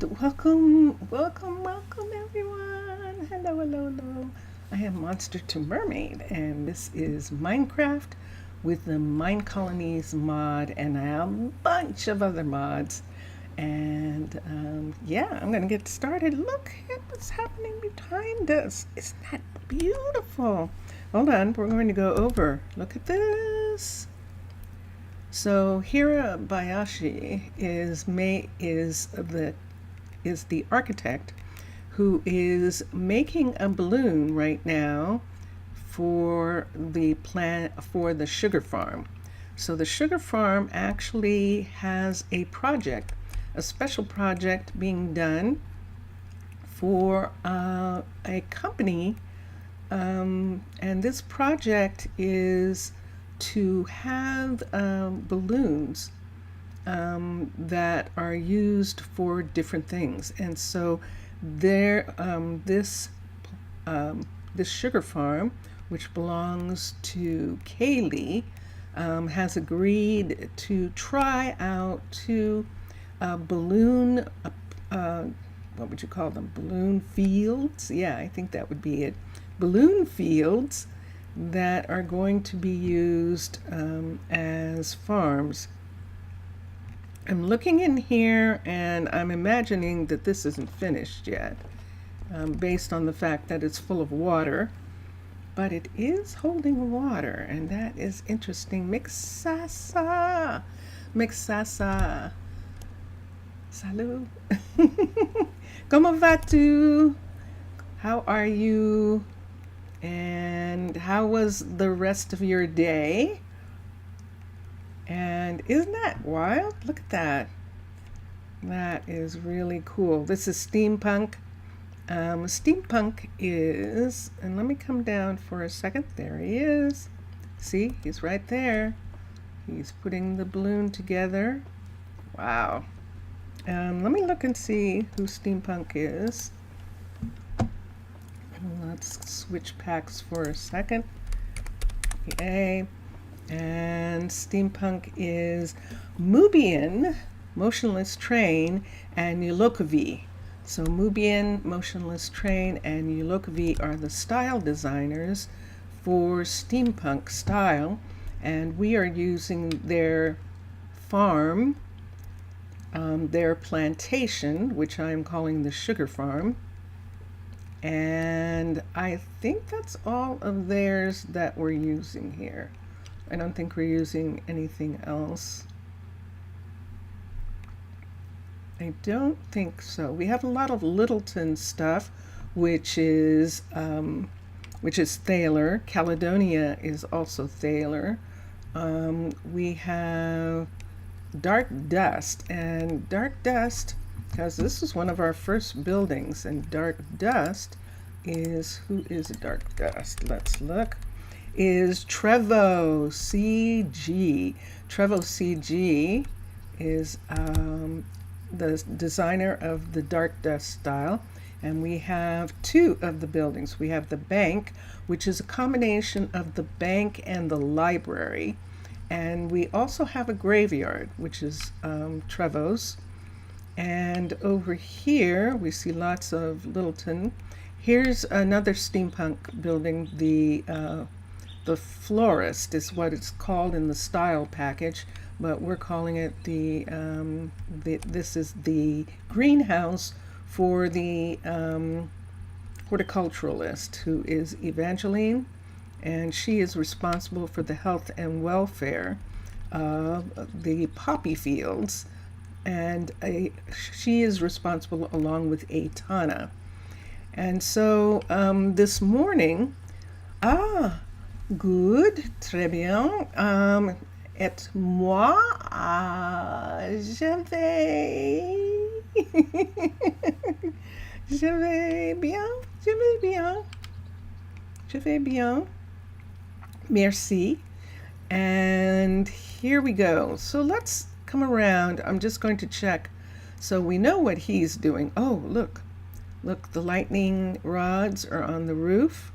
And welcome everyone. Hello. I am Monster to Mermaid, and this is Minecraft with the Minecolonies mod and a bunch of other mods. And yeah, I'm gonna get started. Look at what's happening behind us. Isn't that beautiful? Hold on, we're going to go over. Look at this. So Hira Bayashi is the architect who is making a balloon right now for the sugar farm. So the sugar farm actually has a special project being done for a company, and this project is to have balloons that are used for different things. And so this sugar farm, which belongs to Kaylee, has agreed to try out two balloon, what would you call them? Balloon fields? Yeah, I think that would be it. Balloon fields that are going to be used as farms. I'm looking in here and I'm imagining that this isn't finished yet, based on the fact that it's full of water, but it is holding water, and that is interesting. Mixasa. Salut. ¿Cómo vas-tu? How are you? And how was the rest of your day? And isn't that wild? Look at that. That is really cool. This is steampunk. Steampunk is, and let me come down for a second. There he is. See, he's right there. He's putting the balloon together. Wow. Let me look and see who steampunk is. Let's switch packs for a second. Okay. And steampunk is Mubian, Motionless Train, and Ulokovi. So Mubian, Motionless Train, and Ulokovi are the style designers for steampunk style, and we are using their farm, their plantation, which I'm calling the sugar farm. And I think that's all of theirs that we're using here. I don't think we're using anything else. I don't think so. We have a lot of Littleton stuff, which is Thaler. Caledonia is also Thaler. We have Dark Dust, and Dark Dust, because this is one of our first buildings, and Dark Dust is, who is Dark Dust? Let's look. Is Trevo CG. Trevo CG is the designer of the Dark Dust style, and we have two of the buildings. We have the bank, which is a combination of the bank and the library, and we also have a graveyard, which is Trevo's. And over here we see lots of Littleton. Here's another steampunk building. The florist is what it's called in the style package, but we're calling it this is the greenhouse for the horticulturalist, who is Evangeline, and she is responsible for the health and welfare of the poppy fields, and she is responsible along with Aitana. And so this morning, good, très bien. Et moi, je vais bien. Merci. And here we go. So let's come around. I'm just going to check so we know what he's doing. Oh, look, the lightning rods are on the roof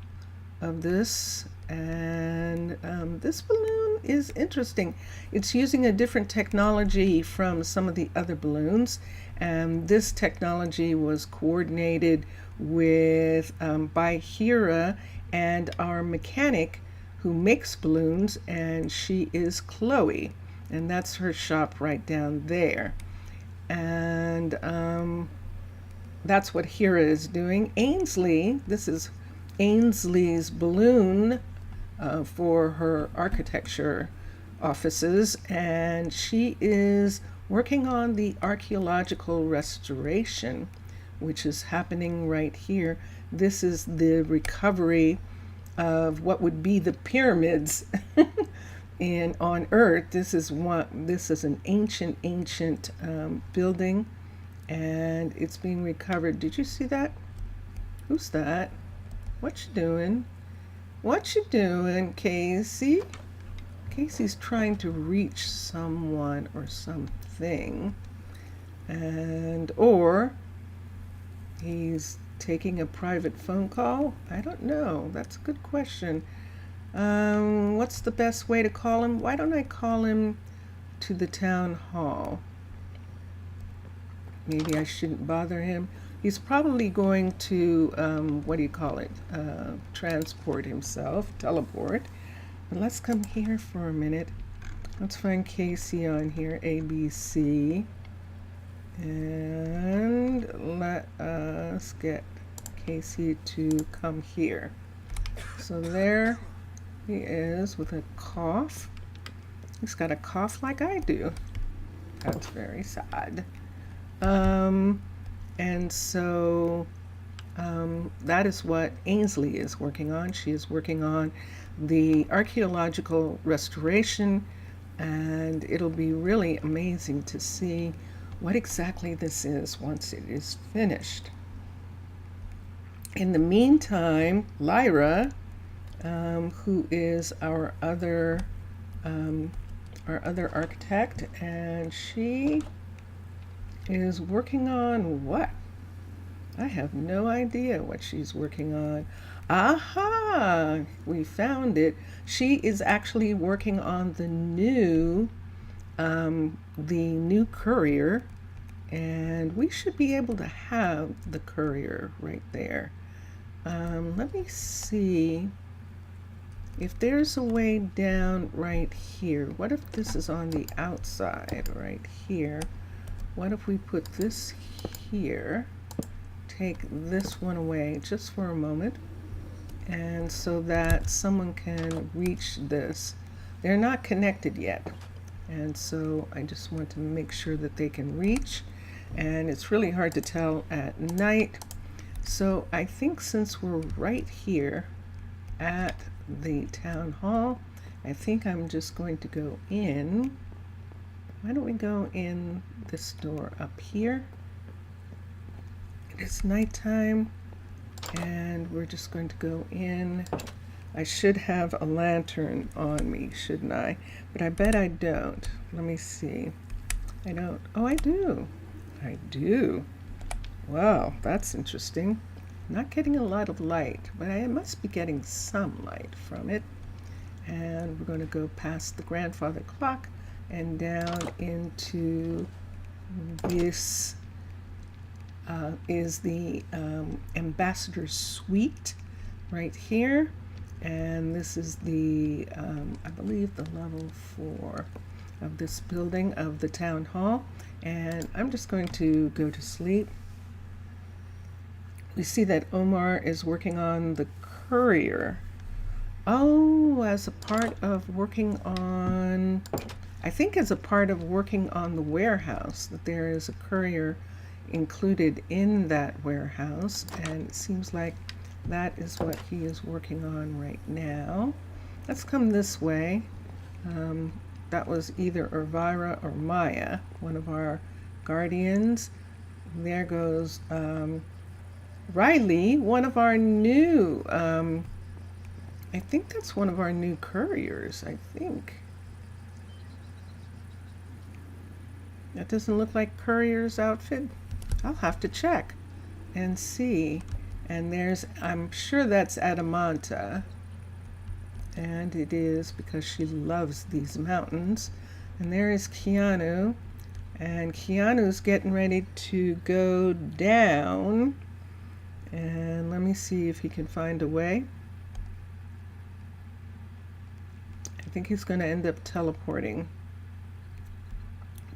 of this, and this balloon is interesting. It's using a different technology from some of the other balloons, and this technology was coordinated with by Hira and our mechanic who makes balloons, and she is Chloe, and that's her shop right down there. And that's what Hira is doing. Ainsley, this is Ainsley's balloon for her architecture offices, and she is working on the archaeological restoration, which is happening right here. This is the recovery of what would be the pyramids in on Earth. This is an ancient building, and it's being recovered. Did you see that? Who's that? What you doing? What you doing, Casey? Casey's trying to reach someone or something, or he's taking a private phone call. I don't know. That's a good question. What's the best way to call him? Why don't I call him to the town hall? Maybe I shouldn't bother him. He's probably going to, transport himself, teleport. But let's come here for a minute. Let's find Casey on here, ABC. And let us get Casey to come here. So there he is with a cough. He's got a cough like I do. That's very sad. And so that is what Ainsley is working on. She is working on the archaeological restoration, and it'll be really amazing to see what exactly this is once it is finished. In the meantime, Lyra, who is our other architect, and she is working on what? I have no idea what she's working on. Aha! We found it. She is actually working on the new courier, and we should be able to have the courier right there. Let me see if there's a way down right here. What if this is on the outside right here? What if we put this here, take this one away just for a moment, and so that someone can reach this. They're not connected yet, and so I just want to make sure that they can reach, and it's really hard to tell at night. So I think since we're right here at the town hall, I think I'm just going to go in. Why don't we go in this door up here? It's nighttime, and we're just going to go in. I should have a lantern on me, shouldn't I? But I bet I don't. Let me see. I don't. Oh, I do. I do. Wow, that's interesting. Not getting a lot of light, but I must be getting some light from it. And we're going to go past the grandfather clock and down into this is the ambassador suite right here, and this is the I believe the level 4 of this building of the town hall, and I'm just going to go to sleep. We see that Omar is working on the courier. Oh, as a part of working on, I think as a part of working on the warehouse, that there is a courier included in that warehouse, and it seems like that is what he is working on right now. Let's come this way. That was either Elvira or Maya, one of our guardians. There goes Riley, one of our new, I think that's one of our new couriers, I think. That doesn't look like courier's outfit. I'll have to check and see. And there's, I'm sure that's Adamanta. And it is because she loves these mountains. And there is Keanu. And Keanu's getting ready to go down. And let me see if he can find a way. I think he's going to end up teleporting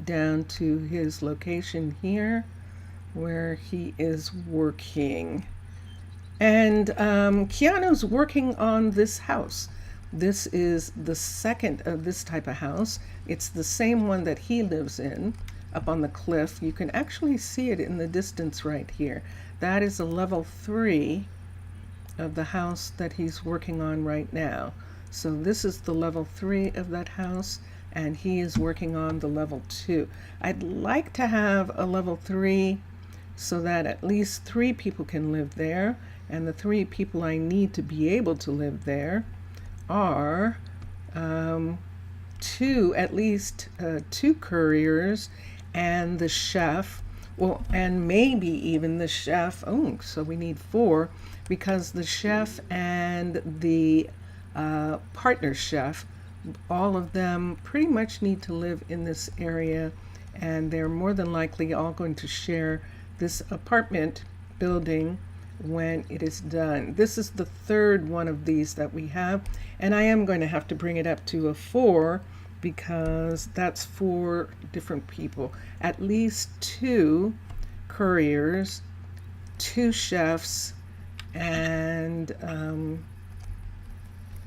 down to his location here where he is working. And Keanu's working on this house. This is the second of this type of house. It's the same one that he lives in up on the cliff. You can actually see it in the distance right here. That is a level 3 of the house that he's working on right now. So this is the level 3 of that house, and he is working on the level 2. I'd like to have a level 3 so that at least 3 people can live there, and the 3 people I need to be able to live there are at least two couriers and the chef. Well, and maybe even the chef. Oh, so we need 4 because the chef and the partner chef, all of them pretty much need to live in this area, and they're more than likely all going to share this apartment building when it is done. This is the 3rd one of these that we have, and I am going to have to bring it up to a 4 because that's 4 different people. At least 2 couriers, 2 chefs, and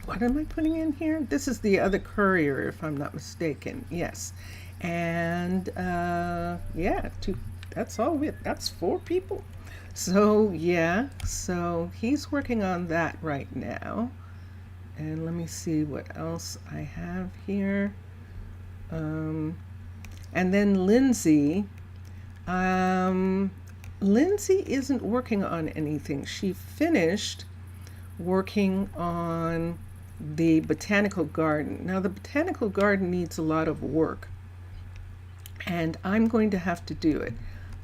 what am I putting in here? This is the other courier, if I'm not mistaken. Yes. And yeah, 2. That's all. That's 4 people. So yeah, so he's working on that right now. And let me see what else I have here. And then Lindsay. Lindsay isn't working on anything. She finished working on the botanical garden. Now the botanical garden needs a lot of work, and I'm going to have to do it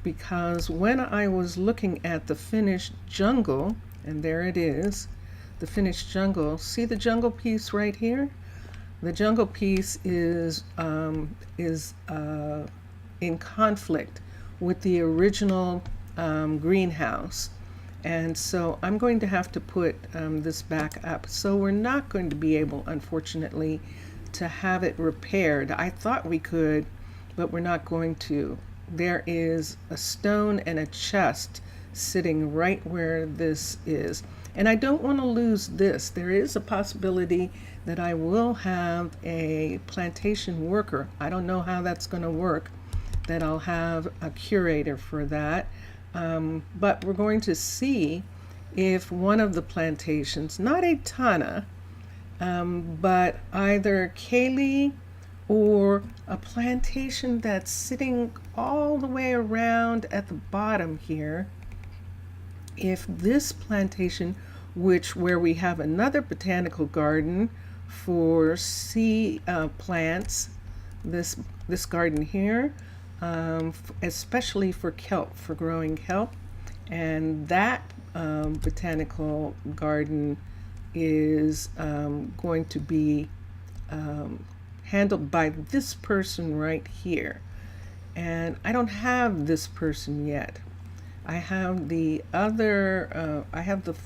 because when I was looking at the finished jungle, and there it is, the finished jungle, see the jungle piece right here? The jungle piece is in conflict with the original greenhouse. And so I'm going to have to put this back up. So we're not going to be able, unfortunately, to have it repaired. I thought we could, but we're not going to. There is a stone and a chest sitting right where this is. And I don't want to lose this. There is a possibility that I will have a plantation worker. I don't know how that's going to work, that I'll have a curator for that. But we're going to see if one of the plantations, not a Tana, but either Kaylee or a plantation that's sitting all the way around at the bottom here, if this plantation, where we have another botanical garden for sea plants, this garden here, especially for kelp, for growing kelp, and that botanical garden is going to be handled by this person right here. And I don't have this person yet. I have the other, I have the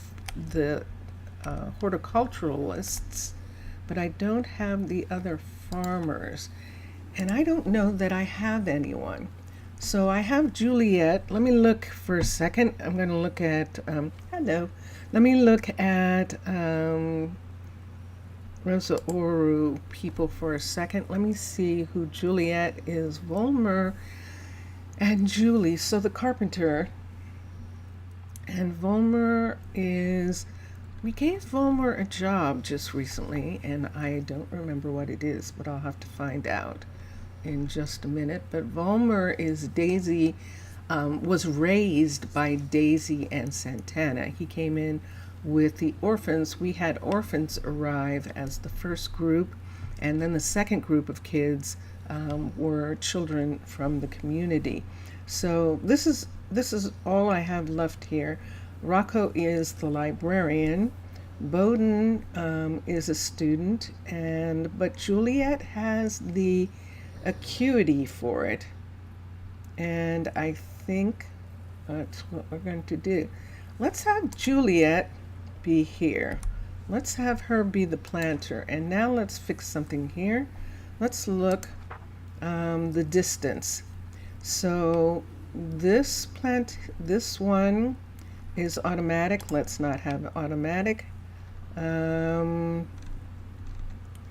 horticulturalists, but I don't have the other farmers. And I don't know that I have anyone. So I have Juliet. Let me look for a second. I'm going to look at, hello. Let me look at Rosa Ouro people for a second. Let me see who Juliet is. Volmer and Julie. So the carpenter. And Volmer is, we gave Volmer a job just recently, and I don't remember what it is, but I'll have to find out in just a minute. But Volmer is Daisy, was raised by Daisy and Santana. He came in with the orphans. We had orphans arrive as the first group, and then the second group of kids were children from the community. So this is all I have left here. Rocco is the librarian. Bowden is a student, but Juliet has the acuity for it. And I think that's what we're going to do. Let's have Juliet be here. Let's have her be the planter. And now let's fix something here. Let's look the distance. So this one is automatic. Let's not have automatic.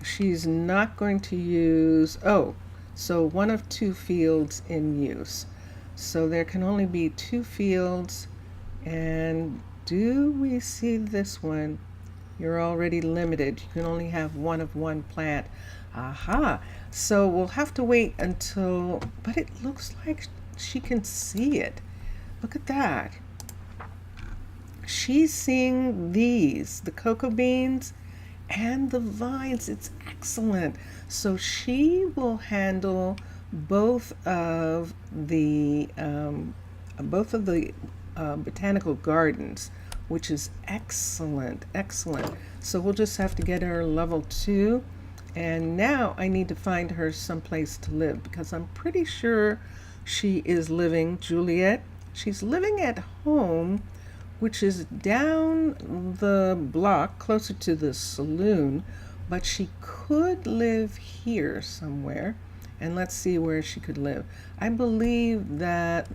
She's not going to use, so one of two fields in use. So there can only be two fields. And do we see this one? You're already limited. You can only have one of one plant. Aha. So we'll have to wait until, but it looks like she can see it. Look at that. She's seeing these, the cocoa beans and the vines. It's excellent. So she will handle both of the botanical gardens, which is excellent, excellent. So we'll just have to get her level 2. And now I need to find her someplace to live, because I'm pretty sure she is living, Juliet, she's living at home, which is down the block closer to the saloon, but she could live here somewhere. And let's see where she could live. I believe that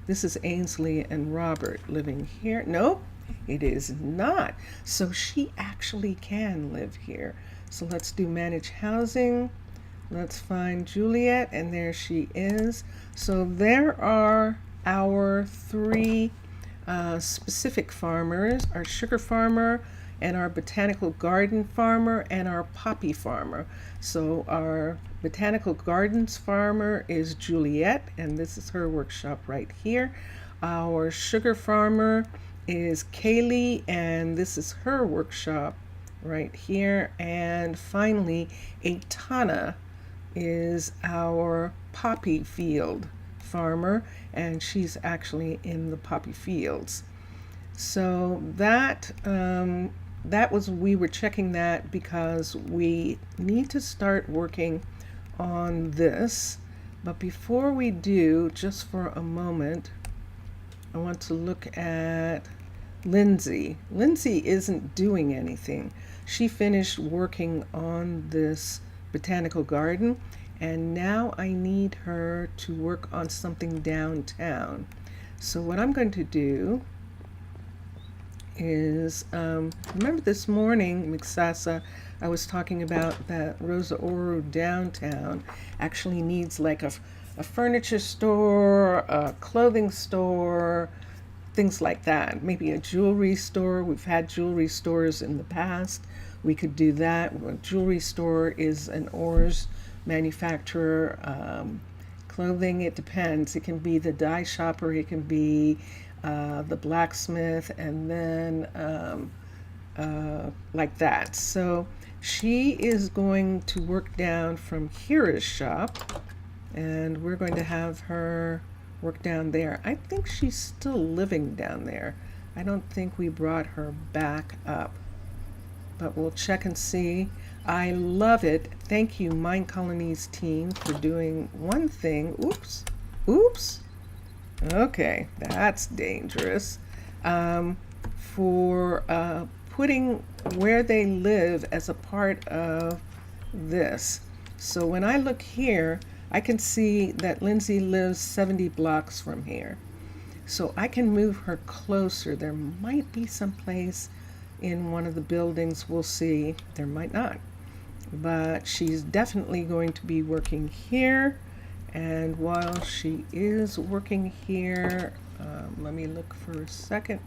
this is Ainsley and Robert living here. Nope, it is not. So she actually can live here. So let's do manage housing. Let's find Juliet, and there she is. So there are our 3 specific farmers, our sugar farmer and our botanical garden farmer and our poppy farmer. So our botanical gardens farmer is Juliet, and this is her workshop right here. Our sugar farmer is Kaylee, and this is her workshop right here. And finally, Aitana is our poppy field farmer, and she's actually in the poppy fields. So we were checking that because we need to start working on this. But before we do, just for a moment, I want to look at Lindsay. Lindsay isn't doing anything. She finished working on this botanical garden, and now I need her to work on something downtown. So what I'm going to do is, remember this morning, Mixasa, I was talking about that Rosa Ouro downtown actually needs like a furniture store, a clothing store, things like that. Maybe a jewelry store. We've had jewelry stores in the past. We could do that. A jewelry store is an ores manufacturer. Clothing, it depends. It can be the dye shopper, it can be the blacksmith, and then like that. So she is going to work down from Kira's shop, and we're going to have her work down there. I think she's still living down there. I don't think we brought her back up, but we'll check and see. I love it. Thank you, Minecolonies team, for doing one thing. Oops. Okay, that's dangerous. For putting where they live as a part of this. So when I look here, I can see that Lindsay lives 70 blocks from here. So I can move her closer. There might be some place in one of the buildings. We'll see. There might not. But she's definitely going to be working here. And while she is working here, let me look for a second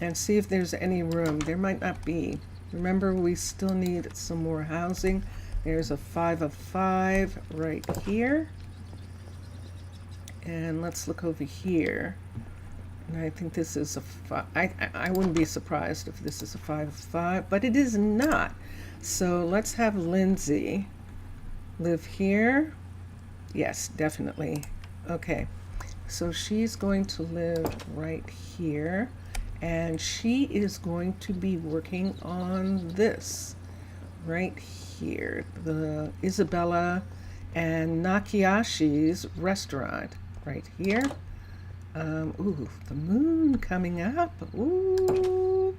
and see if there's any room. There might not be. Remember, we still need some more housing. There's a 5 of 5 right here. And let's look over here. And I think this is a 5. I wouldn't be surprised if this is a 5 of 5, but it is not. So let's have Lindsay live here. Yes, definitely. Okay, so she's going to live right here, and she is going to be working on this right here, the Isabella and Nakayashi's restaurant right here. Ooh, the moon coming up. Ooh,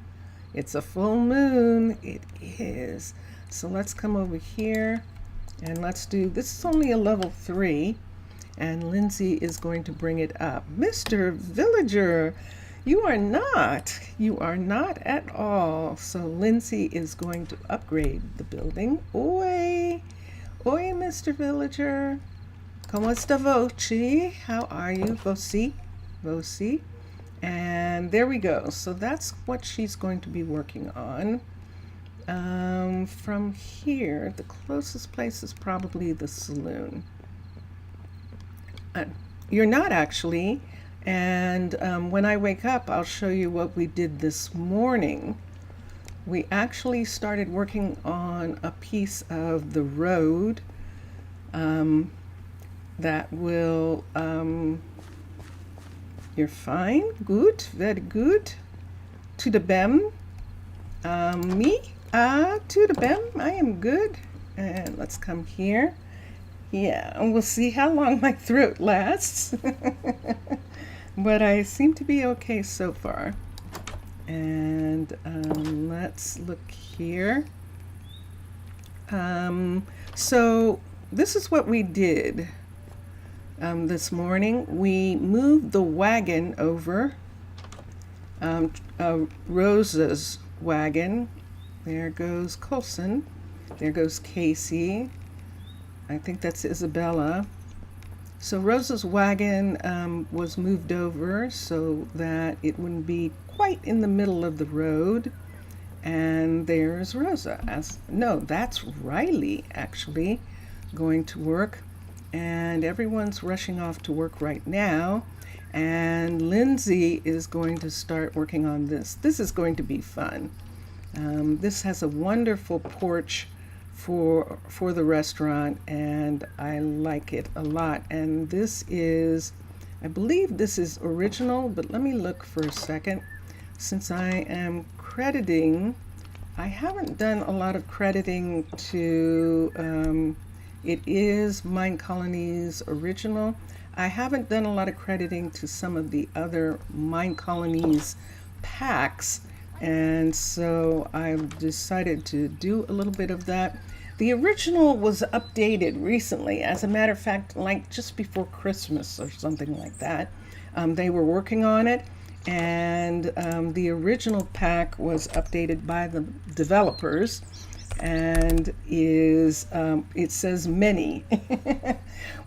it's a full moon. It is. So let's come over here and let's do, this is only a level 3, and Lindsay is going to bring it up. Mr. Villager, you are not at all. So Lindsay is going to upgrade the building. Oi, Mr. Villager. Como esta voce? How are you? Voci? And there we go. So that's what she's going to be working on. From here, the closest place is probably the saloon. You're not actually. And when I wake up, I'll show you what we did this morning. We actually started working on a piece of the road that will, you're fine, good, very good. To the bem, me, to the bem, I am good. And let's come here. Yeah, and we'll see how long my throat lasts. But I seem to be okay so far. And let's look here. So this is what we did this morning. We moved the wagon over, Rosa's wagon. There goes Colson. There goes Casey. I think that's Isabella. So Rosa's wagon was moved over so that it wouldn't be quite in the middle of the road. And there's Rosa. No, that's Riley actually going to work. And everyone's rushing off to work right now. And Lindsay is going to start working on this. This is going to be fun. This has a wonderful porch for the restaurant, and I like it a lot. And this is, I believe this is original, but let me look for a second. Since I am crediting, I haven't done a lot of crediting to, it is Minecolonies original. I haven't done a lot of crediting to some of the other Minecolonies packs, and so I've decided to do a little bit of that. The original was updated recently. As a matter of fact, like just before Christmas or something like that. They were working on it, and the original pack was updated by the developers, and is it says many.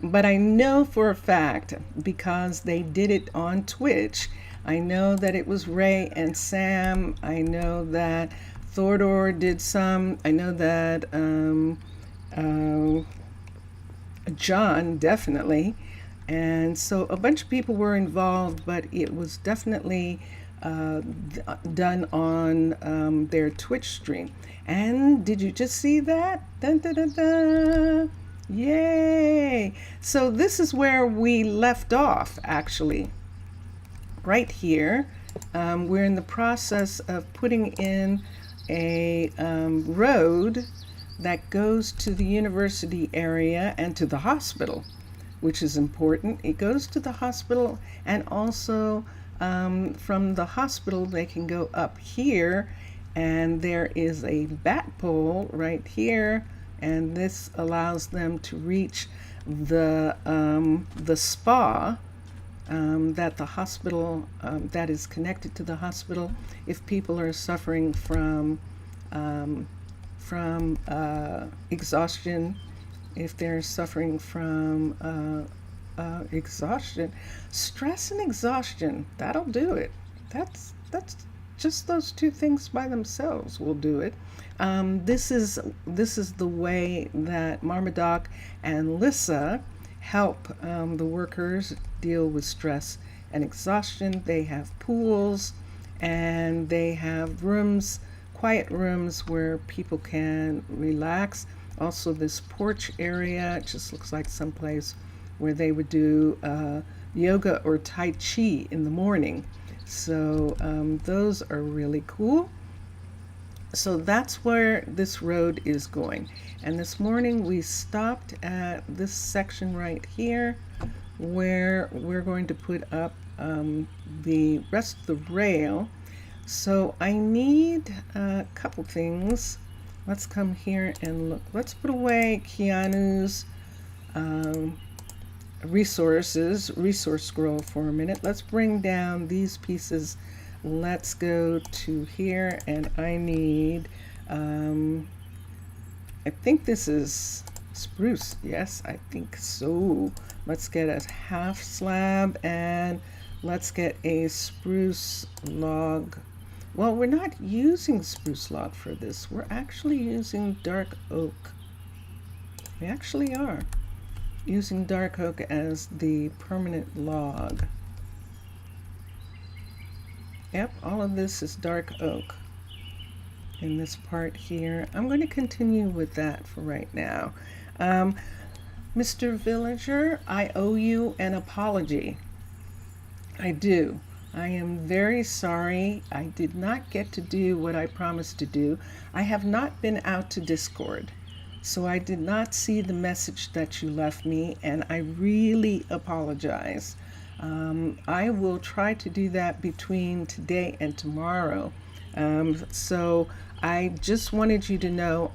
But I know for a fact, because they did it on Twitch, I know that it was Ray and Sam. I know that Thordor did some. I know that John definitely. And so a bunch of people were involved, but it was definitely done on their Twitch stream. And did you just see that? Dun, dun, dun, dun. Yay! So this is where we left off, actually. Right here. We're in the process of putting in a road that goes to the university area and to the hospital, which is important. It goes to the hospital, and also from the hospital they can go up here, and there is a bat pole right here, and this allows them to reach the spa that the hospital, that is connected to the hospital, if people are suffering from exhaustion, if they're suffering from exhaustion, stress and exhaustion, that'll do it. That's just those two things by themselves will do it. This is the way that Marmaduke and Lissa help the workers deal with stress and exhaustion. They have pools, and they have rooms, quiet rooms where people can relax. Also this porch area, it just looks like someplace where they would do yoga or Tai Chi in the morning. So those are really cool. So that's where this road is going. And this morning we stopped at this section right here where we're going to put up the rest of the rail. So I need a couple things. Let's come here and look. Let's put away Keanu's resource scroll for a minute. Let's bring down these pieces. Let's go to here, and I need I think this is spruce. Yes, I think so. Let's get a half slab, and let's get a spruce log. Well, we're not using spruce log for this. We're actually using dark oak. We actually are using dark oak as the permanent log. Yep, all of this is dark oak in this part here. I'm going to continue with that for right now. Mr. Villager, I owe you an apology. I do. I am very sorry. I did not get to do what I promised to do. I have not been out to Discord, so I did not see the message that you left me, and I really apologize. I will try to do that between today and tomorrow. So I just wanted you to know,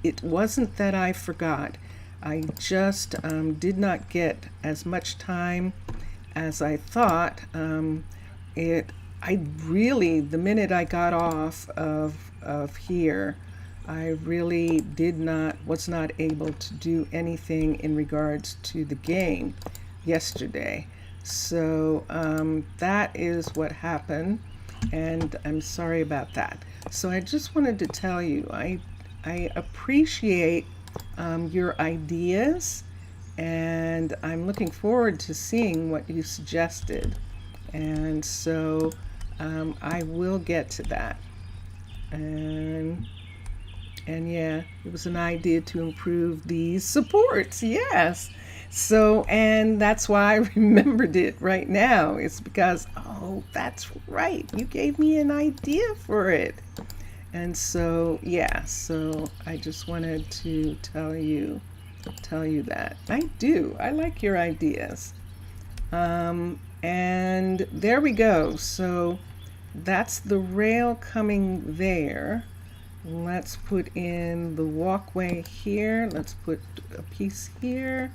it wasn't that I forgot. I just did not get as much time as I thought. I really, the minute I got off of here, I really was not able to do anything in regards to the game yesterday. So that is what happened, and I'm sorry about that. So I just wanted to tell you, I appreciate your ideas, and I'm looking forward to seeing what you suggested. And so I will get to that. And yeah, it was an idea to improve these supports. Yes. So, and that's why I remembered it right now. It's because, oh, that's right. You gave me an idea for it. And so, yeah, so I just wanted to tell you that. I do. I like your ideas. And there we go. So that's the rail coming there. Let's put in the walkway here. Let's put a piece here.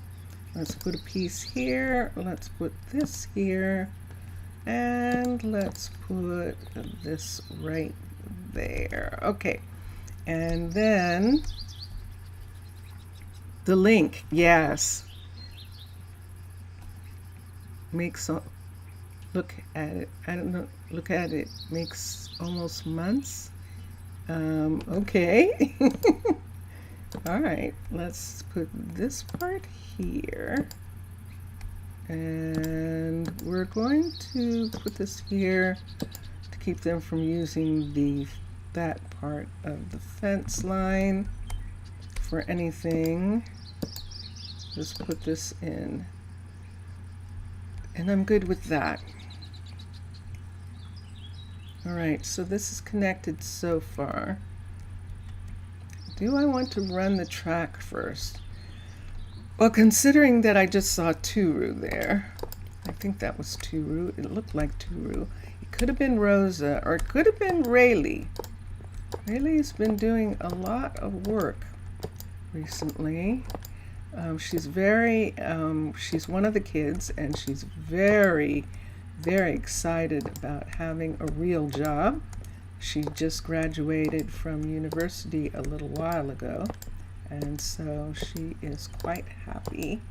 Let's put a piece here. Let's put this here. And let's put this right there. Okay. And then the link. Yes. Makes look at it. I don't know. Look at it. Makes almost months. Okay. All right, let's put this part here, and we're going to put this here to keep them from using that part of the fence line for anything. Just put this in, and I'm good with that. All right, so this is connected so far. Do I want to run the track first? Well, considering that I just saw Turu there, I think that was Turu. It looked like Turu. It could have been Rosa, or it could have been Rayleigh. Rayleigh's been doing a lot of work recently. She's she's one of the kids, and she's very, very excited about having a real job. She just graduated from university a little while ago, and so she is quite happy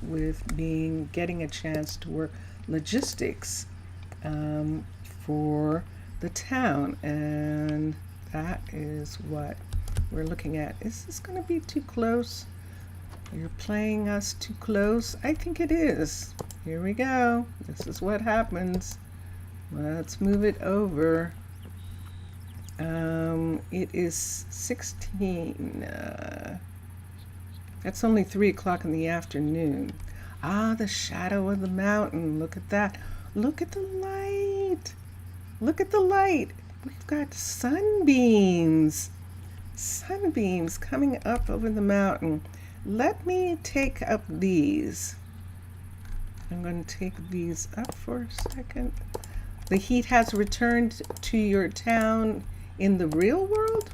with getting a chance to work logistics for the town, and that is what we're looking at. Is this going to be too close? You're playing us too close? I think it is. Here we go. This is what happens. Let's move it over. It is 16. That's only 3 o'clock in the afternoon. Ah, the shadow of the mountain. Look at that. Look at the light. Look at the light. We've got sunbeams. Sunbeams coming up over the mountain. Let me take up these. I'm going to take these up for a second. The heat has returned to your town in the real world?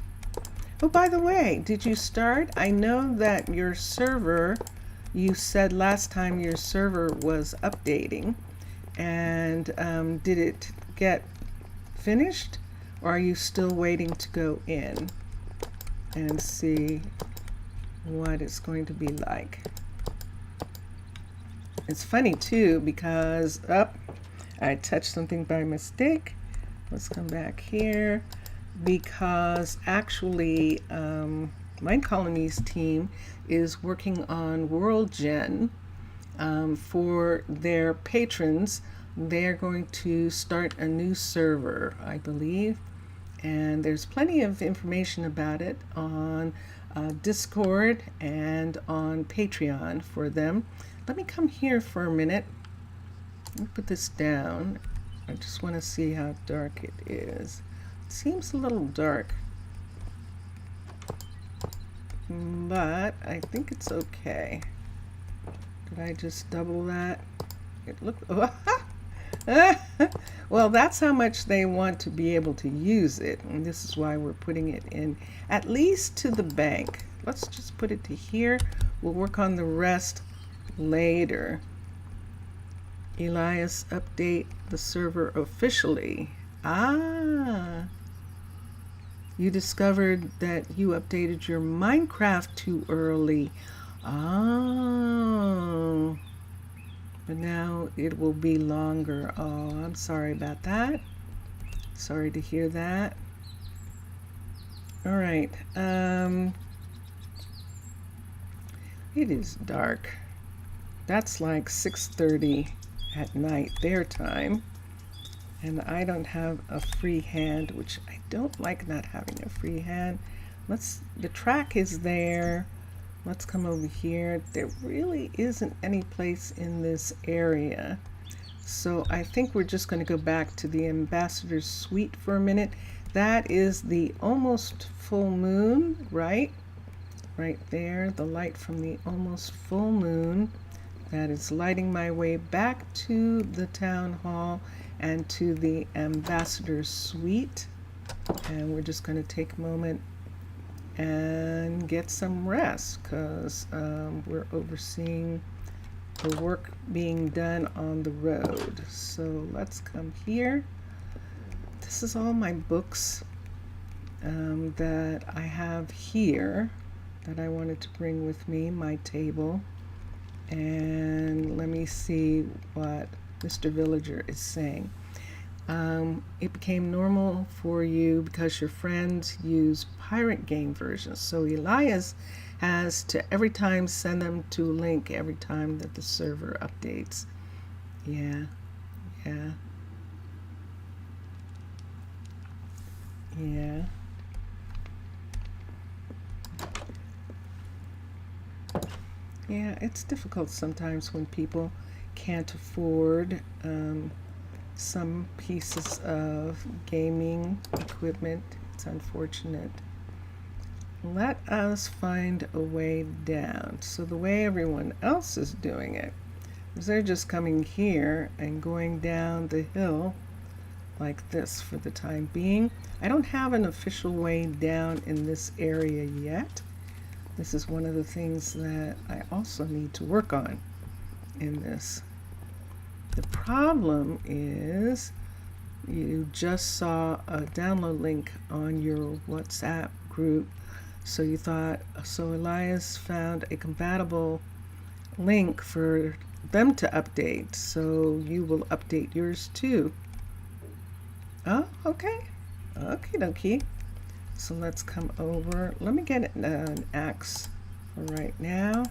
Oh, by the way, did you start? I know that your server, you said last time your server was updating. And did it get finished? Or are you still waiting to go in and see what it's going to be like? It's funny too because I touched something by mistake. Let's come back here because actually Minecolonies team is working on World Gen for their patrons. They're going to start a new server, I believe, and there's plenty of information about it on Discord and on Patreon for them. Let me come here for a minute. Let me put this down. I just want to see how dark it is. It seems a little dark, but I think it's okay. Did I just double that? It looked, well, that's how much they want to be able to use it, and this is why we're putting it in at least to the bank. Let's just put it to here. We'll work on the rest later. Elias, update the server officially. You discovered that you updated your Minecraft too early. But now it will be longer. Oh, I'm sorry about that. Sorry to hear that. All right. It is dark. That's like 6:30 at night their time. And I don't have a free hand, which I don't like not having a free hand. The track is there. Let's come over here. There really isn't any place in this area. So I think we're just going to go back to the Ambassador's Suite for a minute. That is the almost full moon, right? Right there, the light from the almost full moon. That is lighting my way back to the town hall and to the Ambassador's Suite. And we're just going to take a moment and get some rest because we're overseeing the work being done on the road. So let's come here. This is all my books that I have here that I wanted to bring with me, my table. And let me see what Mr. Villager is saying. It became normal for you because your friends use pirate game versions. So Elias has to every time send them to a link every time that the server updates. Yeah. Yeah, it's difficult sometimes when people can't afford some pieces of gaming equipment. It's unfortunate. Let us find a way down. So the way everyone else is doing it is they're just coming here and going down the hill like this for the time being. I don't have an official way down in this area yet. This is one of the things that I also need to work on in this. The problem is you just saw a download link on your WhatsApp group. So you thought, so Elias found a compatible link for them to update. So you will update yours too. Oh, okay. Okie dokie. So let's come over. Let me get an axe for right now.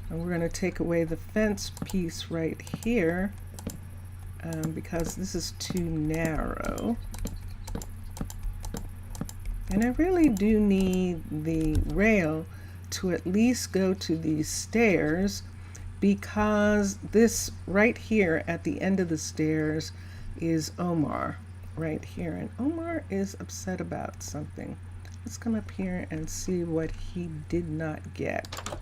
And we're going to take away the fence piece right here because this is too narrow. And I really do need the rail to at least go to these stairs because this right here at the end of the stairs is Omar right here, and Omar is upset about something. Let's come up here and see what he did not get.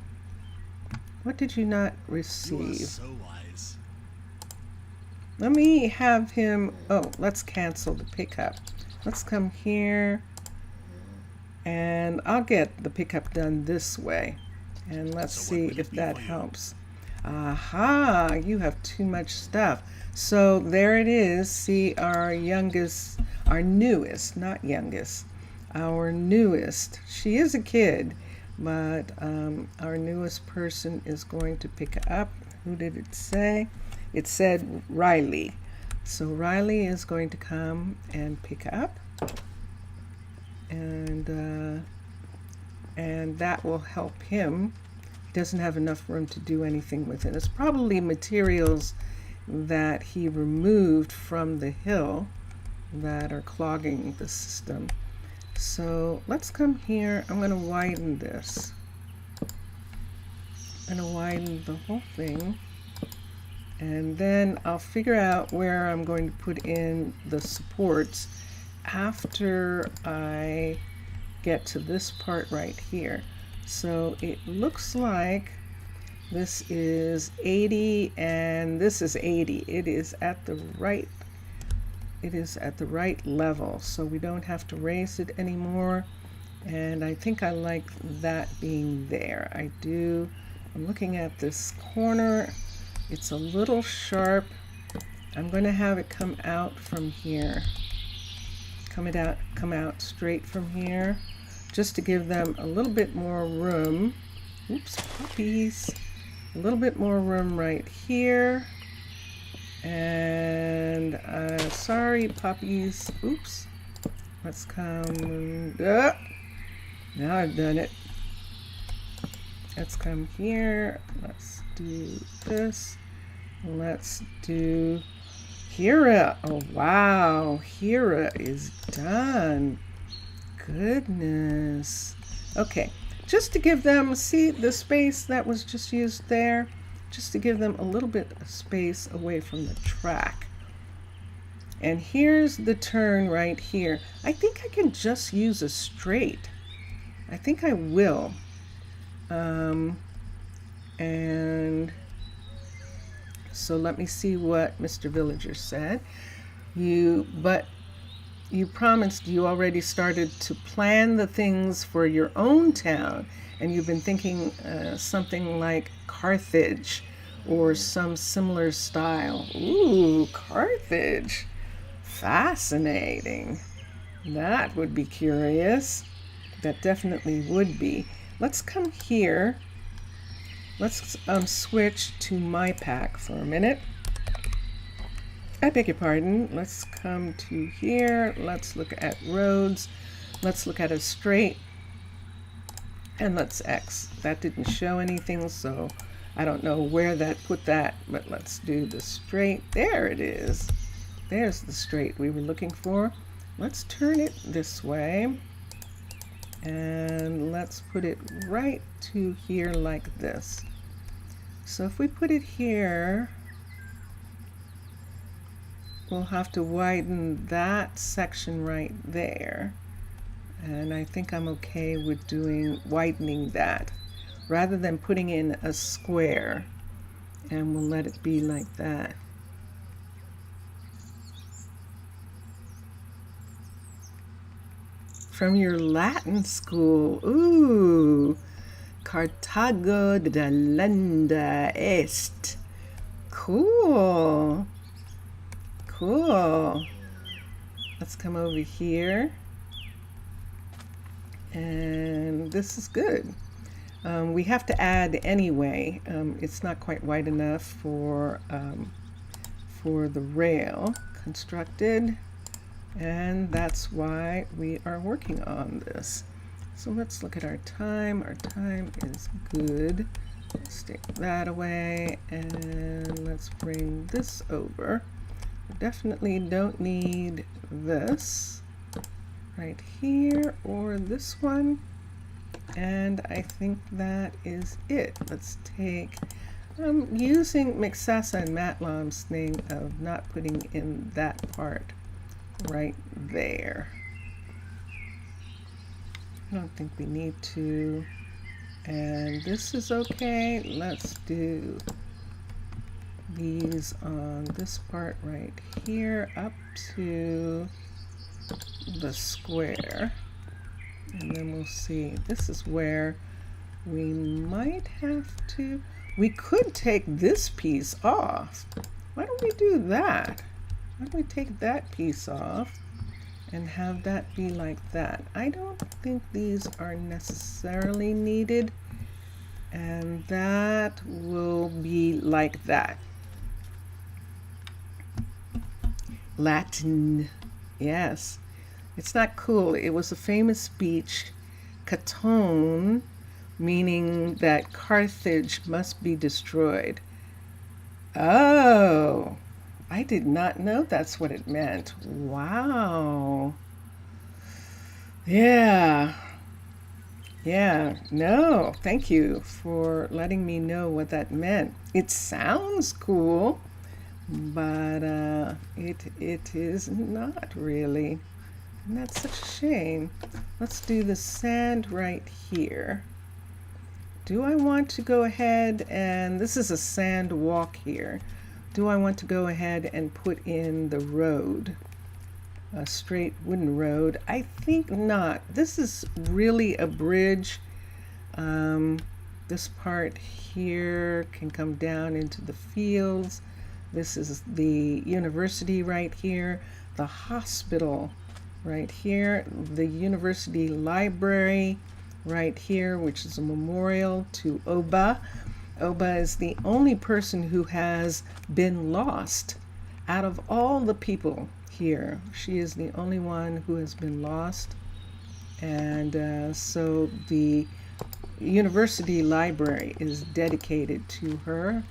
What did you not receive? You are so wise. Let me have him, oh, let's cancel the pickup. Let's come here and I'll get the pickup done this way. And let's see if that helps. Aha, you have too much stuff. So there it is. See, our youngest, our newest, not youngest, our newest. She is a kid, but our newest person is going to pick up. Who did it say? It said Riley. So Riley is going to come and pick up. And that will help him. He doesn't have enough room to do anything with it. It's probably materials that he removed from the hill that are clogging the system. So let's come here. I'm going to widen this. I'm going to widen the whole thing. And then I'll figure out where I'm going to put in the supports after I get to this part right here. So it looks like this is 80 and this is 80. It is at the right level, so we don't have to raise it anymore. And I think I like that being there. I do. I'm looking at this corner. It's a little sharp. I'm going to have it come out from here. Come out straight from here, just to give them a little bit more room. Oops, puppies. A little bit more room right here. And sorry, puppies. Oops. Let's come. Now I've done it. Let's come here. Let's do this. Let's do Hira. Oh wow, Hira is done. Goodness. Okay, just to give them, see the space that was just used there, just to give them a little bit of space away from the track. And here's the turn right here. I think I can just use a straight. I think I will. And so let me see what Mr. Villager said. But you promised you already started to plan the things for your own town, and you've been thinking something like Carthage or some similar style. Ooh, Carthage. Fascinating. That would be curious. That definitely would be. Let's come here. Let's switch to my pack for a minute. I beg your pardon. Let's come to here. Let's look at roads. Let's look at a straight. And let's X. That didn't show anything, so I don't know where that put that, but let's do the straight. There it is. There's the straight we were looking for. Let's turn it this way. And let's put it right to here like this. So if we put it here, we'll have to widen that section right there. And I think I'm okay with widening that rather than putting in a square. And we'll let it be like that. From your Latin school. Ooh. Cartago de Landa Est. Cool. Cool. Let's come over here. And this is good. We have to add anyway. It's not quite wide enough for the rail constructed. And that's why we are working on this. So let's look at our time. Our time is good. Let's take that away and let's bring this over. We definitely don't need this right here or this one. And I think that is it. Let's take I'm using Mixasa and Matlam's thing of not putting in that part right there. I don't think we need to. And this is okay. Let's do these on this part right here up to the square. And then we'll see. This is where we might have to. We could take this piece off. Why don't we do that? Why don't we take that piece off and have that be like that? I don't think these are necessarily needed. And that will be like that. Latin. Yes. It's not cool. It was a famous speech, Caton, meaning that Carthage must be destroyed. Oh, I did not know that's what it meant. Wow. Yeah. Yeah, no, thank you for letting me know what that meant. It sounds cool, but it is not really. And that's such a shame. Let's do the sand right here. Do I want to go ahead and, this is a sand walk here. Do I want to go ahead and put in the road? A straight wooden road? I think not. This is really a bridge. This part here can come down into the fields. This is the university right here, the hospital right here, the university library right here, which is a memorial to Oba. Oba is the only person who has been lost out of all the people here. She is the only one who has been lost. And so the university library is dedicated to her.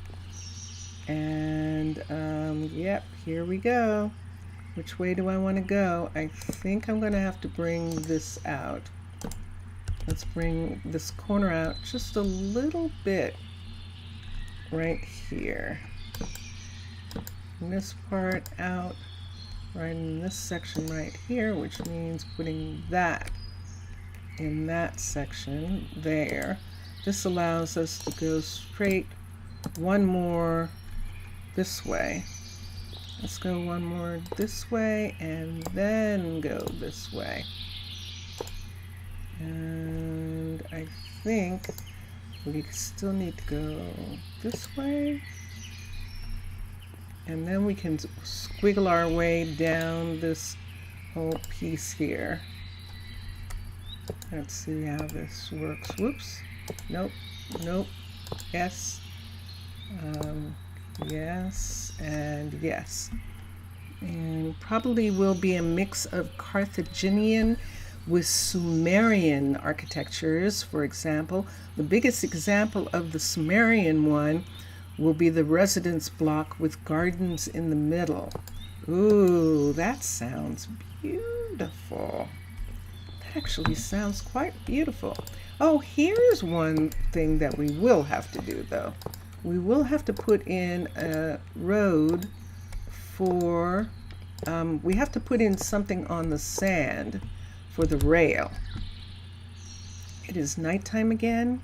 And yep, here we go. Which way do I want to go? I think I'm going to have to bring this out. Let's bring this corner out just a little bit right here. And this part out right in this section right here, which means putting that in that section there. This allows us to go straight one more this way. Let's go one more this way and then go this way. And I think we still need to go this way. And then we can squiggle our way down this whole piece here. Let's see how this works. Whoops. Nope. Nope. Yes. Yes and yes. And probably will be a mix of Carthaginian with Sumerian architectures. For example, the biggest example of the Sumerian one will be the residence block with gardens in the middle. Ooh, that sounds beautiful. That actually sounds quite beautiful. Oh, here's one thing that we will have to do though. We will have to put in a road for, we have to put in something on the sand for the rail. It is nighttime again.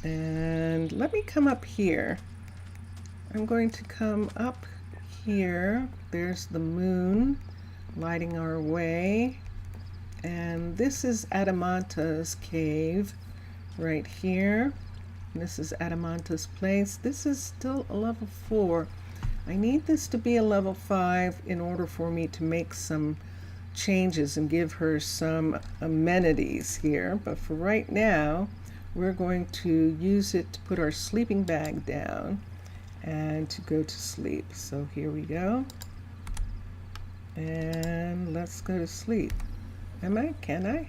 And let me come up here. I'm going to come up here. There's the moon lighting our way. And this is Adamanta's cave right here. This is Adamanta's place. This is still a level 4. I need this to be a level 5 in order for me to make some changes and give her some amenities here. But for right now, we're going to use it to put our sleeping bag down and to go to sleep. So here we go. And let's go to sleep. Can I?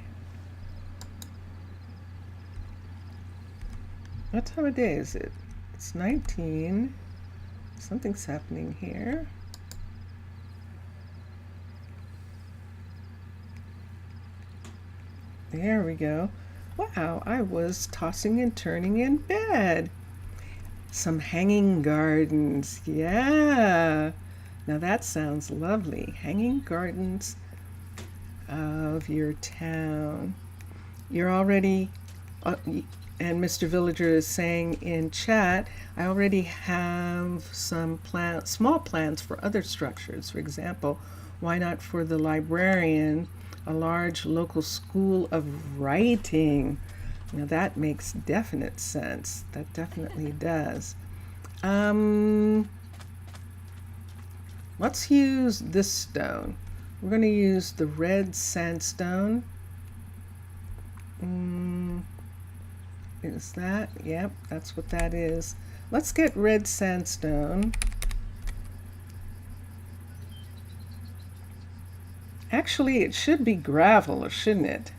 What time of day is it? It's 19. Something's happening here. There we go. Wow, I was tossing and turning in bed. Some hanging gardens. Yeah. Now that sounds lovely. Hanging gardens of your town. You're already, and Mr. Villager is saying in chat, I already have some small plans for other structures. For example, why not for the librarian, a large local school of writing? Now that makes definite sense. That definitely does. Let's use this stone. We're going to use the red sandstone. Is that? Yep, that's what that is. Let's get red sandstone. Actually, it should be gravel, shouldn't it?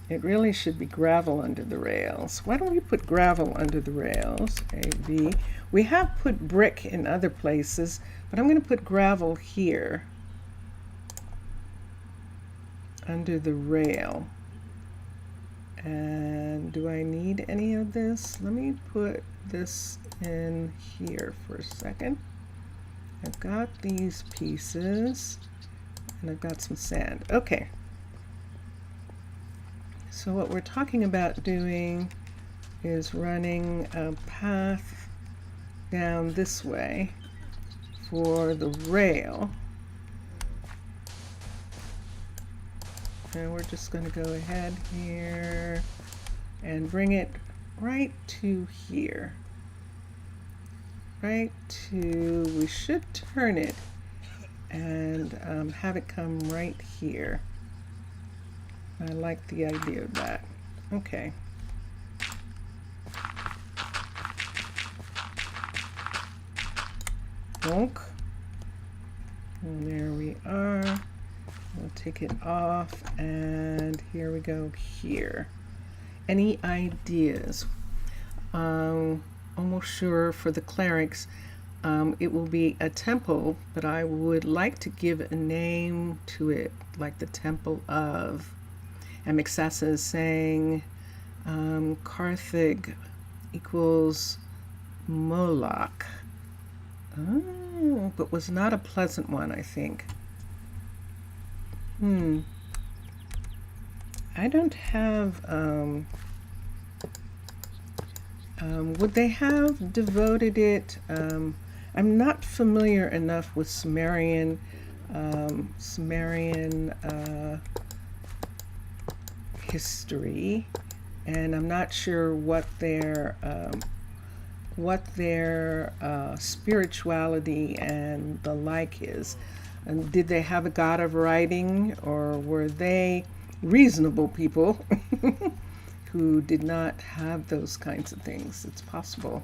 It really should be gravel under the rails. Why don't we put gravel under the rails? A, B. We have put brick in other places, but I'm going to put gravel here under the rail. And do I need any of this? Let me put this in here for a second. I've got these pieces and I've got some sand. Okay. So what we're talking about doing is running a path down this way for the rail. And we're just going to go ahead here and bring it right to here. Right to, we should turn it and have it come right here. I like the idea of that. Okay. Bonk. And there we are. We'll take it off, and here we go here. Any ideas? Almost sure for the clerics, it will be a temple, but I would like to give a name to it, like the Temple of. And Mixasa is saying Carthage equals Moloch. Oh, but was not a pleasant one, I think. I don't have, would they have devoted it, I'm not familiar enough with Sumerian history, and I'm not sure what their spirituality and the like is. And did they have a god of writing, or were they reasonable people who did not have those kinds of things? It's possible.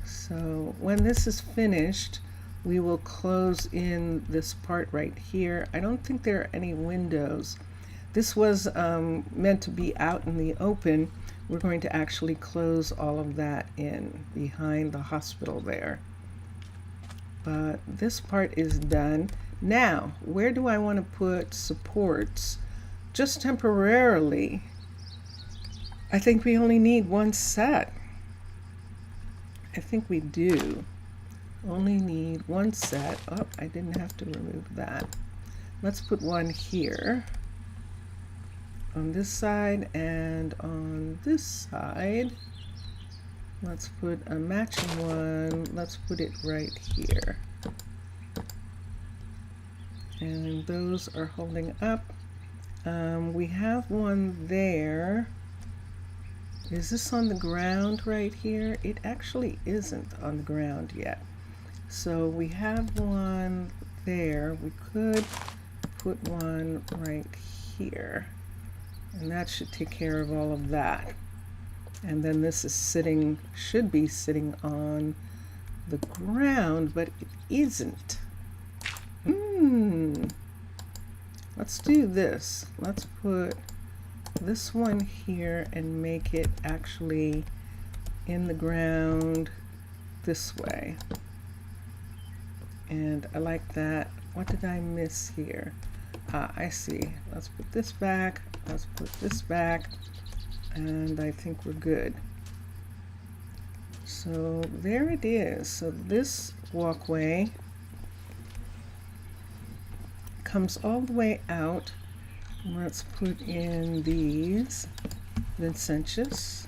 So when this is finished, we will close in this part right here. I don't think there are any windows. This was meant to be out in the open. We're going to actually close all of that in behind the hospital there. But this part is done. Now, where do I want to put supports? Just temporarily. I think we only need one set. I think we do. Only need one set. Oh, I didn't have to remove that. Let's put one here. On this side and on this side. Let's put a matching one. Let's put it right here. And those are holding up. We have one there. Is this on the ground right here? It actually isn't on the ground yet. So we have one there. We could put one right here. And that should take care of all of that. And then this is sitting, should be sitting on the ground, but it isn't. Let's do this. Let's put this one here and make it actually in the ground this way. And I like that. What did I miss here? I see. Let's put this back. Let's put this back, and I think we're good. So there it is. So this walkway comes all the way out. Let's put in these Vincentius.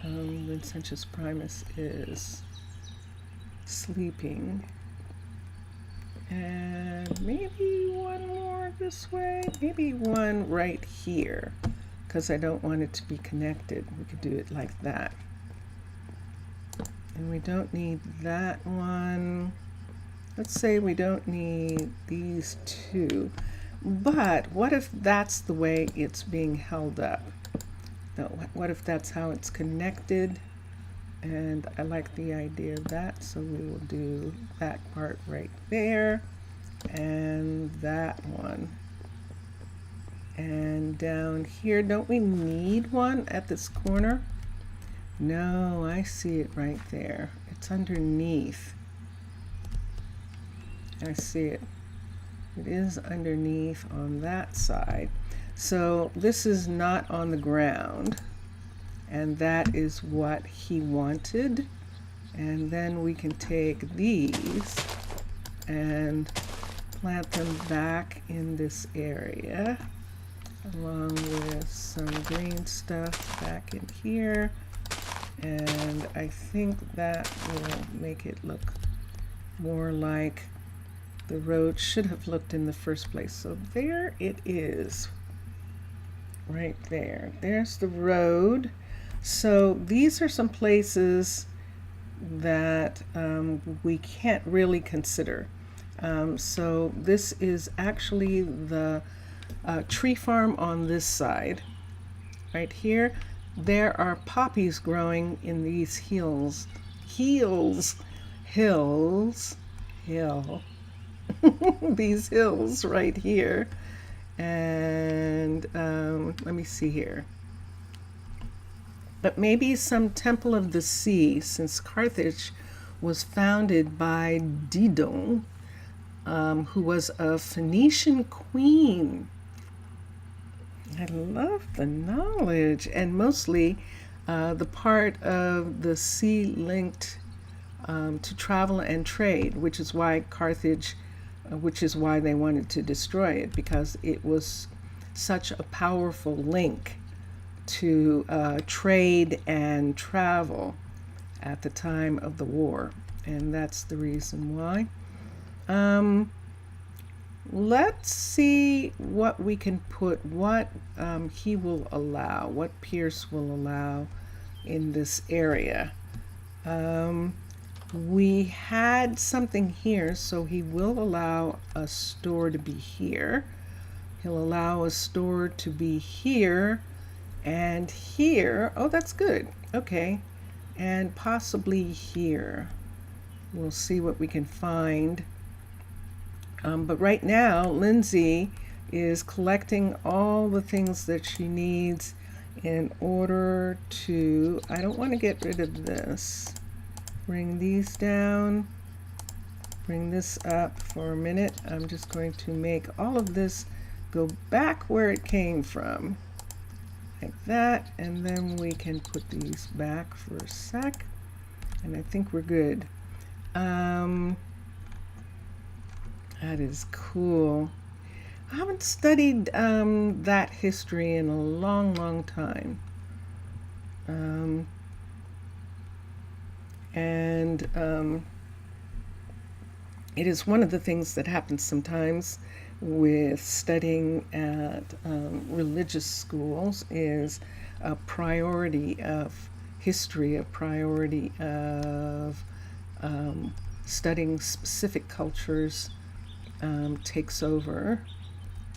Vincentius primus is sleeping. And maybe one more this way, maybe one right here, because I don't want it to be connected. We could do it like that. And we don't need that one. Let's say we don't need these two. But what if that's the way it's being held up? Now, what if that's how it's connected? And I like the idea of that, so we will do that part right there, and that one. And down here, don't we need one at this corner? No, I see it right there. It's underneath. I see it. It is underneath on that side. So this is not on the ground. And that is what he wanted. And then we can take these and plant them back in this area, along with some green stuff back in here. And I think that will make it look more like the road should have looked in the first place. So there it is, right there. There's the road. So these are some places that we can't really consider. So this is actually the tree farm on this side. Right here, there are poppies growing in these hills. These hills right here. And let me see here. But maybe some temple of the sea, since Carthage was founded by Didon, who was a Phoenician queen. I love the knowledge, and mostly the part of the sea linked to travel and trade, which is why Carthage, which is why they wanted to destroy it, because it was such a powerful link to trade and travel at the time of the war, and that's the reason why. Let's see what we can put, what he will allow, what Pierce will allow in this area. We had something here, so he will allow a store to be here. He'll allow a store to be here and here. Oh, that's good. Okay. And possibly here. We'll see what we can find. But right now, Lindsay is collecting all the things that she needs in order to, I don't want to get rid of this. Bring these down. Bring this up for a minute. I'm just going to make all of this go back where it came from. Like that, and then we can put these back for a sec, and I think we're good. That is cool. I haven't studied that history in a long time. It is one of the things that happens sometimes with studying at religious schools, is a priority of history, a priority of studying specific cultures takes over.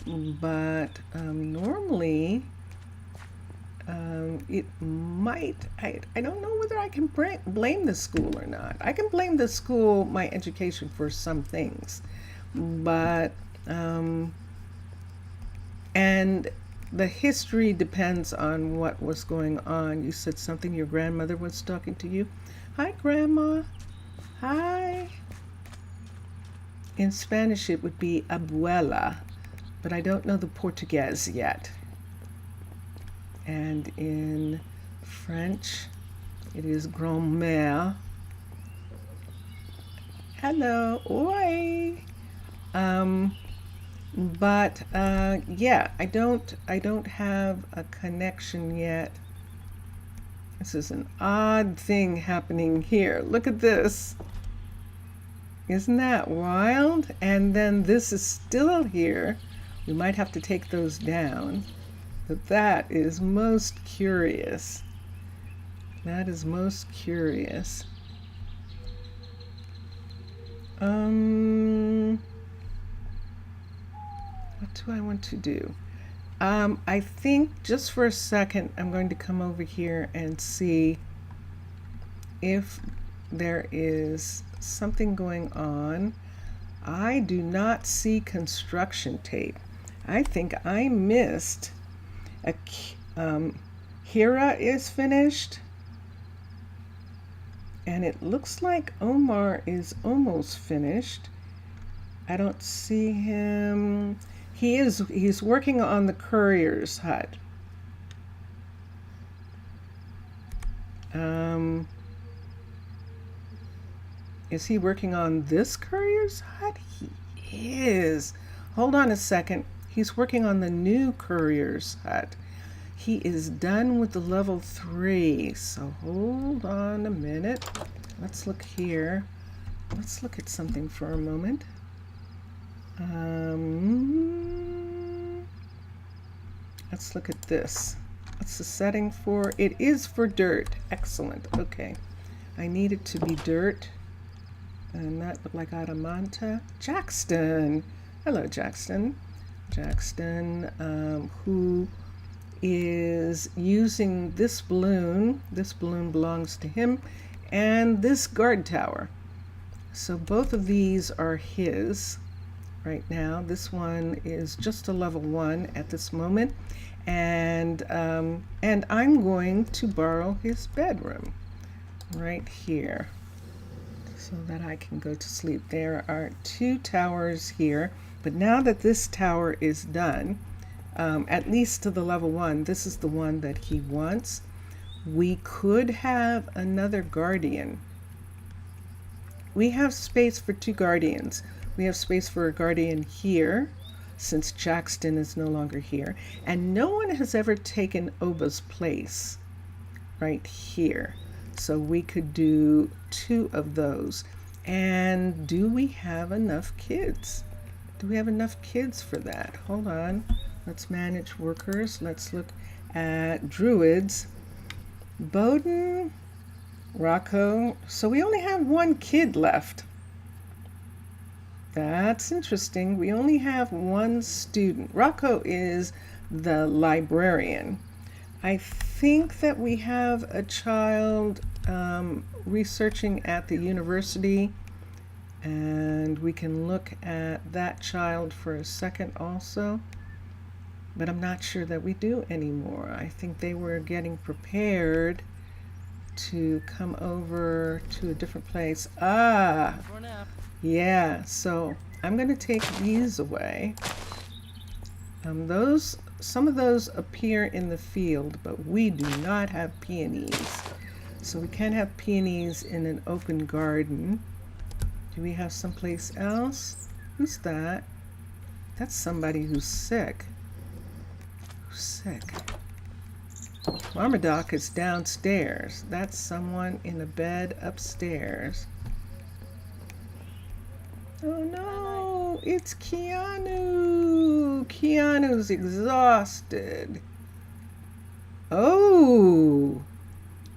But normally it might, I don't know whether I can blame the school or not. I can blame the school, my education, for some things, but and the history depends on what was going on. You said something, your grandmother was talking to you. Hi, Grandma. Hi. In Spanish, it would be abuela, but I don't know the Portuguese yet. And in French, it is grand-mère. Hello, oi. Yeah, I don't have a connection yet. This is an odd thing happening here. Look at this. Isn't that wild? And then this is still here. We might have to take those down. But that is most curious. That is most curious. What do I want to do? I think just for a second, I'm going to come over here and see if there is something going on. I do not see construction tape. I think I missed Hira is finished, and it looks like Omar is almost finished. I don't see him. He's working on the courier's hut. Is he working on this courier's hut? He is. Hold on a second. He's working on the new courier's hut. He is done with the level 3. So hold on a minute. Let's look here. Let's look at something for a moment. Let's look at this. What's the setting for? It is for dirt. Excellent. Okay. I need it to be dirt. And that looked like Adamanta. Jackson. Hello, Jackson. Jackson, who is using this balloon. This balloon belongs to him. And this guard tower. So both of these are his right now. This one is just a level 1 at this moment. And I'm going to borrow his bedroom right here, so that I can go to sleep. There are 2 towers here, but now that this tower is done, at least to the level 1, this is the one that he wants. We could have another guardian. We have space for 2 guardians. We have space for a guardian here, since Jackson is no longer here, and no one has ever taken Oba's place right here. So we could do 2 of those. And do we have enough kids? Do we have enough kids for that? Hold on. Let's manage workers. Let's look at druids. Bowden, Rocco. So we only have 1 kid left. That's interesting. We only have 1 student. Rocco is the librarian. I think that we have a child researching at the university, and we can look at that child for a second also, but I'm not sure that we do anymore. I think they were getting prepared to come over to a different place. Yeah, so I'm going to take these away. Some of those appear in the field, but we do not have peonies. So we can't have peonies in an open garden. Do we have someplace else? Who's that? That's somebody who's sick. Who's sick? Marmaduke is downstairs. That's someone in a bed upstairs. Oh no, it's Keanu. Keanu's exhausted. Oh,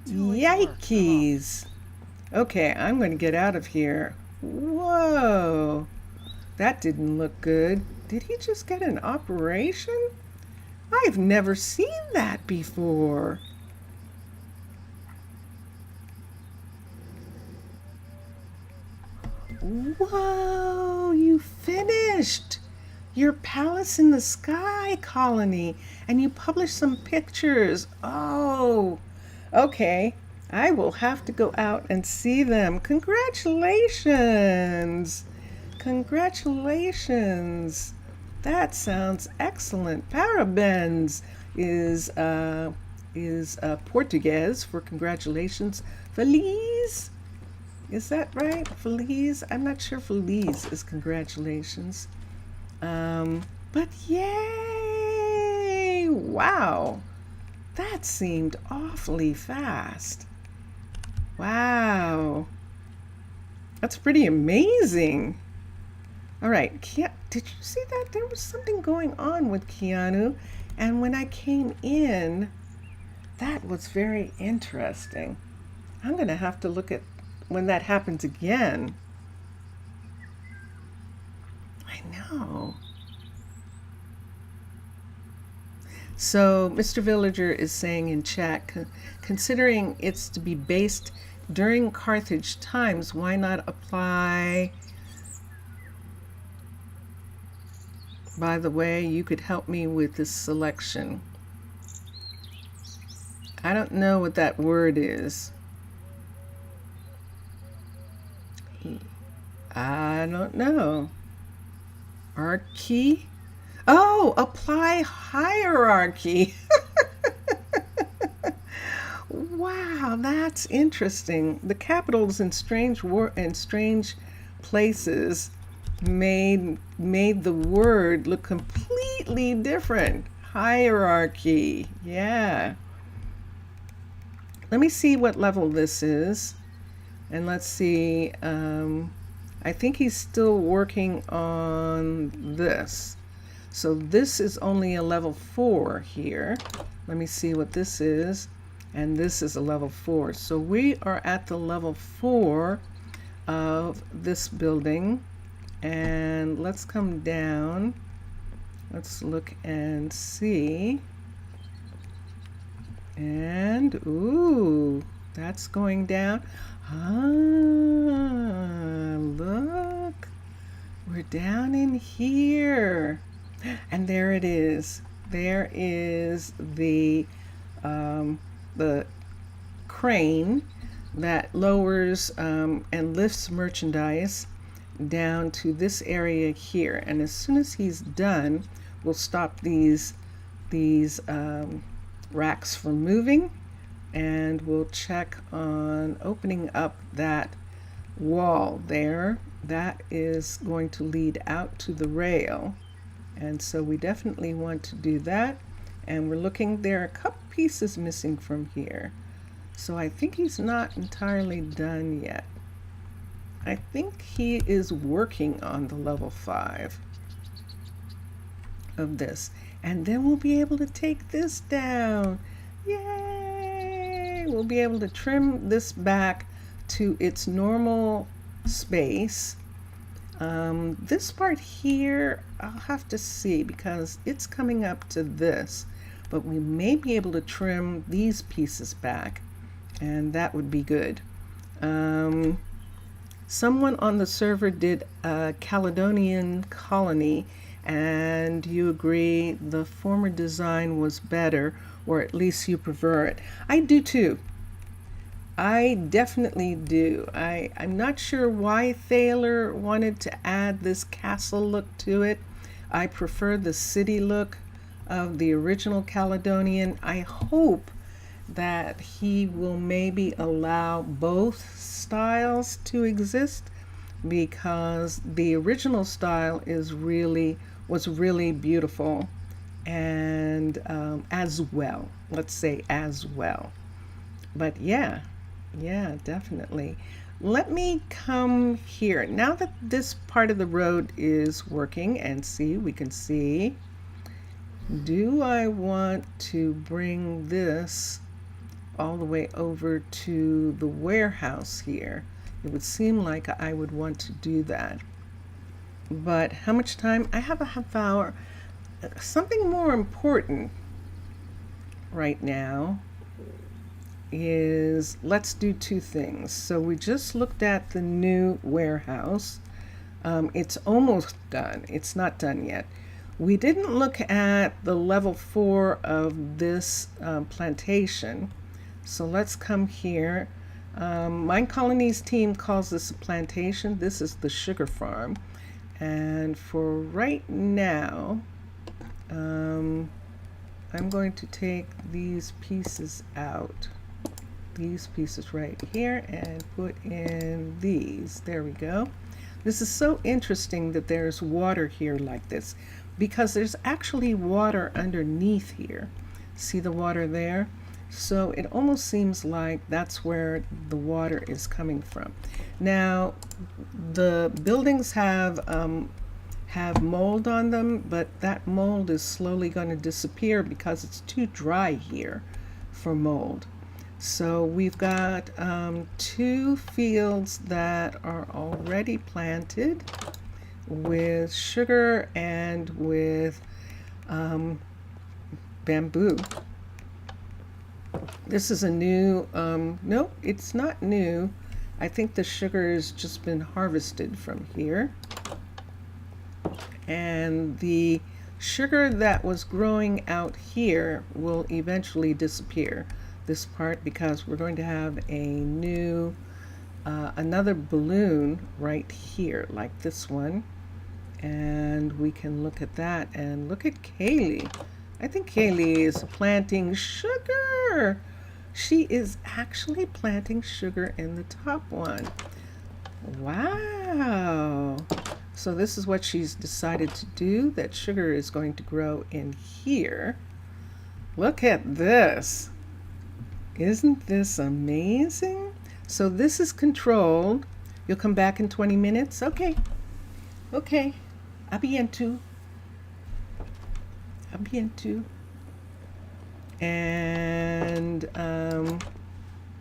yikes. Okay, I'm going to get out of here. Whoa, that didn't look good. Did he just get an operation? I've never seen that before. Whoa, you finished your Palace in the Sky colony and you published some pictures. Oh, okay. I will have to go out and see them. Congratulations. Congratulations. That sounds excellent. Parabéns is Portuguese for congratulations. Feliz. Is that right? Feliz? I'm not sure Feliz is congratulations. But yay! Wow. That seemed awfully fast. Wow. That's pretty amazing. All right, did you see that? There was something going on with Keanu, and when I came in, that was very interesting. I'm going to have to look at when that happens again. I know. So Mr. Villager is saying in chat, considering it's to be based during Carthage times, why not apply? By the way, you could help me with this selection. I don't know what that word is. I don't know. Archy? Oh, apply hierarchy. Wow, that's interesting. The capitals in strange places made the word look completely different. Hierarchy. Yeah. Let me see what level this is. And let's see. I think he's still working on this. So this is only a level 4 here. Let me see what this is. And this is a level 4. So we are at the level 4 of this building. And let's come down. Let's look and see. And, ooh, that's going down. Ah, look. We're down in here. And there it is. There is the crane that lowers and lifts merchandise down to this area here. And as soon as he's done, we'll stop these racks from moving, and we'll check on opening up that wall there. That is going to lead out to the rail. And so we definitely want to do that. And we're looking, there are a couple pieces missing from here. So I think he's not entirely done yet. I think he is working on the level 5 of this. And then we'll be able to take this down. Yay! We'll be able to trim this back to its normal space. This part here, I'll have to see because it's coming up to this, but we may be able to trim these pieces back, and that would be good. Someone on the server did a Caledonian colony, and you agree the former design was better, or at least you prefer it. I do too. I definitely do. I'm not sure why Thaler wanted to add this castle look to it. I prefer the city look of the original Caledonian. I hope that he will maybe allow both styles to exist, because the original style was really beautiful, and as well. Let's say as well. But yeah, definitely. Let me come here. Now that this part of the road is working, and see, we can see, do I want to bring this all the way over to the warehouse here? It would seem like I would want to do that. But how much time? I have a half hour. Something more important right now is, let's do two things. So we just looked at the new warehouse. It's almost done. It's not done yet. We didn't look at the level 4 of this plantation. So let's come here. Minecolonies team calls this a plantation. This is the sugar farm. And for right now, I'm going to take these pieces out, these pieces right here, and put in these. There we go. This is so interesting that there's water here like this, because there's actually water underneath here. See the water there? So it almost seems like that's where the water is coming from. Now, the buildings have mold on them, but that mold is slowly going to disappear because it's too dry here for mold. So we've got 2 fields that are already planted with sugar and with bamboo. This is a new, no, it's not new. I think the sugar has just been harvested from here. And the sugar that was growing out here will eventually disappear. This part, because we're going to have a new, another balloon right here, like this one. And we can look at that, and look at Kaylee. I think Kaylee is planting sugar. She is actually planting sugar in the top one. Wow. So this is what she's decided to do, that sugar is going to grow in here. Look at this. Isn't this amazing? So this is controlled. You'll come back in 20 minutes? Okay. Okay. A bientôt. A bientôt. And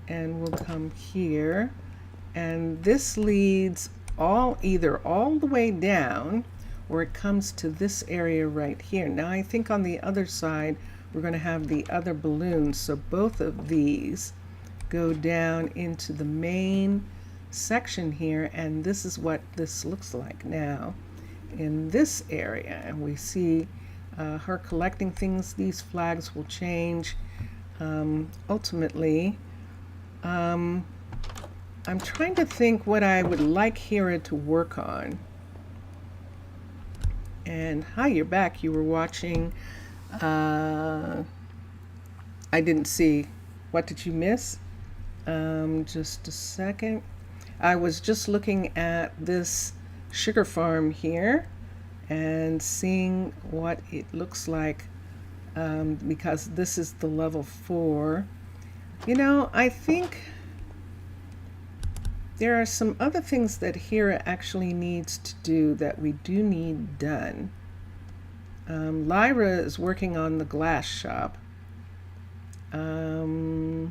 we'll come here. And this leads either all the way down, or it comes to this area right here. Now I think on the other side we're going to have the other balloons, so both of these go down into the main section here, and this is what this looks like now in this area. And we see her collecting things. These flags will change ultimately. I'm trying to think what I would like Hera to work on. And hi, you're back. You were watching. I didn't see. What did you miss? Just a second. I was just looking at this sugar farm here and seeing what it looks like, because this is the level 4. You know, I think there are some other things that Hera actually needs to do that we do need done. Lyra is working on the glass shop. We're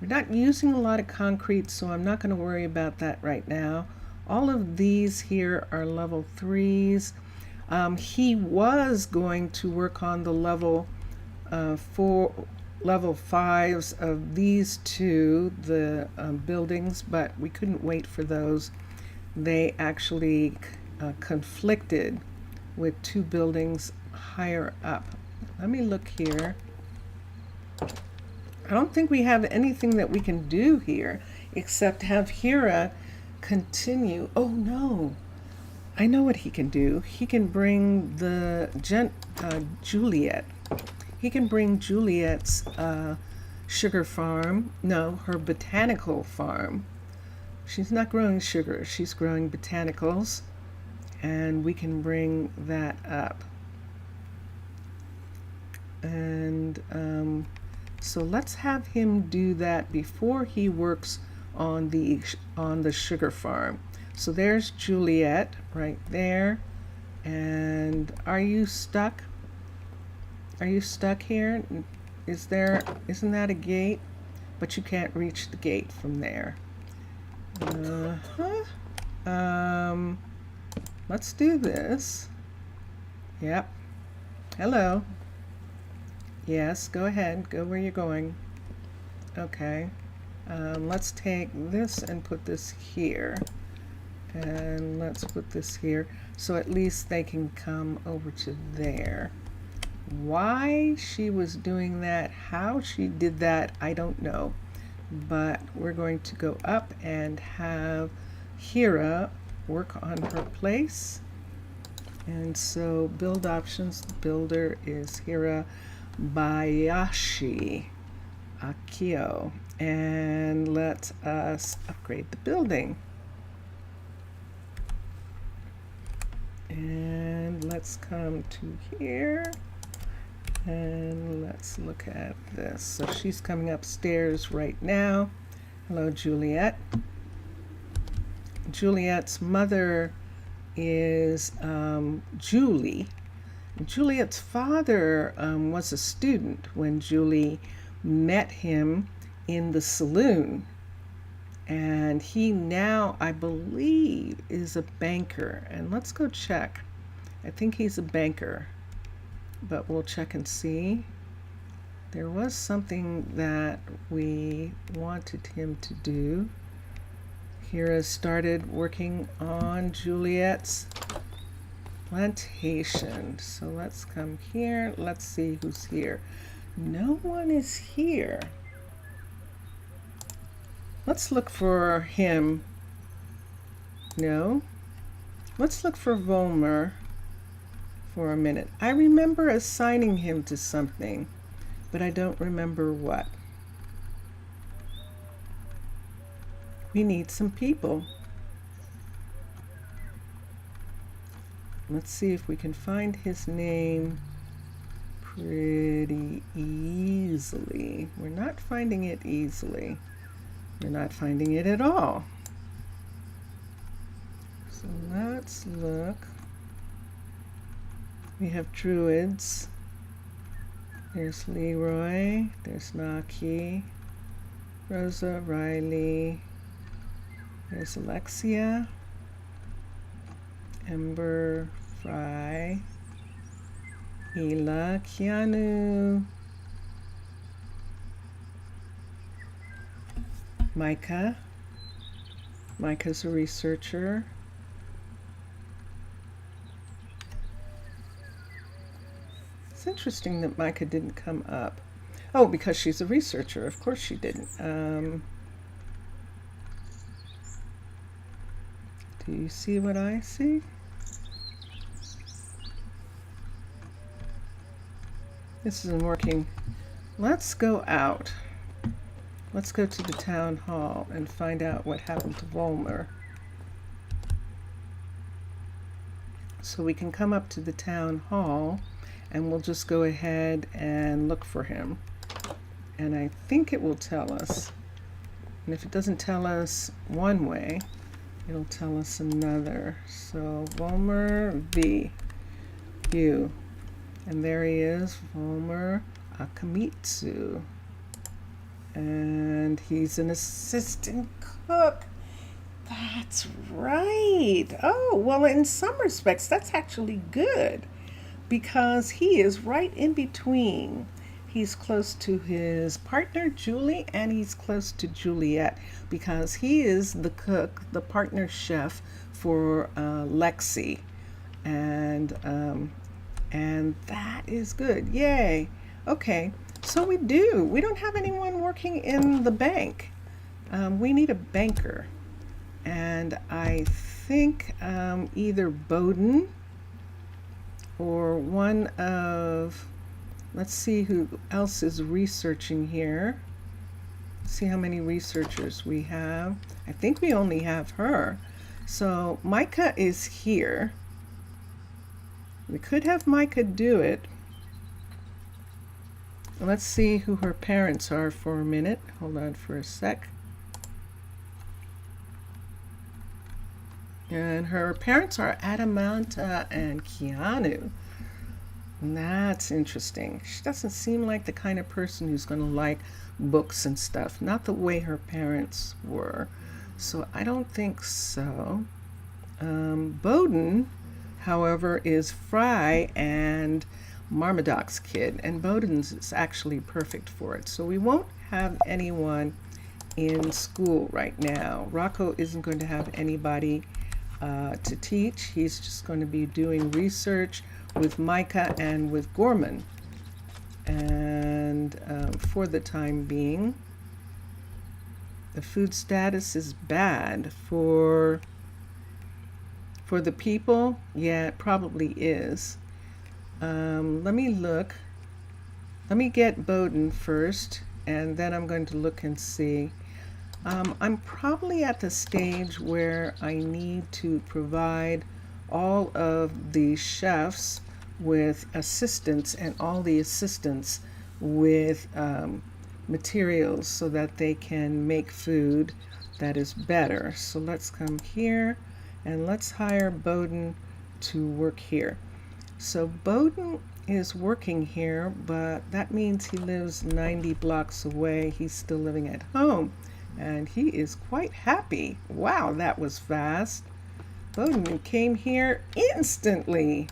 not using a lot of concrete, so I'm not going to worry about that right now. All of these here are level 3s. He was going to work on the level 5s of these 2, the buildings, but we couldn't wait for those. They actually conflicted with 2 buildings higher up. Let me look here. I don't think we have anything that we can do here except have Hera continue. Oh no, I know what he can do. He can bring the Juliet. He can bring Juliet's sugar farm, no, her botanical farm. She's not growing sugar, she's growing botanicals, and we can bring that up. And so let's have him do that before he works on the sugar farm. So there's Juliet right there. And are you stuck? Are you stuck here? Isn't that a gate? But you can't reach the gate from there. Let's do this. Yep. Hello. Yes, go ahead. Go where you're going. Okay. Let's take this and put this here. And let's put this here. So at least they can come over to there. Why she was doing that, how she did that, I don't know. But we're going to go up and have Hera work on her place. And so build options, the builder is Hirabayashi Akio. And let us upgrade the building. And let's come to here and let's look at this. So she's coming upstairs right now. Hello, Juliet. Juliet's mother is Julie. Juliet's father was a student when Julie met him in the saloon. And he now, I believe, is a banker. And let's go check. I think he's a banker, but we'll check and see. There was something that we wanted him to do. Hira started working on Juliet's plantation. So let's come here. Let's see who's here. No one is here. Let's look for him. No. Let's look for Volmer for a minute. I remember assigning him to something, but I don't remember what. We need some people. Let's see if we can find his name pretty easily. We're not finding it easily. We're not finding it at all. So let's look. We have druids. There's Leroy. There's Naki. Rosa, Riley. There's Alexia. Ember, Fry. Hila, Keanu. Micah. Micah's a researcher. It's interesting that Micah didn't come up. Oh, because she's a researcher. Of course she didn't. Do you see what I see? This isn't working. Let's go out. Let's go to the town hall and find out what happened to Volmer. So we can come up to the town hall and we'll just go ahead and look for him. And I think it will tell us. And if it doesn't tell us one way, it'll tell us another. So Volmer V. U. And there he is, Volmer Akamitsu. And he's an assistant cook. That's right. Oh, well, in some respects, that's actually good because he is right in between. He's close to his partner, Julie, and he's close to Juliet because he is the cook, the partner chef for Lexi. And that is good. Yay. Okay. So we don't have anyone working in the bank. We need a banker. And I think either Bowden or one of, let's see who else is researching here. See how many researchers we have. I think we only have her. So Micah is here. We could have Micah do it. Let's see who her parents are for a minute. Hold on for a sec. And her parents are Adamanta and Keanu. And that's interesting. She doesn't seem like the kind of person who's going to like books and stuff. Not the way her parents were. So I don't think so. Bowden, however, is Fry and Marmaduke's kid, and Bowden's is actually perfect for it. So we won't have anyone in school right now. Rocco isn't going to have anybody to teach. He's just going to be doing research with Micah and with Gorman. And for the time being, the food status is bad for For the people, yeah, it probably is. Let me look. Let me get Bowden first, and then I'm going to look and see. I'm probably at the stage where I need to provide all of the chefs with assistants and all the assistants with materials so that they can make food that is better. So let's come here and let's hire Bowden to work here. So Bowden is working here, but that means he lives 90 blocks away. He's still living at home, and he is quite happy. Wow, that was fast. Bowden came here instantly.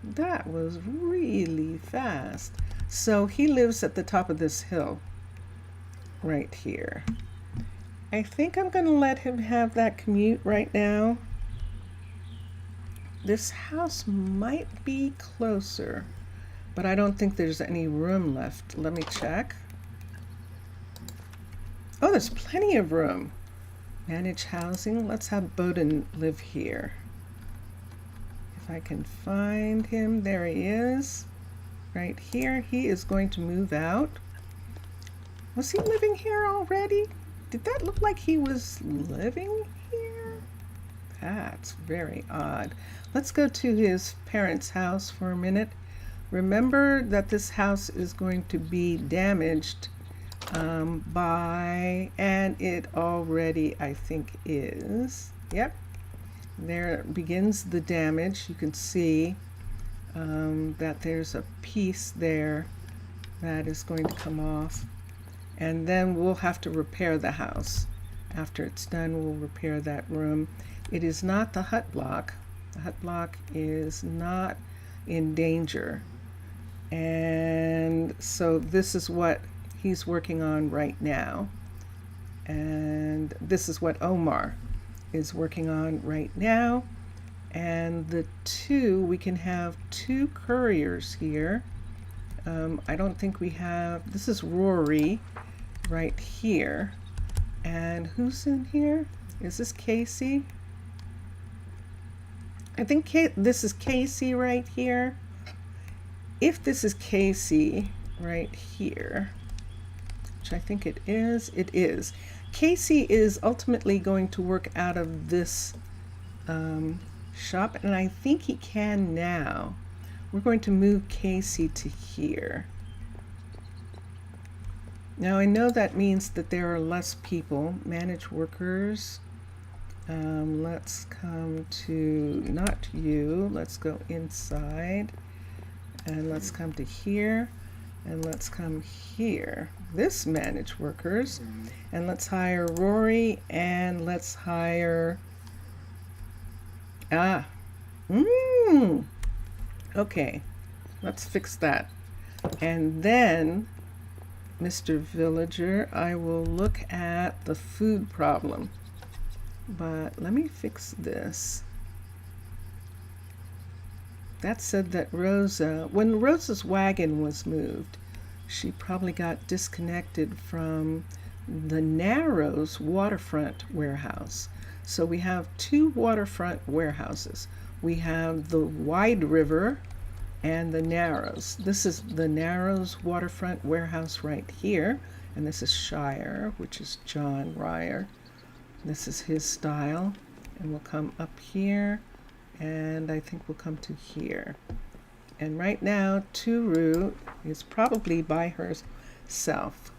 That was really fast. So he lives at the top of this hill right here. I think I'm going to let him have that commute right now. This house might be closer, but I don't think there's any room left. Let me check. Oh, there's plenty of room. Manage housing. Let's have Bowden live here. If I can find him, there he is. Right here. He is going to move out. Was he living here already? Did that look like he was living here? That's very odd. Let's go to his parents' house for a minute. Remember that this house is going to be damaged and it already, I think, is. Yep. There begins the damage. You can see that there's a piece there that is going to come off. And then we'll have to repair the house. After it's done, we'll repair that room. It is not the hut block. The hut block is not in danger. And so this is what he's working on right now. And this is what Omar is working on right now. And the two, we can have two couriers here. I don't think we have, this is Rory right here. And who's in here? Is this Casey? I think this is Casey right here. If this is Casey right here, which I think it is. Casey is ultimately going to work out of this shop, and I think he can now. We're going to move Casey to here. Now I know that means that there are less people. Manage workers. Let's come to, not you, let's go inside. And let's come to here. And let's come here. This manage workers. And let's hire Rory. And let's hire, okay, let's fix that. And then, Mr. Villager, I will look at the food problem. But let me fix this. That said that Rosa, when Rosa's wagon was moved, she probably got disconnected from the Narrows waterfront warehouse. So we have two waterfront warehouses. We have the Wide River and the Narrows. This is the Narrows waterfront warehouse right here. And this is Shire, which is John Ryer. This is his style. And we'll come up here. And I think we'll come to here. And right now, Turu is probably by herself.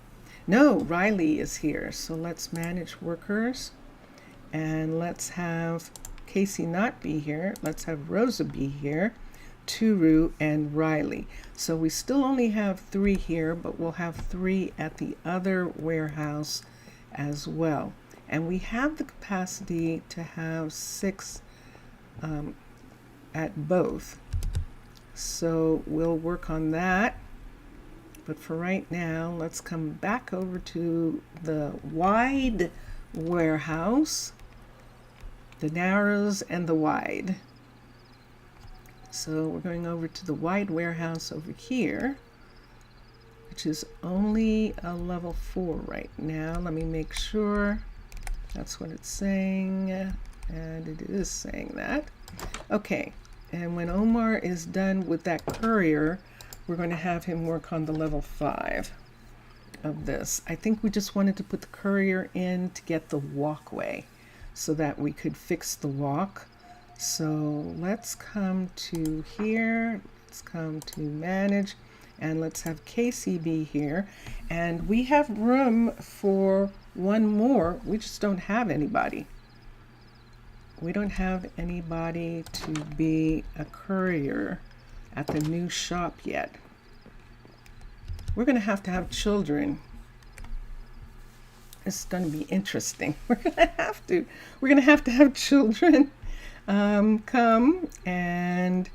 No, Riley is here. So let's manage workers. And let's have Casey not be here. Let's have Rosa be here. Turu and Riley. So we still only have 3 here, but we'll have 3 at the other warehouse as well. And we have the capacity to have 6 at both. So we'll work on that. But for right now, let's come back over to the Wide warehouse, the Narrows and the Wide. So we're going over to the Wide warehouse over here, which is only a level 4 right now. Let me make sure that's what it's saying. And it is saying that. Okay, and when Omar is done with that courier, we're going to have him work on the level 5 of this. I think we just wanted to put the courier in to get the walkway so that we could fix the walk. So let's come to here, let's come to manage, and let's have KCB here. And we have room for one more, we just don't have anybody. We don't have anybody to be a courier at the new shop yet. We're going to have children. It's going to be interesting. We're going to have children come and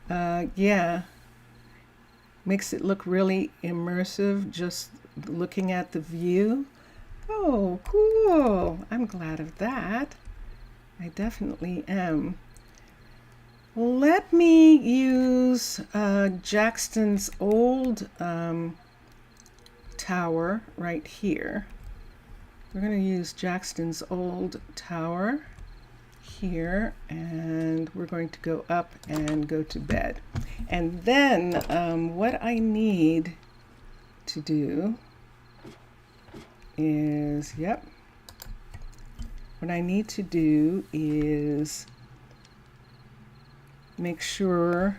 yeah, makes it look really immersive just looking at the view. Oh, cool. I'm glad of that. I definitely am. Let me use Jackson's old tower right here. We're going to use Jackson's old tower here, and we're going to go up and go to bed. And then what I need to do is, what I need to do is make sure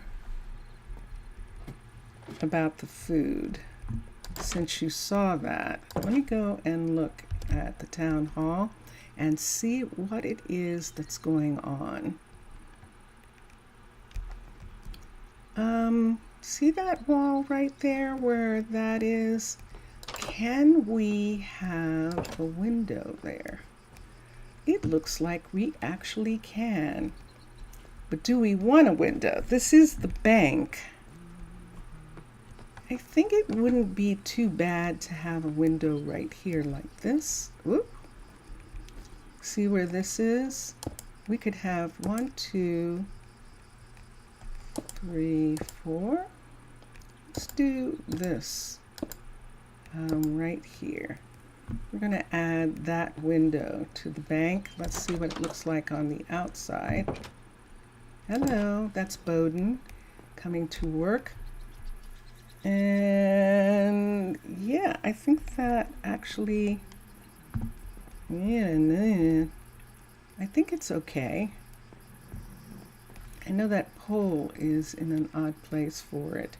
about the food. Since you saw that, let me go and look at the town hall and see what it is that's going on. See that wall right there where that is? Can we have a window there? It looks like we actually can. But do we want a window? This is the bank. I think it wouldn't be too bad to have a window right here like this. Whoop. See where this is? We could have 1, 2, 3, 4. Let's do this right here. We're going to add that window to the bank. Let's see what it looks like on the outside. Hello, that's Bowden coming to work. And yeah, I think that actually, I think it's okay. I know that pole is in an odd place for it.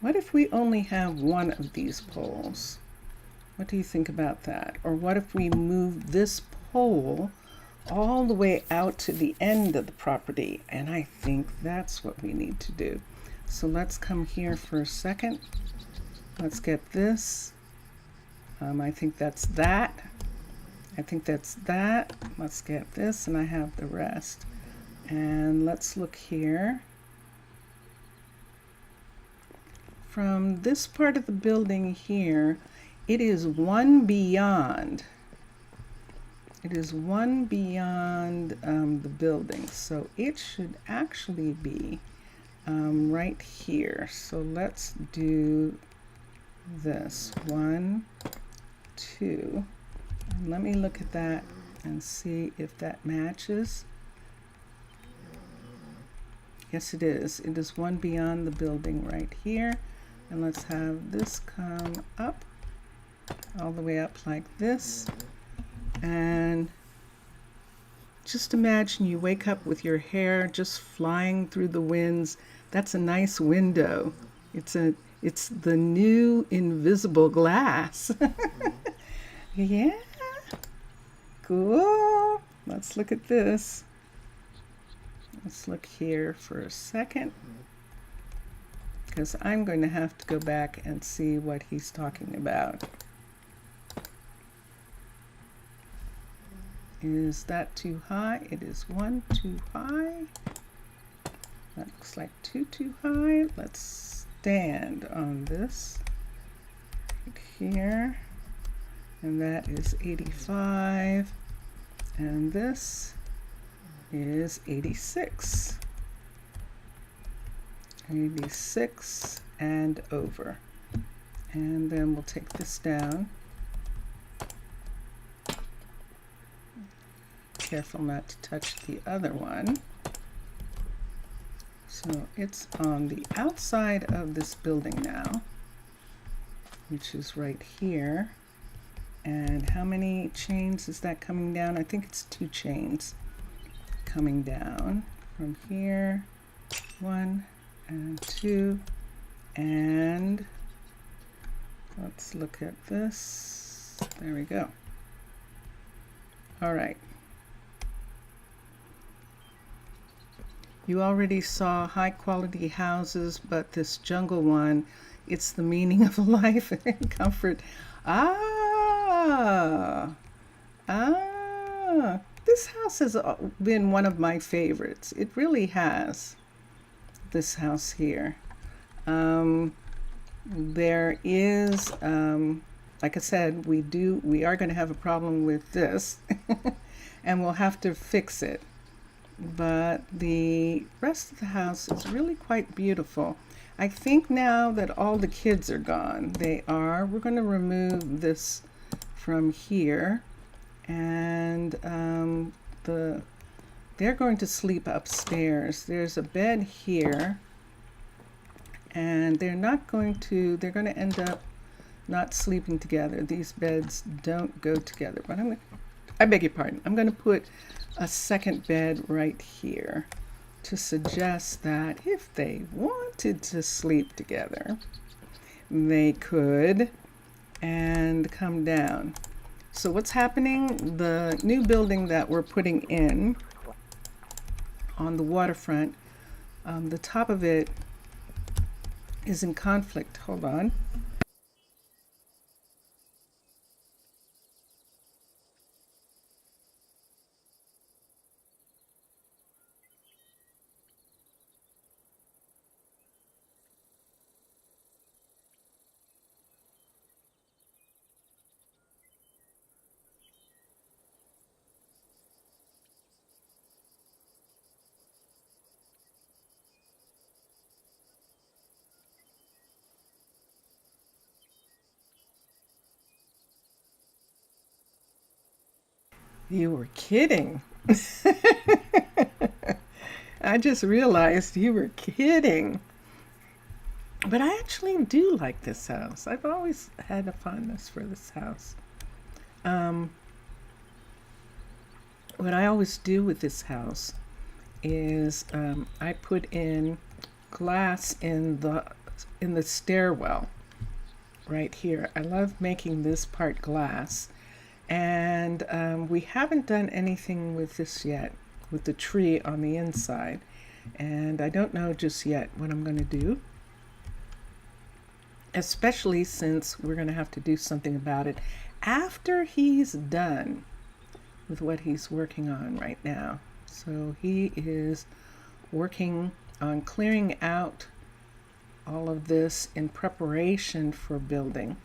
What if we only have one of these poles? What do you think about that? Or what if we move this pole all the way out to the end of the property? And I think that's what we need to do. So let's come here for a second. Let's get this. I think that's that. I think that's that. Let's get this, and I have the rest. And let's look here. From this part of the building here, it is one beyond. It is one beyond the building, so it should actually be right here. So let's do this. 1, 2. And let me look at that and see if that matches. Yes, it is. It is one beyond the building right here. And let's have this come up, all the way up like this. And just imagine you wake up with your hair just flying through the winds. That's a nice window. It's the new invisible glass. Yeah, cool. Let's look at this. Let's look here for a second, because I'm going to have to go back and see what he's talking about. Is that too high? It is 1 too high. That looks like 2 too high. Let's stand on this right here. And that is 85. And this is 86. 86 and over. And then we'll take this down. Careful not to touch the other one. So it's on the outside of this building now, which is right here. And how many chains is that coming down? I think it's 2 chains coming down from here. 1 and 2. And let's look at this. There we go. All right. You already saw high quality houses, but this jungle one, it's the meaning of life and comfort. This house has been one of my favorites. It really has, this house here. There is, like I said, we are going to have a problem with this and we'll have to fix it. But the rest of the house is really quite beautiful. I think now that all the kids are gone, we're going to remove this from here, and they're going to sleep upstairs. There's a bed here, and they're going to end up not sleeping together. These beds don't go together, but I beg your pardon. I'm going to put a second bed right here to suggest that if they wanted to sleep together, they could and come down. So what's happening? The new building that we're putting in on the waterfront, the top of it is in conflict. Hold on. You were kidding. I just realized you were kidding. But I actually do like this house. I've always had a fondness for this house. What I always do with this house is I put in glass in the stairwell right here. I love making this part glass. And we haven't done anything with this yet, with the tree on the inside. And I don't know just yet what I'm going to do, especially since we're going to have to do something about it after he's done with what he's working on right now. So he is working on clearing out all of this in preparation for building.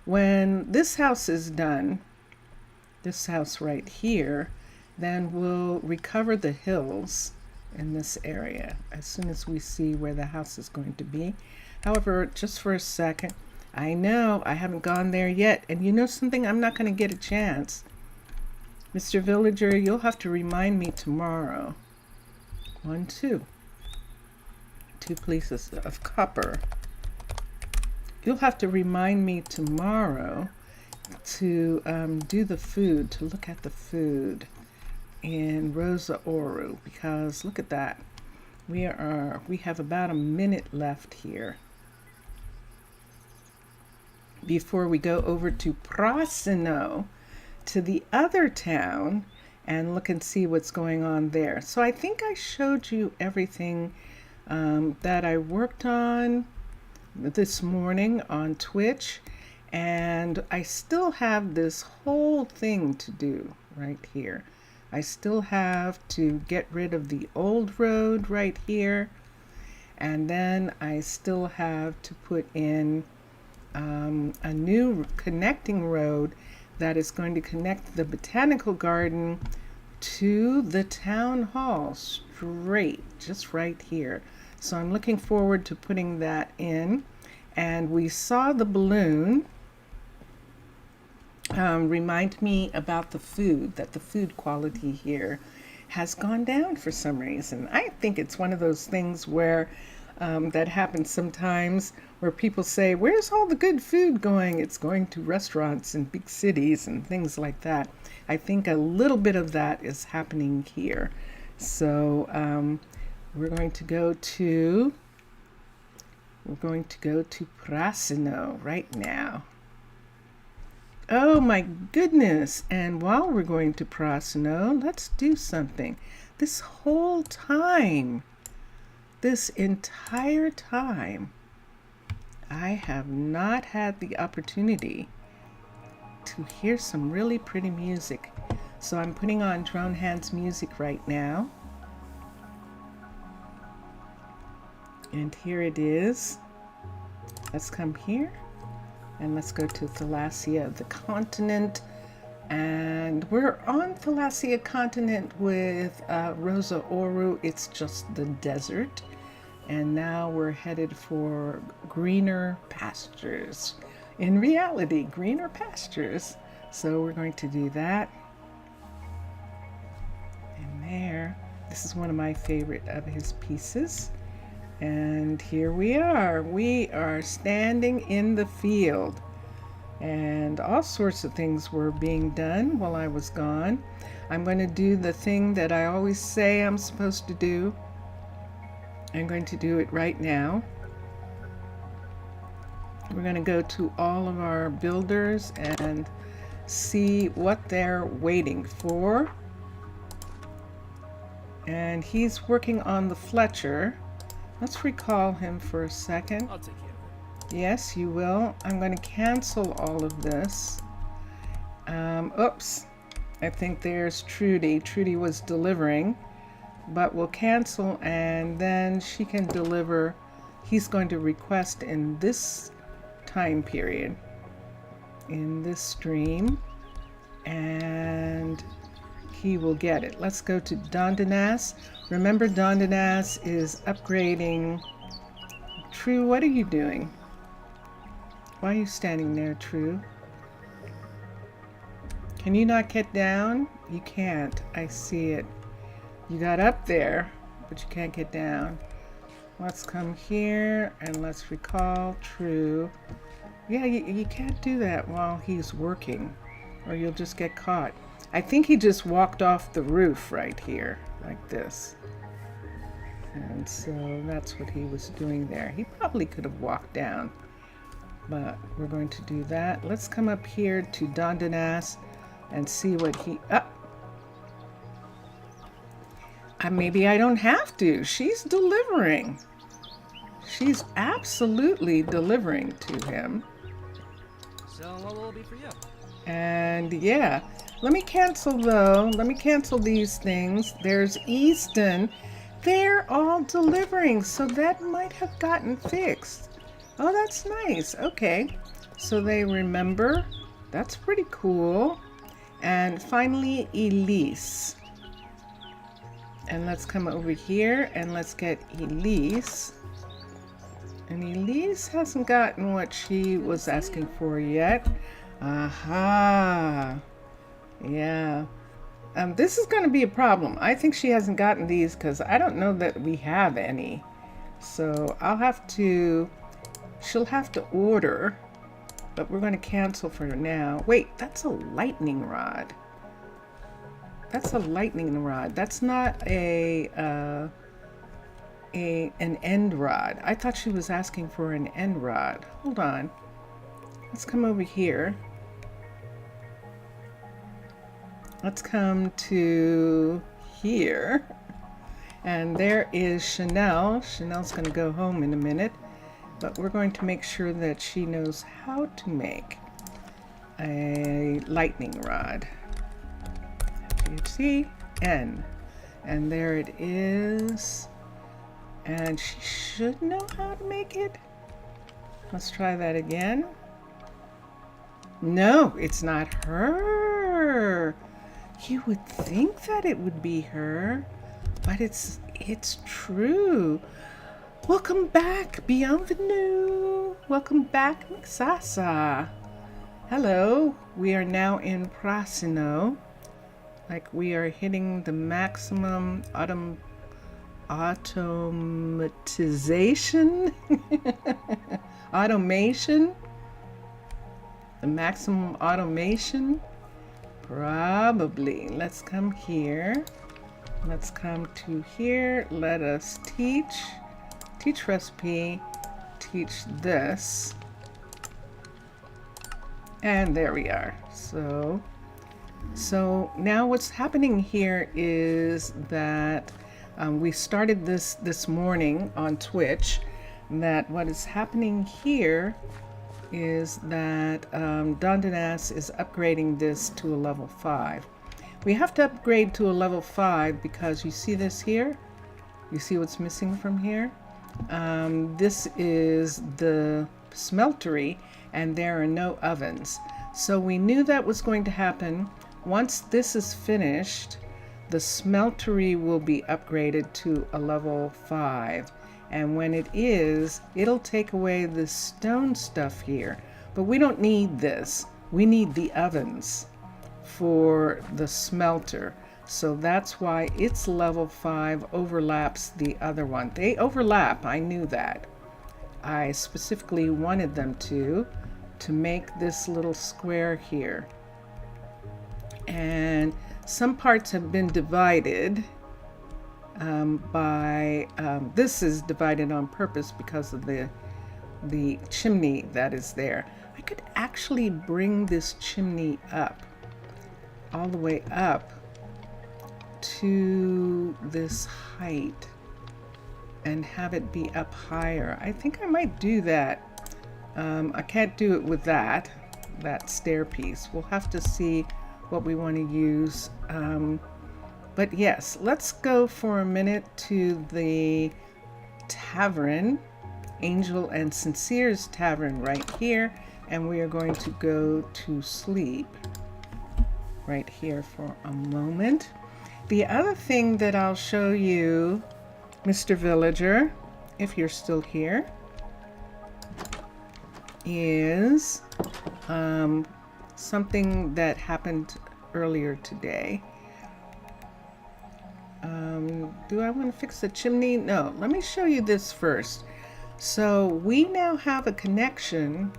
When this house is done, this house right here, then we'll recover the hills in this area as soon as we see where the house is going to be. However, just for a second, I know I haven't gone there yet, and you know something? I'm not going to get a chance. Mr. Villager, you'll have to remind me tomorrow. 1, 2 pieces of copper. You'll have to remind me tomorrow to do the food, to look at the food in Rosa Ouro, because look at that. We have about a minute left here before we go over to Prasino, to the other town, and look and see what's going on there. So I think I showed you everything that I worked on this morning on Twitch, and I still have this whole thing to do right here. I still have to get rid of the old road right here, and then I still have to put in a new connecting road that is going to connect the botanical garden to the town hall straight, just right here. So I'm looking forward to putting that in. and we saw the balloon remind me about the food, that the food quality here has gone down for some reason. I think it's one of those things where that happens sometimes where people say, where's all the good food going? It's going to restaurants in big cities and things like that. I think a little bit of that is happening here. So we're going to go to Prasino right now. Oh my goodness. And while we're going to Prasino, let's do something. This whole time, this entire time, I have not had the opportunity to hear some really pretty music. So I'm putting on Drone Hands music right now. And here it is. Let's come here and let's go to Thalassia, the continent. And we're on Thalassia continent with Rosa Ouro. It's just the desert. And now we're headed for greener pastures. In reality, greener pastures. So we're going to do that. And there, this is one of my favorite of his pieces. And here we are. We are standing in the field. And all sorts of things were being done while I was gone. I'm going to do the thing that I always say I'm supposed to do. I'm going to do it right now. We're going to go to all of our builders and see what they're waiting for. And he's working on the Fletcher. Let's recall him for a second. I'll take care of it. Yes, you will. I'm going to cancel all of this. Oops. I think there's Trudy. Trudy was delivering, but we'll cancel and then she can deliver. He's going to request in this time period, in this stream, and he will get it. Let's go to Dondanas. Remember, Dondanas is upgrading. True, what are you doing? Why are you standing there, True? Can you not get down? You can't. I see it. You got up there, but you can't get down. Let's come here and let's recall True. Yeah, you can't do that while he's working, or you'll just get caught. I think he just walked off the roof right here, like this. And so that's what he was doing there. He probably could have walked down, but we're going to do that. Let's come up here to Dondanas and see what he... maybe I don't have to. She's delivering. She's absolutely delivering to him. So what will it be for you? And yeah, let me cancel though. Let me cancel these things. There's Easton. They're all delivering, so that might have gotten fixed. Oh, that's nice. Okay, so they remember. That's pretty cool. And finally, Elise. And let's come over here and let's get Elise. And Elise hasn't gotten what she was asking for yet. Aha. Yeah. This is going to be a problem. I think she hasn't gotten these because I don't know that we have any. So she'll have to order, but we're going to cancel for now. Wait, that's a lightning rod. That's a lightning rod. That's not an end rod. I thought she was asking for an end rod. Hold on. Let's come over here. Let's come to here. And there is Chanel. Chanel's going to go home in a minute, but we're going to make sure that she knows how to make a lightning rod. You see? N. And there it is. And she should know how to make it. Let's try that again. No, it's not her. You would think that it would be her, but it's true. Welcome back, Bienvenue. Welcome back, Mixasa. Hello, we are now in Prasino. Like we are hitting the maximum automatization, automation, the maximum automation. Probably. Let's come here. Let's come to here. Let us teach recipe, teach this. And there we are. So now what's happening here is that we started this morning on Twitch. That what is happening here is that Dondanas is upgrading this to a level 5. We have to upgrade to a level 5 because you see this here? You see what's missing from here? This is the smeltery and there are no ovens. So we knew that was going to happen. Once this is finished, the smeltery will be upgraded to a level 5. And when it is, it'll take away the stone stuff here. But we don't need this. We need the ovens for the smelter. So that's why its level 5 overlaps the other one. They overlap, I knew that. I specifically wanted them to make this little square here. And some parts have been divided this is divided on purpose because of the chimney that is there. I could actually bring this chimney up, all the way up to this height and have it be up higher. I think I might do that. I can't do it with that stair piece. We'll have to see what we want to use. But yes, let's go for a minute to the tavern, Angel and Sincere's tavern right here, and we are going to go to sleep right here for a moment. The other thing that I'll show you, Mr. Villager, if you're still here, is something that happened earlier today. Do I want to fix the chimney? No, let me show you this first. So we now have a connection.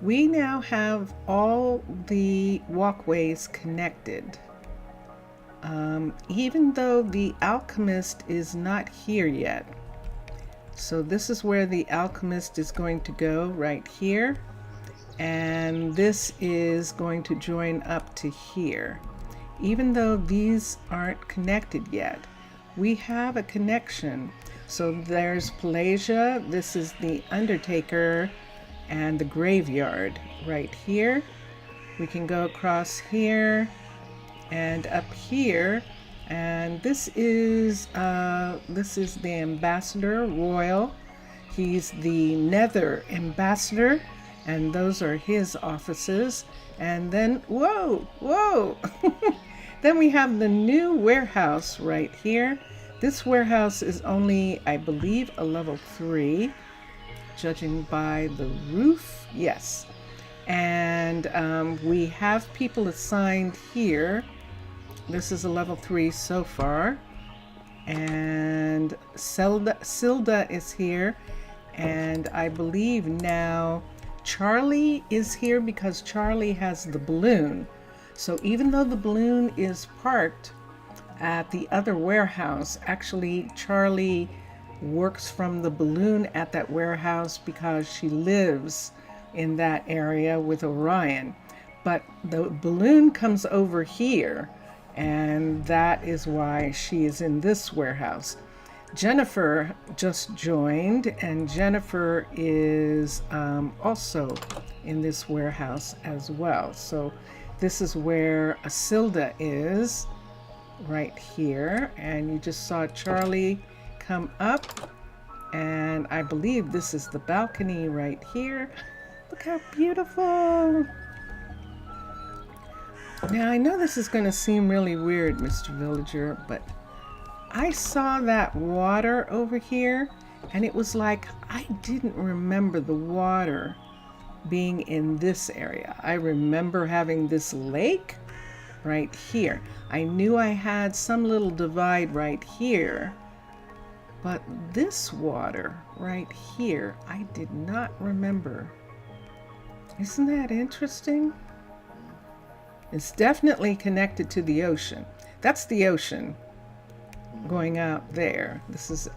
We now have all the walkways connected. Even though the alchemist is not here yet. So this is where the alchemist is going to go, right here. And this is going to join up to here. Even though these aren't connected yet, we have a connection. So there's Pelagia, this is the Undertaker, and the graveyard right here. We can go across here and up here, and this is the Ambassador Royal. He's the Nether Ambassador, and those are his offices. And then, whoa! Then we have the new warehouse right here. This warehouse is only, I believe, a level 3, judging by the roof. Yes. And we have people assigned here. This is a level 3 so far. And Silda is here. And I believe now Charlie is here because Charlie has the balloon. So even though the balloon is parked at the other warehouse, actually Charlie works from the balloon at that warehouse because she lives in that area with Orion. But the balloon comes over here, and that is why she is in this warehouse. Jennifer just joined, and Jennifer is also in this warehouse as well. So this is where Asilda is, right here. And you just saw Charlie come up, and I believe this is the balcony right here. Look how beautiful. Now I know this is going to seem really weird, Mr. Villager, but I saw that water over here, And it was like, I didn't remember the water being in this area. I remember having this lake right here. I knew I had some little divide right here, but this water right here, I did not remember. Isn't that interesting? It's definitely connected to the ocean. That's the ocean going out there. This is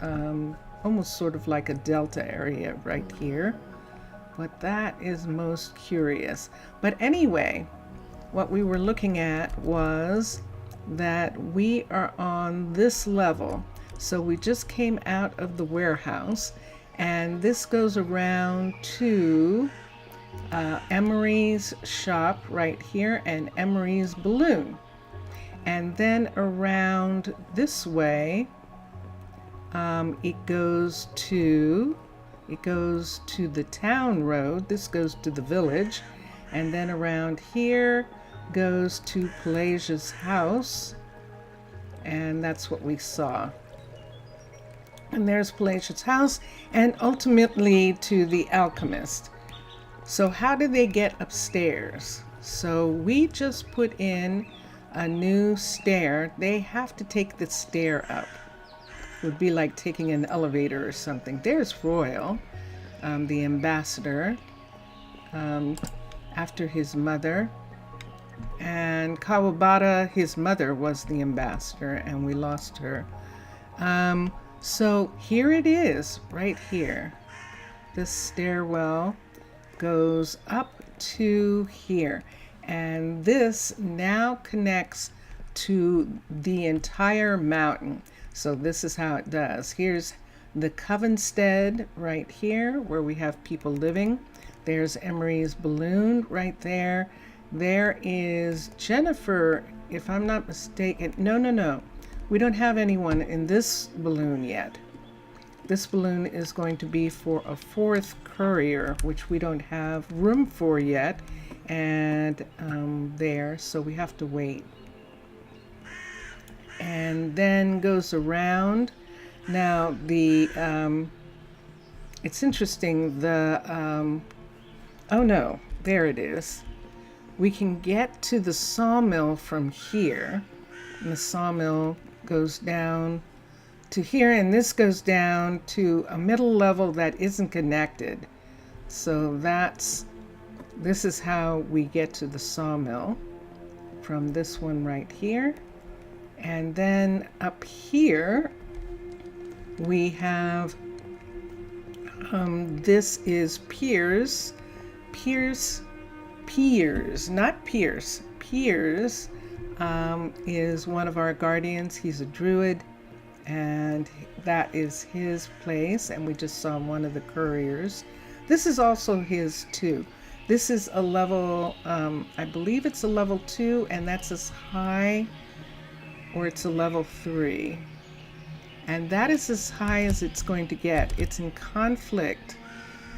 almost sort of like a delta area right here. But that is most curious. But anyway, what we were looking at was that we are on this level. So we just came out of the warehouse, and this goes around to Emery's shop right here and Emery's balloon. And then around this way, it goes to the town road. This goes to the village. And then around here goes to Pelasia's house. And that's what we saw. And there's Pelasia's house, and ultimately to the alchemist. So how did they get upstairs? So we just put in a new stair. They have to take the stair up. It would be like taking an elevator or something. There's Royal, the ambassador, after his mother. And Kawabata, his mother, was the ambassador, and we lost her. So here it is, right here. This stairwell goes up to here, and this now connects to the entire mountain. So this is how it does. Here's the Covenstead right here, where we have people living. There's Emery's balloon right there. There is Jennifer, if I'm not mistaken. No. We don't have anyone in this balloon yet. This balloon is going to be for a fourth courier, which we don't have room for yet. And there, so we have to wait. And then goes around. Now it's interesting, oh no, there it is. We can get to the sawmill from here, and the sawmill goes down to here, and this goes down to a middle level that isn't connected. So this is how we get to the sawmill, from this one right here. And then up here we have this is Piers, not Pierce. Piers is one of our guardians. He's a druid, and that is his place, and we just saw one of the couriers. This is also his too. This is a level, I believe it's a level 2, and that's as high, or it's a level 3. And that is as high as it's going to get. It's in conflict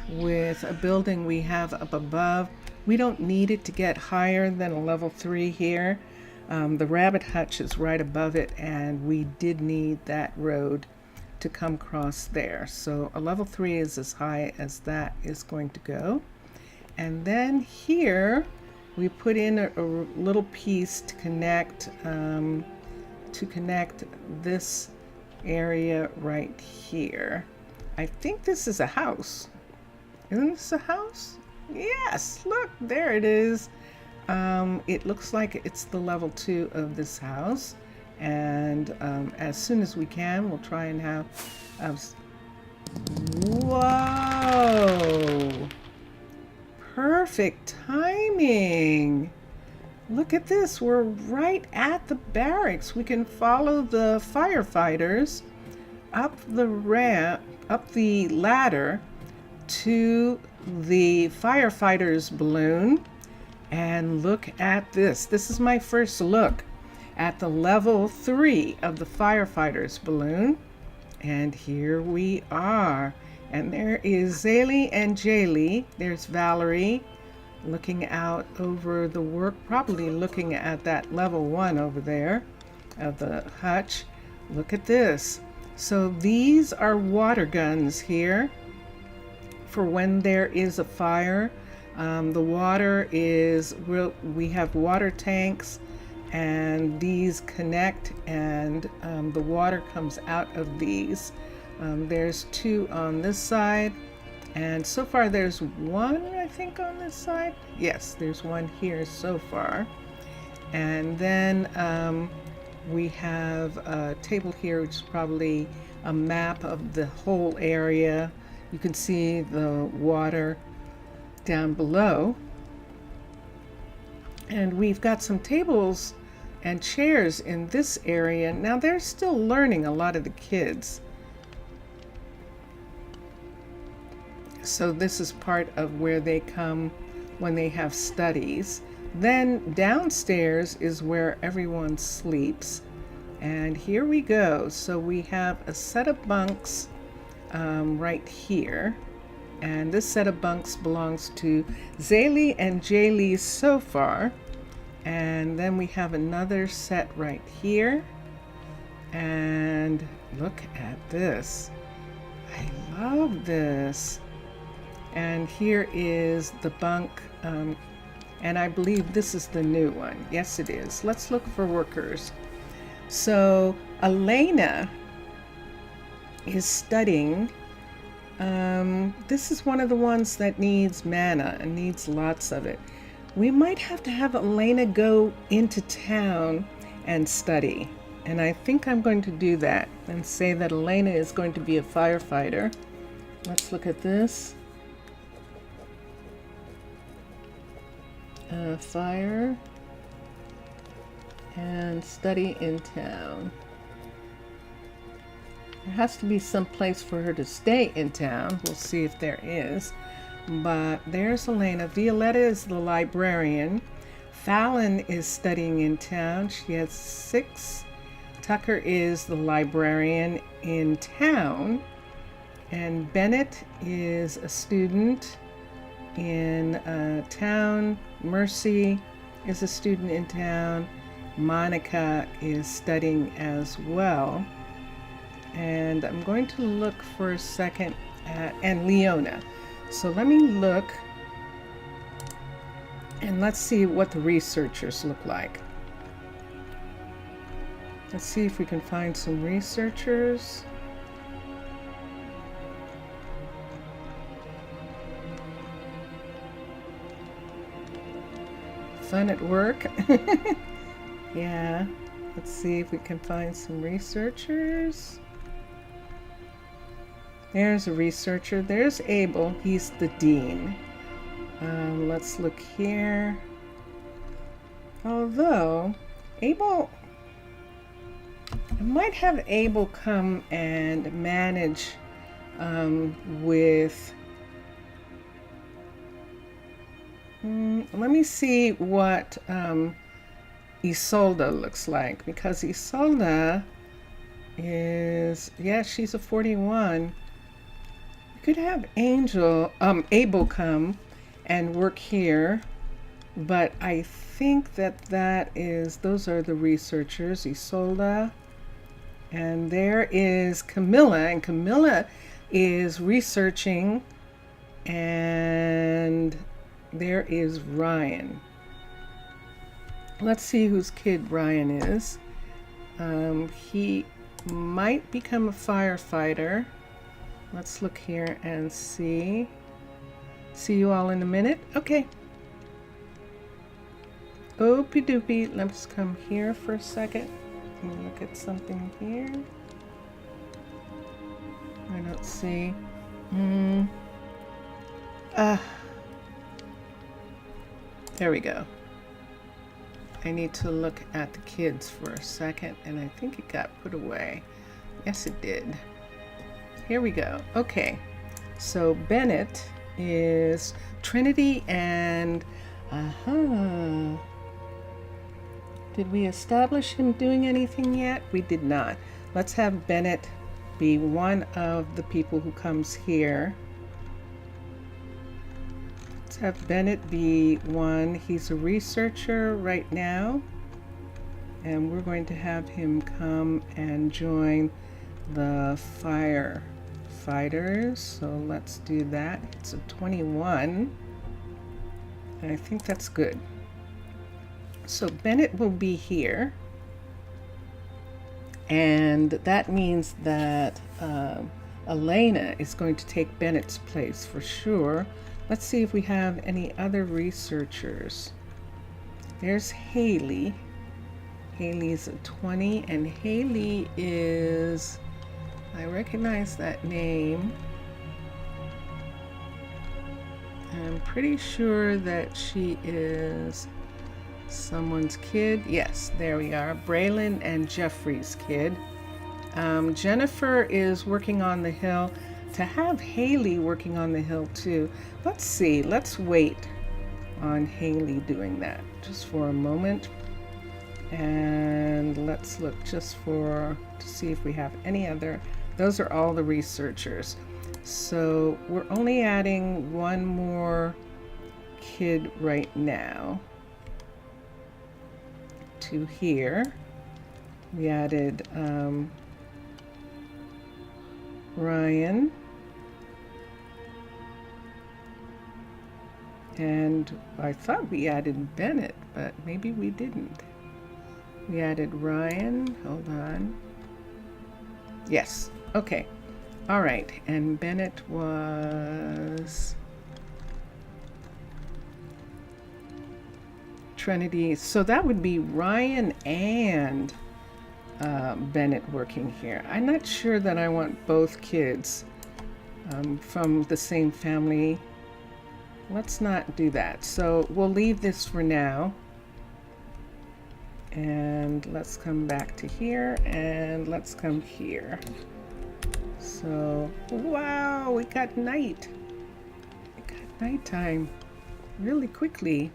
with a building we have up above. We don't need it to get higher than a level 3 here. The rabbit hutch is right above it, and we did need that road to come across there. So a level 3 is as high as that is going to go. And then here we put in a little piece to connect this area right here. I think this is a house. Isn't this a house? Yes, look, there it is. It looks like it's the level 2 of this house. And as soon as we can, we'll try and have... Whoa! Perfect timing. Look at this. We're right at the barracks. We can follow the firefighters up the ramp, up the ladder to the firefighters' balloon. And look at this. This is my first look at the level 3 of the firefighters' balloon. And here we are. And there is Zaylee and Jaylee. There's Valerie looking out over the work, probably looking at that level 1 over there of the hutch. Look at this. So these are water guns here for when there is a fire. The water is, we have water tanks, and these connect, and the water comes out of these. There's 2 on this side, and so far there's 1, I think, on this side. Yes, there's 1 here so far. And then we have a table here, which is probably a map of the whole area. You can see the water down below. And we've got some tables and chairs in this area. Now they're still learning, a lot of the kids. So this is part of where they come when they have studies. Then downstairs is where everyone sleeps. And here we go. So we have a set of bunks right here. And this set of bunks belongs to Zaylee and Jaylee so far. And then we have another set right here. And look at this. I love this. And here is the bunk. And I believe this is the new one. Yes, it is. Let's look for workers. So Elena is studying. This is one of the ones that needs mana and needs lots of it. We might have to have Elena go into town and study. And I think I'm going to do that and say that Elena is going to be a firefighter. Let's look at this. Fire and study in town. There has to be some place for her to stay in town. We'll see if there is. But there's Elena. Violetta is the librarian. Fallon is studying in town. She has 6. Tucker is the librarian in town. And Bennett is a student in town. Mercy is a student in town. Monica is studying as well. And I'm going to look for a second at, and Leona. So let me look and let's see what the researchers look like. Let's see if we can find some researchers. Fun at work. Yeah, let's see if we can find some researchers. There's a researcher. There's Abel. He's the dean. Let's look here. Although Abel, I might have Abel come and manage with. Let me see what Isolda looks like, because Isolda is, yeah, she's a 41. We could have Abel come and work here, but I think that is, those are the researchers, Isolda, and there is Camilla, and Camilla is researching, and there is Ryan. Let's see whose kid Ryan is. He might become a firefighter. Let's look here and see. See you all in a minute. Okay. Oopie doopie. Let's come here for a second and look at something here. I don't see. There we go. I need to look at the kids for a second, and I think it got put away. Yes, it did. Here we go. Okay, so Bennett is Trinity and did we establish him doing anything yet? We did not. Let's have Bennett be one of the people who comes here. Let's have Bennett be one. He's a researcher right now, and we're going to have him come and join the firefighters. So let's do that. It's a 21. And I think that's good. So Bennett will be here. And that means that Elena is going to take Bennett's place for sure. Let's see if we have any other researchers. There's Haley. Haley's a 20, and Haley is, I recognize that name. I'm pretty sure that she is someone's kid. Yes, there we are. Braylon and Jeffrey's kid. Jennifer is working on the hill. To have Haley working on the hill too. Let's see. Let's wait on Haley doing that just for a moment. And let's look just to see if we have any other. Those are all the researchers. So we're only adding one more kid right now to here. We added Ryan, and I thought we added Bennett, but maybe we didn't. We added Ryan. Hold on. Yes. Okay. All right. And Bennett was Trinity. So that would be Ryan and Bennett working here. I'm not sure that I want both kids from the same family. Let's not do that. So we'll leave this for now. And let's come back to here, and let's come here. So, wow, we got night. We got nighttime really quickly.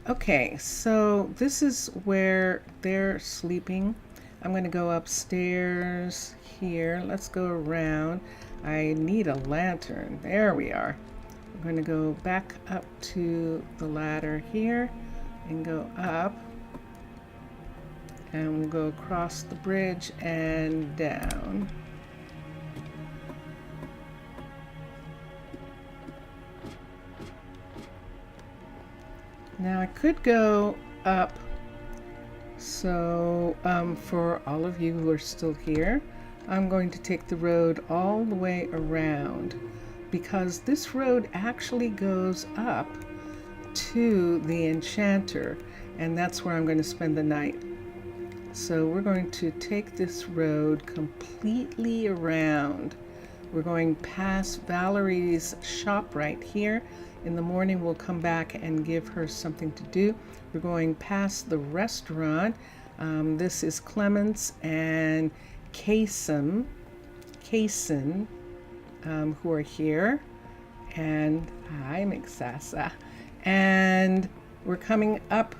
Okay, so this is where they're sleeping. I'm going to go upstairs here. Let's go around. I need a lantern. There we are. We're going to go back up to the ladder here and go up. And we'll go across the bridge and down. Now I could go up. So for all of you who are still here, I'm going to take the road all the way around, because this road actually goes up to the Enchanter, and that's where I'm going to spend the night. So we're going to take this road completely around. We're going past Valerie's shop right here. In the morning we'll come back and give her something to do. We're going past the restaurant. This is Clements and Kaysen, who are here. And hi, Mixasa. And we're coming up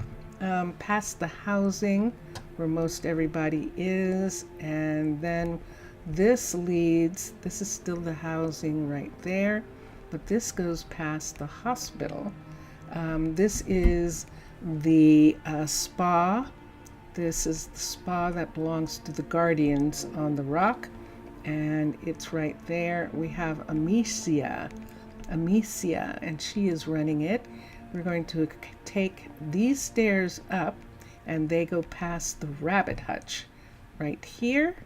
past the housing where most everybody is, and then this is still the housing right there, but this goes past the hospital. This is the spa. This is the spa that belongs to the Guardians on the Rock, and it's right there. We have Amicia, and she is running it. We're going to take these stairs up, and they go past the rabbit hutch right here.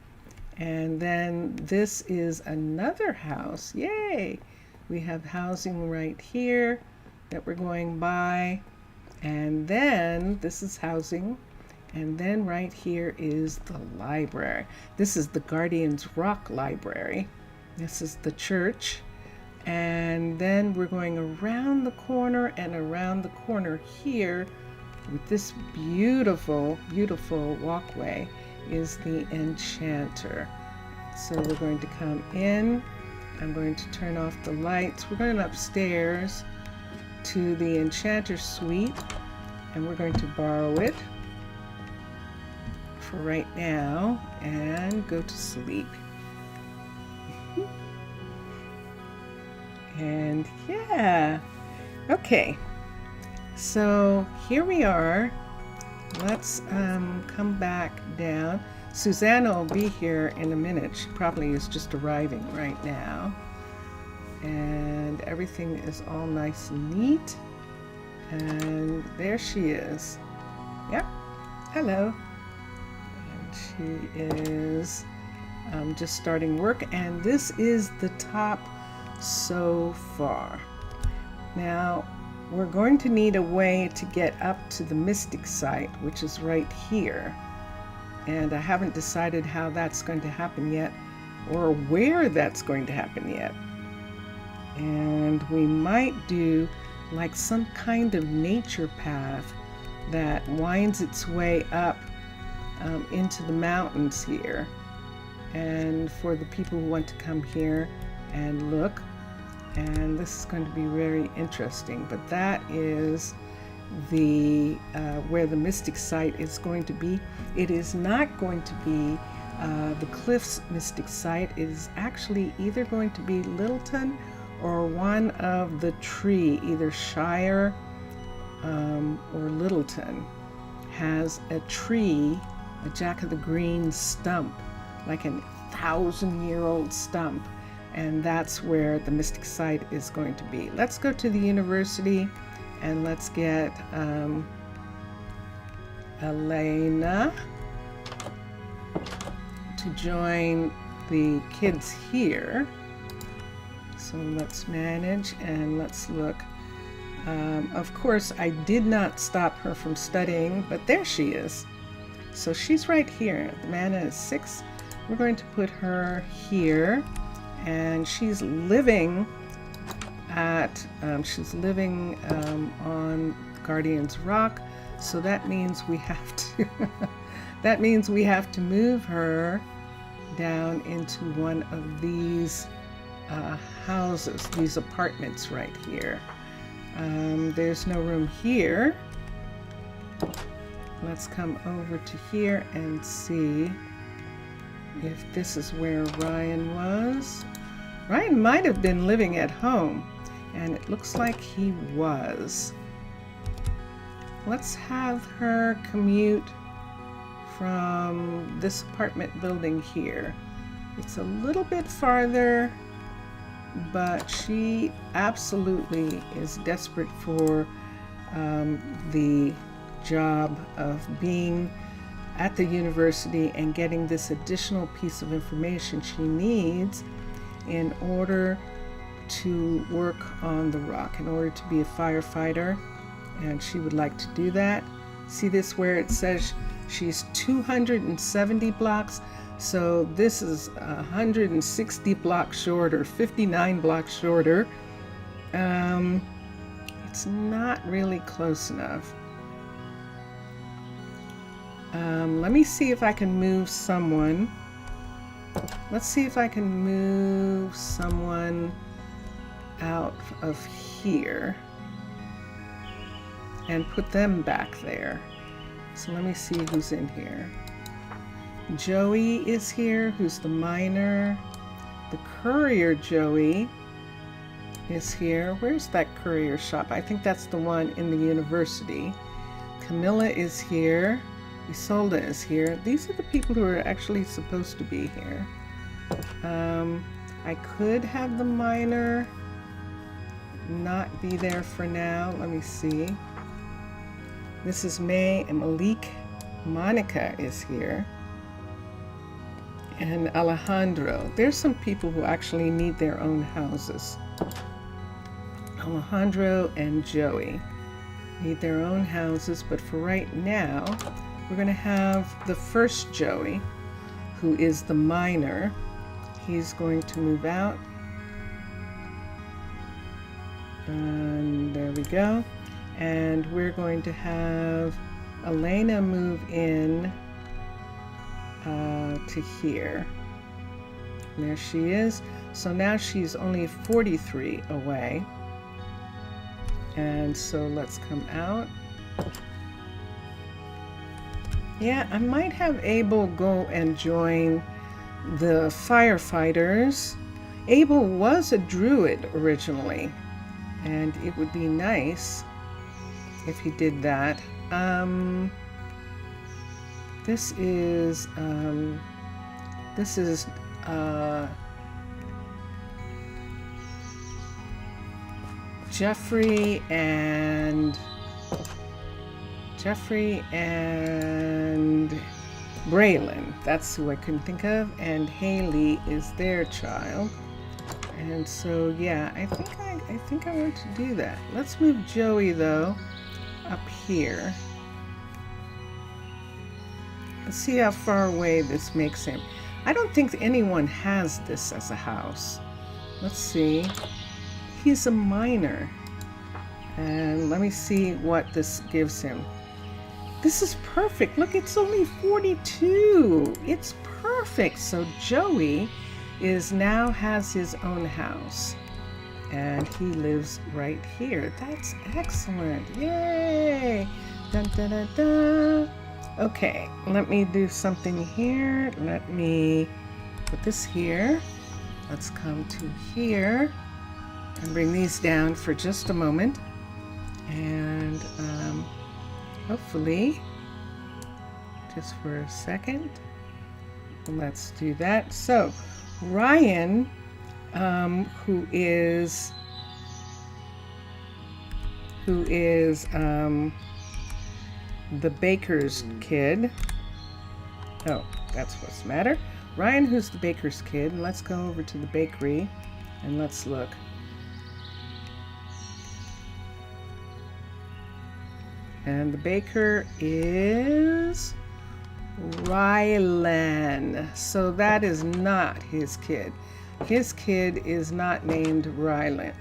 And then this is another house. Yay! We have housing right here that we're going by. And then this is housing. And then right here is the library. This is the Guardians Rock Library. This is the church. And then we're going around the corner and around the corner here with this beautiful, beautiful walkway is the Enchanter. So we're going to come in. I'm going to turn off the lights. We're going upstairs to the Enchanter suite, and we're going to borrow it for right now and go to sleep. And yeah, okay. So here we are. Let's come back down. Susanna will be here in a minute. She probably is just arriving right now. And everything is all nice and neat. And there she is. Yep. Hello. And she is just starting work. And this is the top so far. Now, we're going to need a way to get up to the mystic site, which is right here. And I haven't decided how that's going to happen yet, or where that's going to happen yet. And we might do like some kind of nature path that winds its way up into the mountains here. And for the people who want to come here and look, and this is going to be very interesting. But that is the where the mystic site is going to be. It is not going to be the Cliffs mystic site. It is actually either going to be Littleton or one of the tree, either Shire or Littleton, has a tree, a Jack of the Green stump, like a 1,000-year-old stump, and that's where the mystic site is going to be. Let's go to the university and let's get Elena to join the kids here. So let's manage and let's look. Of course, I did not stop her from studying, but there she is. So she's right here. The mana is 6. We're going to put her here, and she's living at on Guardian's Rock. So that means we have to that means we have to move her down into one of these houses, these apartments right here. There's no room here. Let's come over to here and see if this is where Ryan was. Ryan might have been living at home, and it looks like he was. Let's have her commute from this apartment building here. It's a little bit farther, but she absolutely is desperate for the job of being at the university and getting this additional piece of information she needs in order to work on the rock, in order to be a firefighter, and she would like to do that. See this where it says she's 270 blocks, so this is 160 blocks shorter, 59 blocks shorter. It's not really close enough. Let me see if I can move someone. Let's see if I can move someone out of here and put them back there. So let me see who's in here. Joey is here, who's the miner. The courier Joey is here. Where's that courier shop? I think that's the one in the university. Camilla is here. Isolde is here. These are the people who are actually supposed to be here. I could have the miner not be there for now. Let me see. This is May and Malik. Monica is here. And Alejandro. There's some people who actually need their own houses. Alejandro and Joey need their own houses, but for right now, we're going to have the first Joey, who is the miner. He's going to move out. And there we go. And we're going to have Elena move in to here. And there she is. So now she's only 43 away. And so let's come out. Yeah, I might have Abel go and join the firefighters. Abel was a druid originally, and it would be nice if he did that. This is Jeffrey and Braylon. That's who I couldn't think of. And Haley is their child. And so yeah, I think I want to do that. Let's move Joey though up here. Let's see how far away this makes him. I don't think anyone has this as a house. Let's see. He's a minor. And let me see what this gives him. This is perfect. Look, it's only 42. It's perfect. So Joey now has his own house. And he lives right here. That's excellent. Yay! Dun, dun, dun, dun. Okay, let me do something here. Let me put this here. Let's come to here and bring these down for just a moment. And hopefully, just for a second, let's do that. So, Ryan, who is the baker's kid. Oh, that's what's the matter. Ryan, who's the baker's kid. Let's go over to the bakery and let's look. And the baker is Rylan. So that is not his kid. His kid is not named Rylan.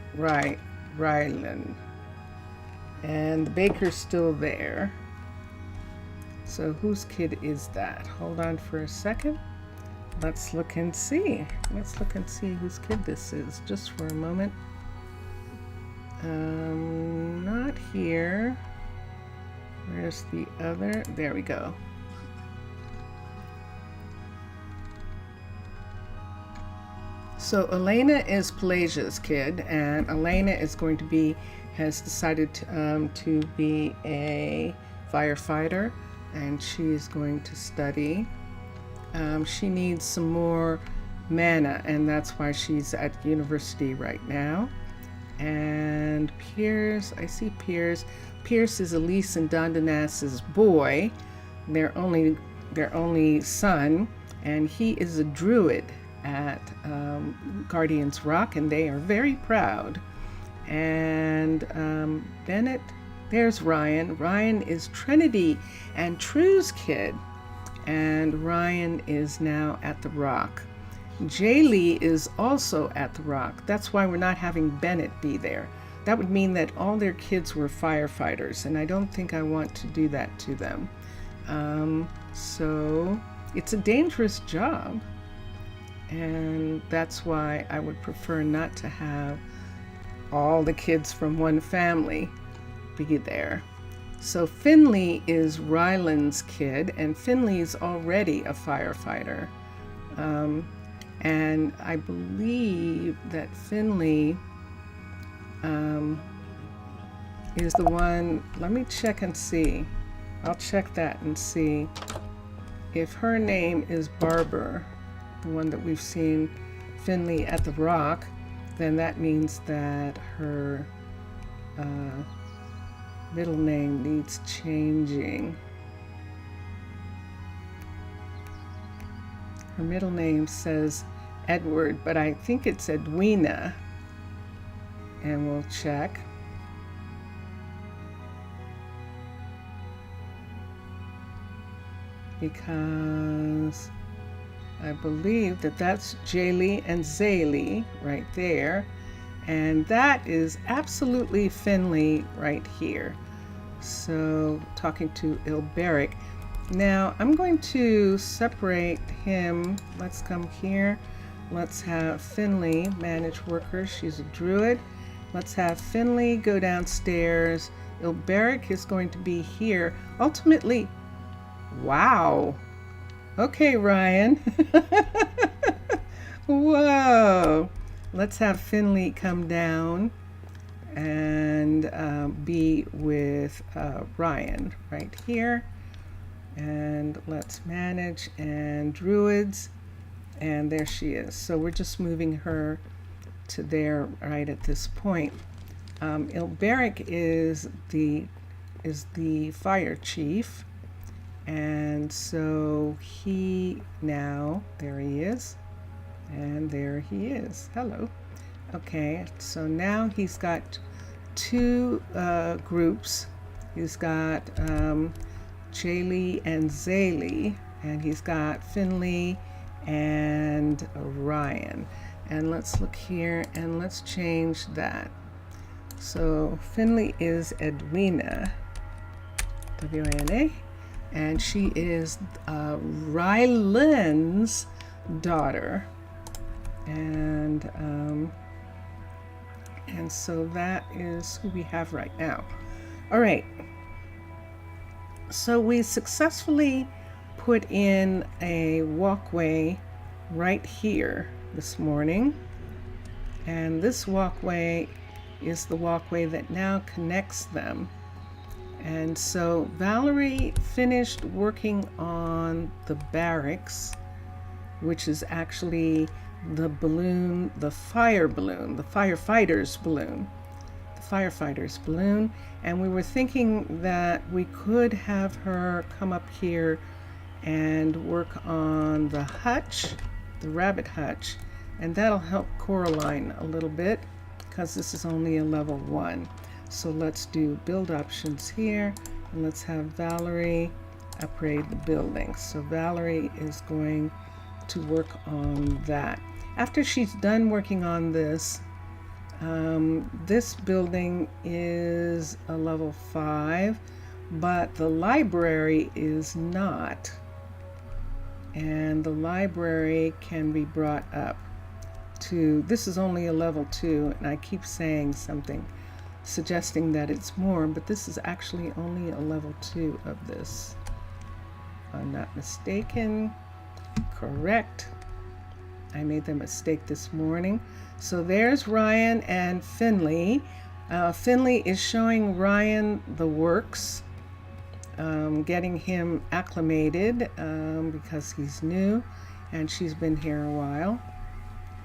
And the baker's still there. So whose kid is that? Hold on for a second. Let's look and see. Let's look and see whose kid this is, just for a moment. Not here. Where's the other? There we go. So Elena is Pelasia's kid, and Elena is going to be, has decided to be a firefighter, and she's going to study. She needs some more mana, and that's why she's at university right now. And Piers, I see Piers. Pierce is Elise and Dondanas's boy, their only son, and he is a druid at Guardian's Rock, and they are very proud. And Bennett, there's Ryan. Ryan is Trinity and True's kid, and Ryan is now at the Rock. Jaylee is also at the Rock. That's why we're not having Bennett be there. That would mean that all their kids were firefighters, and I don't think I want to do that to them. So it's a dangerous job, and that's why I would prefer not to have all the kids from one family be there. So Finley is Ryland's kid, and Finley's already a firefighter. And I believe that Finley is the one. Let me check and see. I'll check that and see if her name is Barber, the one that we've seen Finley at the Rock. Then that means that her middle name needs changing. Her middle name says Edward, but I think it's Edwina. And we'll check. Because I believe that that's Jaylee and Zaylee right there. And that is absolutely Finley right here. So talking to Ilberic. Now I'm going to separate him. Let's come here. Let's have Finley manage workers. She's a druid. Let's have Finley go downstairs. Ilberic is going to be here. Ultimately, wow. Okay, Ryan. Whoa. Let's have Finley come down and be with Ryan right here. And let's manage and druids. And there she is. So we're just moving her to there right at this point. Ilberic is the fire chief. And so there he is. And there he is. Hello. Okay, so now he's got two groups. He's got Jaylee and Zaylee, and he's got Finley and Ryan. And let's look here and let's change that. So Finley is Edwina, W-I-N-A, and she is Ryland's daughter. And so that is who we have right now. All right. So we successfully put in a walkway right here this morning. And this walkway is the walkway that now connects them. And so Valerie finished working on the barracks, which is actually the balloon, the firefighter's balloon. And we were thinking that we could have her come up here and work on the hutch, the rabbit hutch, and that'll help Coraline a little bit because this is only a level 1. So let's do build options here, and let's have Valerie upgrade the building. So Valerie is going to work on that. After she's done working on this, this building is a level 5, but the library is not. And the library can be brought up to, this is only a level 2, and I keep saying something suggesting that it's more, but this is actually only a level 2 of this. I'm not mistaken. Correct. I made the mistake this morning. So there's Ryan and Finley. Finley is showing Ryan the works, getting him acclimated because he's new and she's been here a while.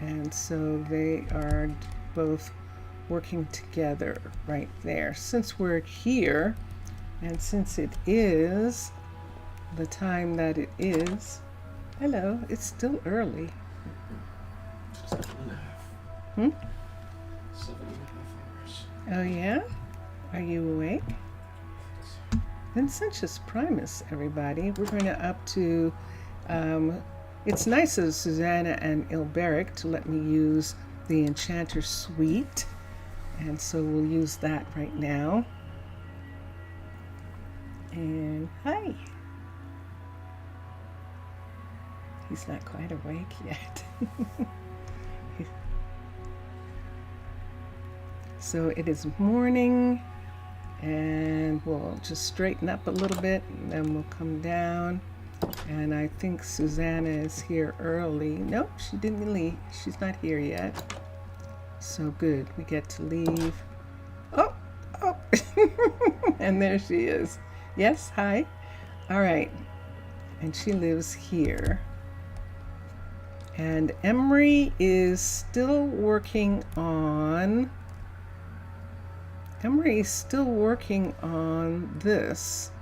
And so they are both working together right there. Since we're here and since it is the time that it is, hello, it's still early. 7.5. 7.5 hours. Oh yeah? Are you awake? Vincentius Primus, everybody. We're going to up to, it's nice of Susanna and Ilberic to let me use the Enchanter Suite. And so we'll use that right now. And hi. He's not quite awake yet. So it is morning, and we'll just straighten up a little bit, and then we'll come down. And I think Susanna is here early. Nope, she didn't leave. She's not here yet. So good, we get to leave. Oh, and there she is. Yes, hi. All right, and she lives here. And Emery is still working on this.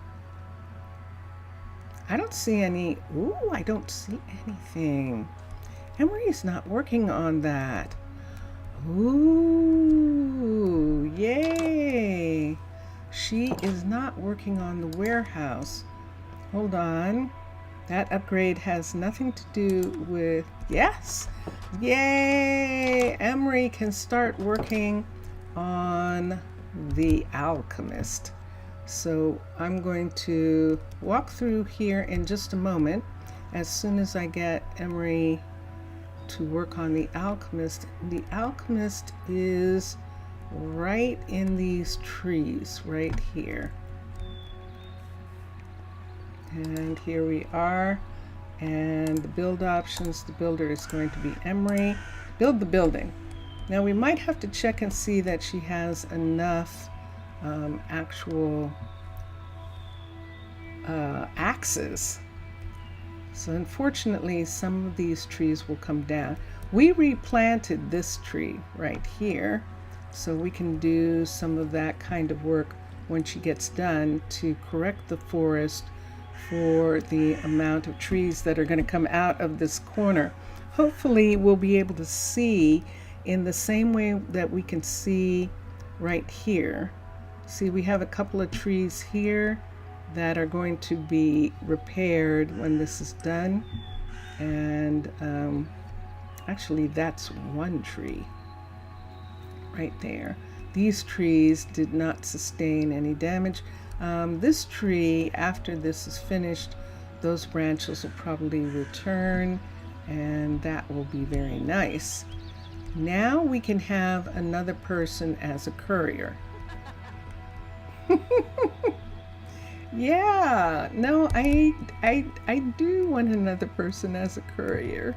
I don't see any. Ooh, I don't see anything. Emery's not working on that. Ooh, yay. She is not working on the warehouse. Hold on. That upgrade has nothing to do with, yes, yay! Emery can start working on the alchemist. So I'm going to walk through here in just a moment as soon as I get Emery to work on the alchemist. The alchemist is right in these trees right here. And here we are. And the build options, the builder is going to be Emery. Build the building. Now we might have to check and see that she has enough actual axes. So unfortunately, some of these trees will come down. We replanted this tree right here, so we can do some of that kind of work when she gets done to correct the forest for the amount of trees that are going to come out of this corner. Hopefully we'll be able to see in the same way that we can see right here. See, we have a couple of trees here that are going to be repaired when this is done. And actually that's one tree right there. These trees did not sustain any damage. This tree, after this is finished, those branches will probably return, and that will be very nice. Now we can have another person as a courier. Yeah, no, I do want another person as a courier.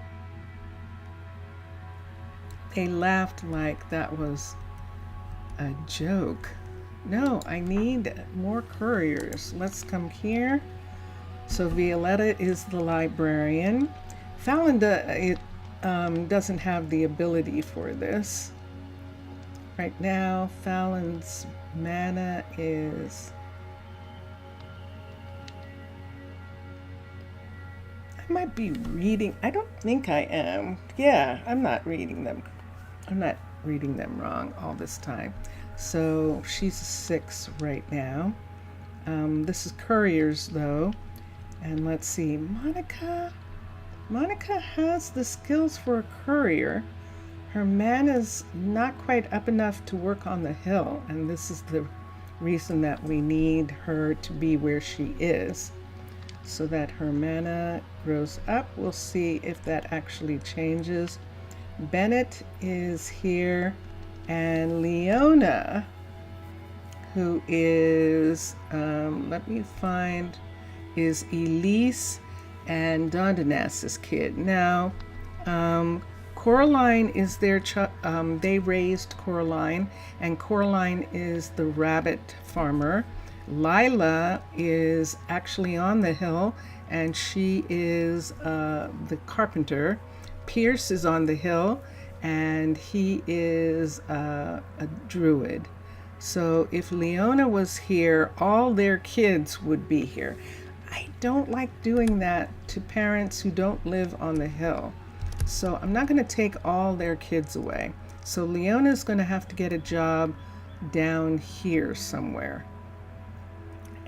They laughed like that was a joke. No, I need more couriers. Let's come here. So Violetta is the librarian. Fallon doesn't have the ability for this. Right now, Fallon's mana is... I might be reading. I don't think I am. Yeah, I'm not reading them. I'm not reading them wrong all this time. So she's a 6 right now. This is couriers though. And let's see, Monica has the skills for a courier. Her mana's not quite up enough to work on the hill, and this is the reason that we need her to be where she is, so that her mana grows up. We'll see if that actually changes. Bennett is here, and Leona, who is, let me find, is Elise and Dondanas's kid. Now, Coraline is their they raised Coraline, and Coraline is the rabbit farmer. Lila is actually on the hill, and she is the carpenter. Pierce is on the hill, and he is a druid. So if Leona was here, all their kids would be here. I don't like doing that to parents who don't live on the hill. So I'm not going to take all their kids away. So Leona's going to have to get a job down here somewhere.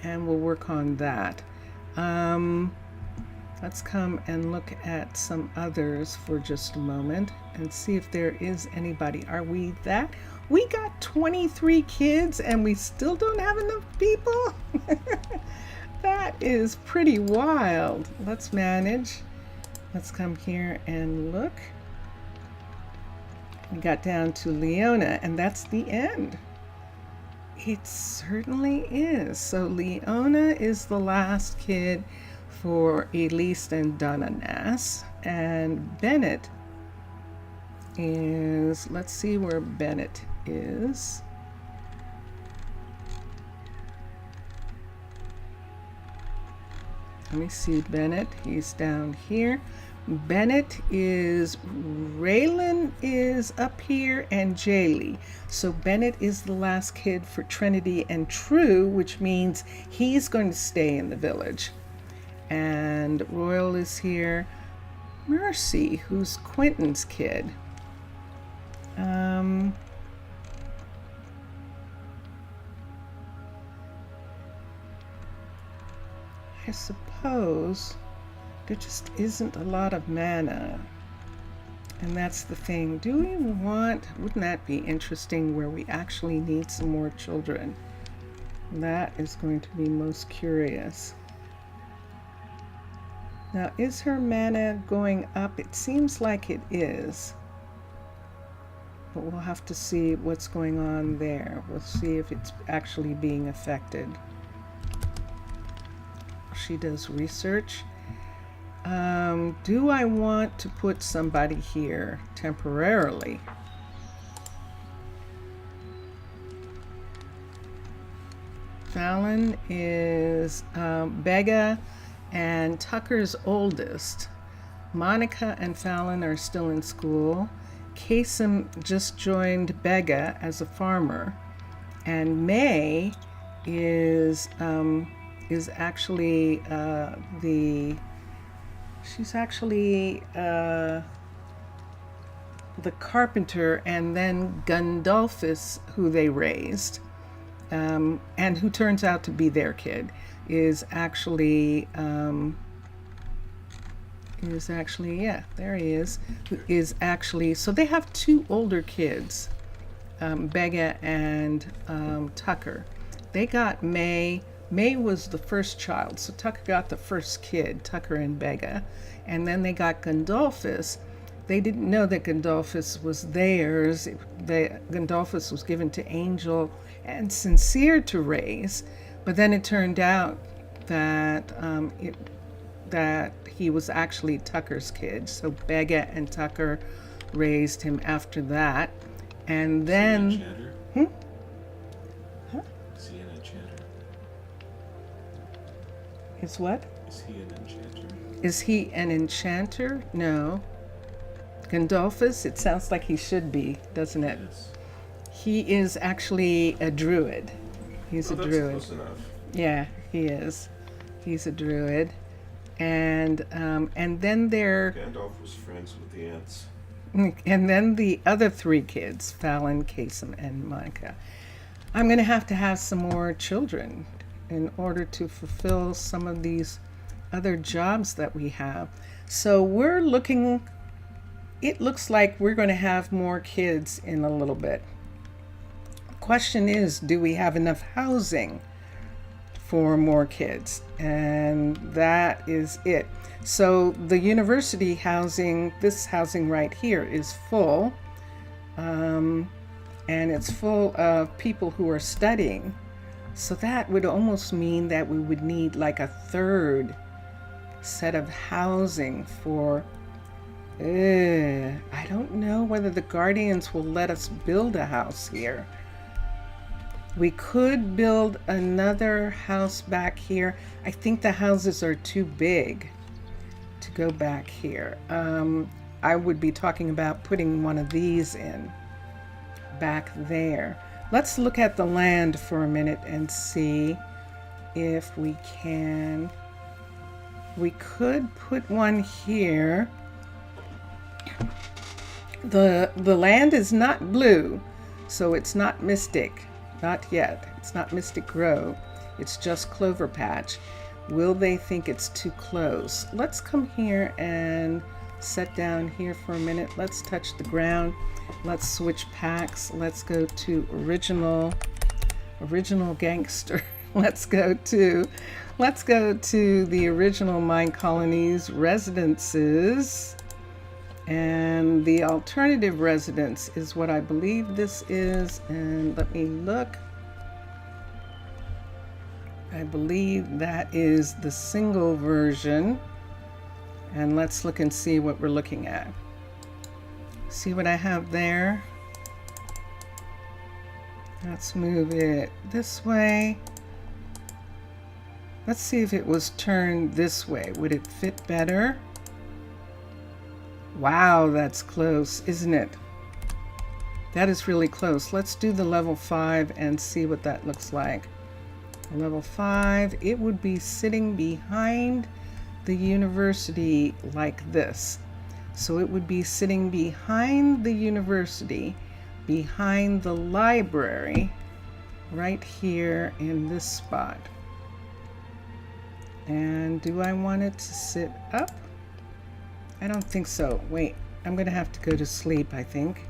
And we'll work on that. Let's come and look at some others for just a moment and see if there is anybody. Are we that? We got 23 kids and we still don't have enough people? That is pretty wild. Let's manage. Let's come here and look. We got down to Leona, and that's the end. It certainly is. So Leona is the last kid for Elise and Dondanas, and Bennett is, let's see where Bennett is. Let me see Bennett. He's down here. Bennett is, Raylan is up here, and Jaylee. So Bennett is the last kid for Trinity and True, which means he's going to stay in the village. And Royal is here. Mercy, who's Quentin's kid. I suppose there just isn't a lot of mana. And that's the thing. Do we want, wouldn't that be interesting, where we actually need some more children? That is going to be most curious. Now, is her mana going up? It seems like it is. But we'll have to see what's going on there. We'll see if it's actually being affected. She does research. Do I want to put somebody here temporarily? Fallon is Begga and Tucker's oldest. Monica and Fallon are still in school. Kasem just joined Begga as a farmer, and May is actually she's actually the carpenter, and then Gundolphus, who they raised, and who turns out to be their kid, is actually yeah, there he is actually, so they have two older kids, Begga and Tucker. They got May. May was the first child, so Tucker got the first kid, Tucker and Begga, and then they got Gundolphus. They didn't know that Gundolphus was theirs. Gundolphus was given to Angel and Sincere to raise, but then it turned out that that he was actually Tucker's kid. So Begga and Tucker raised him after that, and then. Is he an enchanter? Huh? Is he an enchanter? Is what? Is he an enchanter? Is he an enchanter? No. Gundolphus, it sounds like he should be, doesn't it? Yes. He is actually a druid. He's a that's druid. close enough. Yeah, he is. He's a druid. And then there, Gandalf was friends with the ants. and then the other three kids, Fallon, Kasem, and Monica. I'm going to have some more children in order to fulfill some of these other jobs that we have. So we're looking, it looks like we're going to have more kids in a little bit. The question is, do we have enough housing for more kids? And that is it. So the university housing, this housing right here, is full. And it's full of people who are studying. So that would almost mean that we would need like a third set of housing for, I don't know whether the Guardians will let us build a house here. We could build another house back here. I think the houses are too big to go back here. I would be talking about putting one of these in back there. Let's look at the land for a minute and see if we can. We could put one here. The land is not blue, so it's not Mystic. Not yet. It's not Mystic Grove. It's just Clover Patch. Will they think it's too close? Let's come here and set down here for a minute. Let's touch the ground. Let's switch packs. Let's go to original gangster. Let's go to the original Minecolonies residences. And the alternative residence is what I believe this is. And let me look. I believe that is the single version. And let's look and see what we're looking at. See what I have there? Let's move it this way. Let's see if it was turned this way. Would it fit better? Wow, that's close, isn't it? That is really close. Let's do the level 5 and see what that looks like. Level 5, it would be sitting behind the university like this. So it would be sitting behind the university, behind the library, right here in this spot. And do I want it to sit up? I don't think so. Wait, I'm gonna have to go to sleep, I think.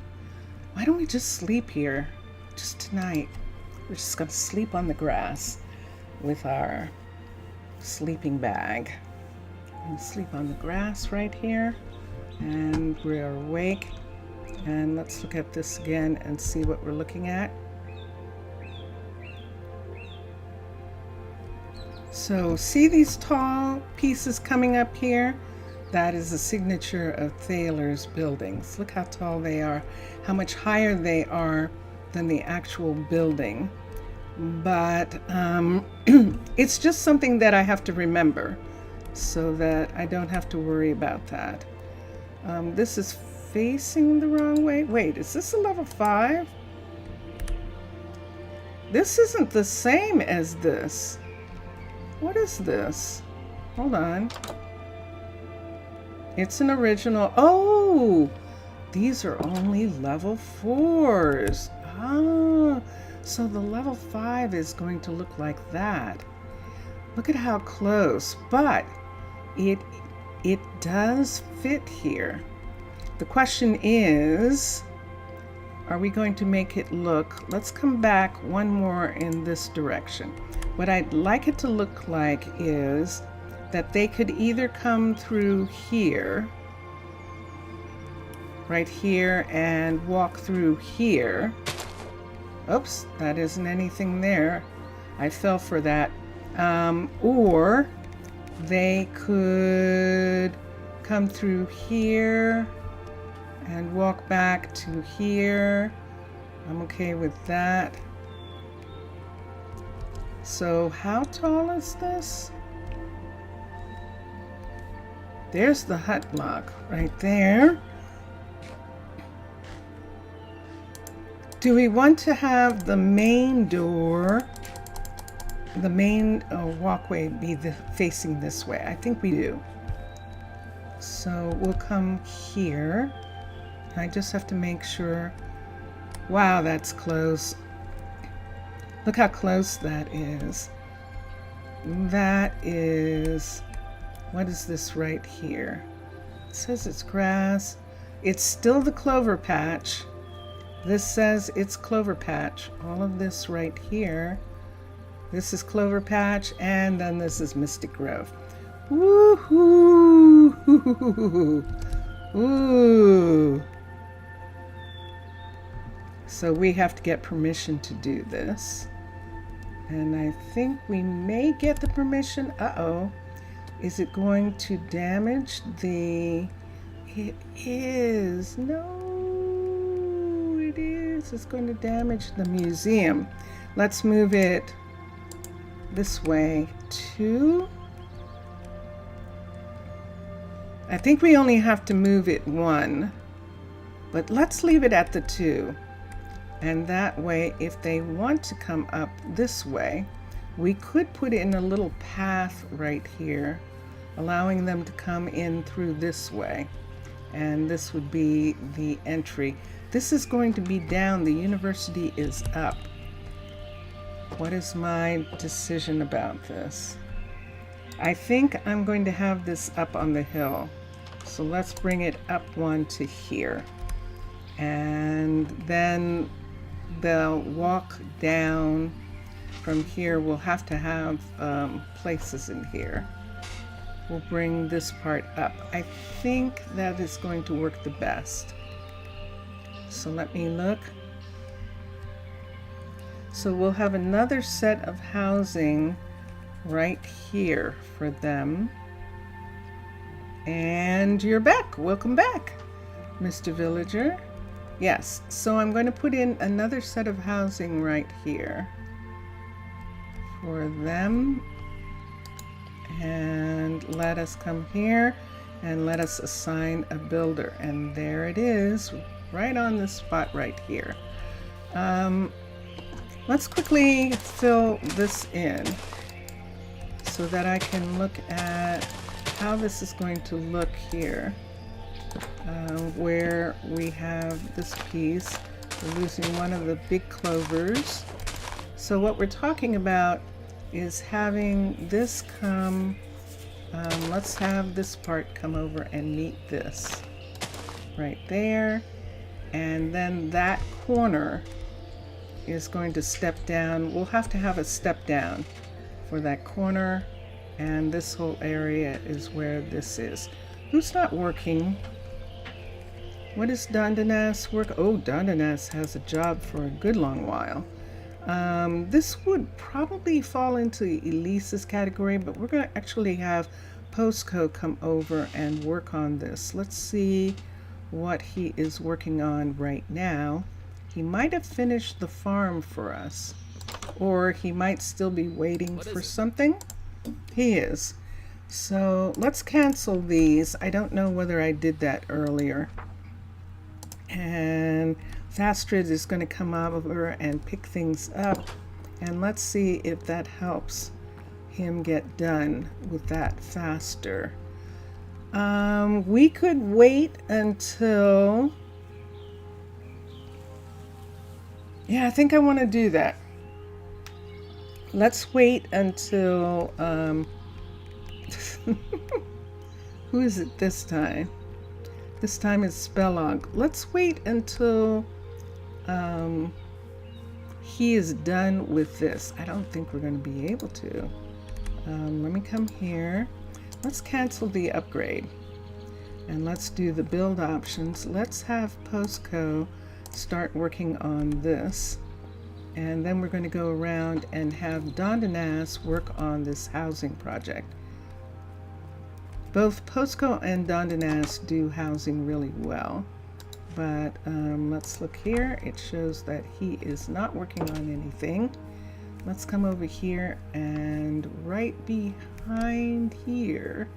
Why don't we just sleep here? Just tonight. We're just gonna sleep on the grass with our sleeping bag. And sleep on the grass right here. And we're awake. And let's look at this again and see what we're looking at. So see these tall pieces coming up here? That is a signature of Thaler's buildings. Look how tall they are, how much higher they are than the actual building. but it's just something that I have to remember so that I don't have to worry about that. This is facing the wrong way. Wait, is this a level 5? This isn't the same as this. What is this? Hold on. It's an original. Oh, these are only level 4s. Ah, so the level 5 is going to look like that. Look at how close, but it does fit here. The question is, are we going to make it look, let's come back one more in this direction. What I'd like it to look like is that they could either come through here, right here, and walk through here. Oops, that isn't anything there. I fell for that. Or they could come through here and walk back to here. I'm okay with that. So how tall is this? There's the hut block right there. Do we want to have the main door, the main walkway be facing this way? I think we do. So we'll come here. I just have to make sure. Wow, that's close. Look how close that is. That is, what is this right here? It says it's grass. It's still the clover patch. This says it's clover patch. All of this right here. This is clover patch, and then this is Mystic Grove. Woohoo! Ooh. So we have to get permission to do this. And I think we may get the permission. Uh-oh. Is it going to damage the... It is. No, it is. It's going to damage the museum. Let's move it this way. 2. I think we only have to move it 1. But let's leave it at the 2. And that way, if they want to come up this way, we could put in a little path right here, allowing them to come in through this way. And this would be the entry. This is going to be down. The university is up. What is my decision about this? I think I'm going to have this up on the hill. So let's bring it up 1 to here. And then they'll walk down from here. We'll have to have places in here. We'll bring this part up. I think that is going to work the best. So let me look. So we'll have another set of housing right here for them. And you're back. Welcome back, Mr. Villager. Yes, so I'm going to put in another set of housing right here for them. And let us come here and let us assign a builder. And there it is, right on this spot right here. Let's quickly fill this in so that I can look at how this is going to look here. Where we have this piece, we're losing one of the big clovers. So what we're talking about is having this come, let's have this part come over and meet this right there. And then that corner is going to step down. We'll have to have a step down for that corner. And this whole area is where this is. Who's not working? What does Dondanas work? Oh, Dondanas has a job for a good long while. This would probably fall into Elise's category, but we're going to actually have Postco come over and work on this. Let's see what he is working on right now. He might have finished the farm for us. or he might still be waiting What for is it? something. He is. So let's cancel these. I don't know whether I did that earlier. And Fastrid is going to come over and pick things up. And let's see if that helps him get done with that faster. We could wait until... Yeah, I think I want to do that. Let's wait until... Who is it this time? This time it's Spellog. Let's wait until he is done with this. I don't think we're going to be able to. Let me come here. Let's cancel the upgrade. And let's do the build options. Let's have Postco start working on this. And then we're going to go around and have Dondanas work on this housing project. Both Postco and Dondanas do housing really well. But let's look here. It shows that he is not working on anything. Let's come over here, and right behind here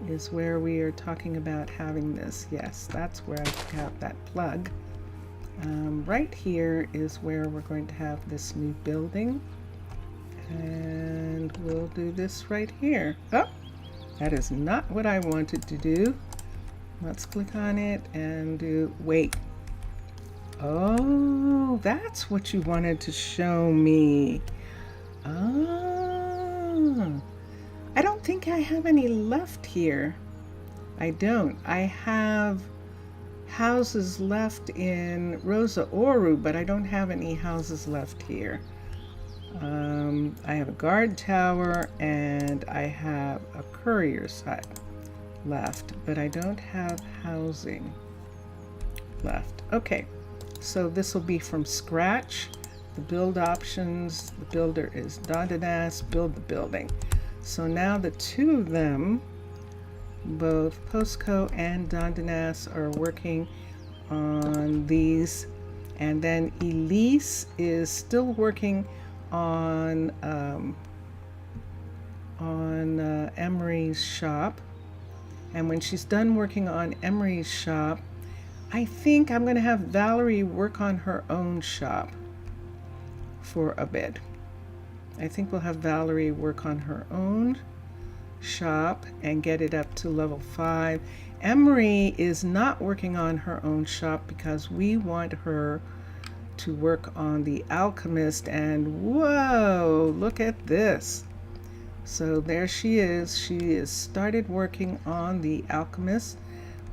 is where we are talking about having this. Yes, that's where I have that plug. Right here is where we're going to have this new building. And we'll do this right here. Oh, that is not what I wanted to do. Let's click on it and do, wait. Oh, that's what you wanted to show me. Ah, I don't think I have any left here. I don't. I have houses left in Rosa Ouro, but I don't have any houses left here. I have a guard tower and I have a courier's hut left, but I don't have housing left. Okay, so this will be from scratch. The build options, the builder is Dondanas, build the building. So now the two of them, both Postco and Dondanas, are working on these, and then Elise is still working on Emery's shop. And when she's done working on Emery's shop, I think I'm going to have Valerie work on her own shop for a bit. I think we'll have Valerie work on her own shop and get it up to level 5. Emery is not working on her own shop because we want her to work on the alchemist, and whoa, look at this. So there she is. She has started working on the alchemist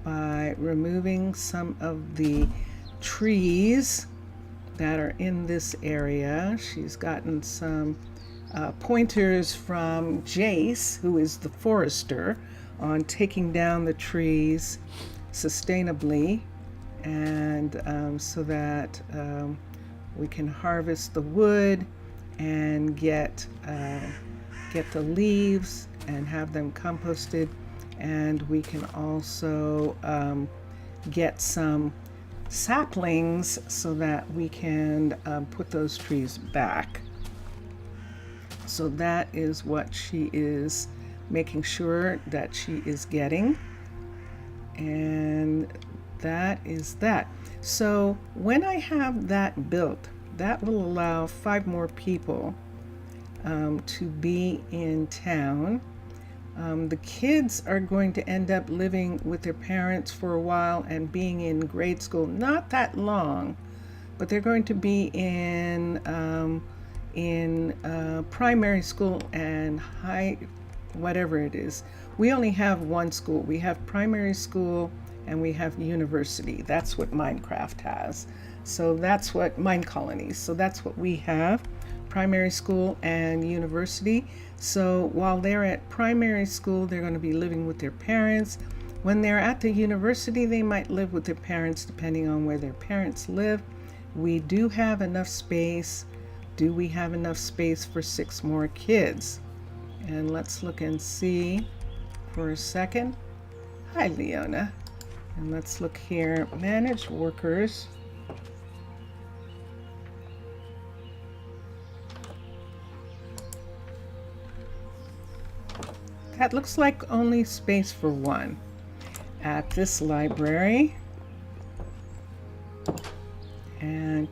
by removing some of the trees that are in this area. She's gotten some pointers from Jace, who is the forester, on taking down the trees sustainably, and so that we can harvest the wood and get the leaves and have them composted, and we can also get some saplings so that we can put those trees back. So that is what she is making sure that she is getting, and that is that. So when I have that built, that will allow 5 more people to be in town. The kids are going to end up living with their parents for a while and being in grade school, not that long, but they're going to be in primary school and high, whatever it is. We only have one school. We have primary school and we have university. That's what Minecraft has. So that's what Minecolonies. So that's what we have. Primary school and university. So while they're at primary school, they're going to be living with their parents. When they're at the university, they might live with their parents depending on where their parents live. We do have enough space. Do we have enough space for 6 more kids? And let's look and see for a second. Hi, Leona. And let's look here. Manage workers. that looks like only space for one. At this library. And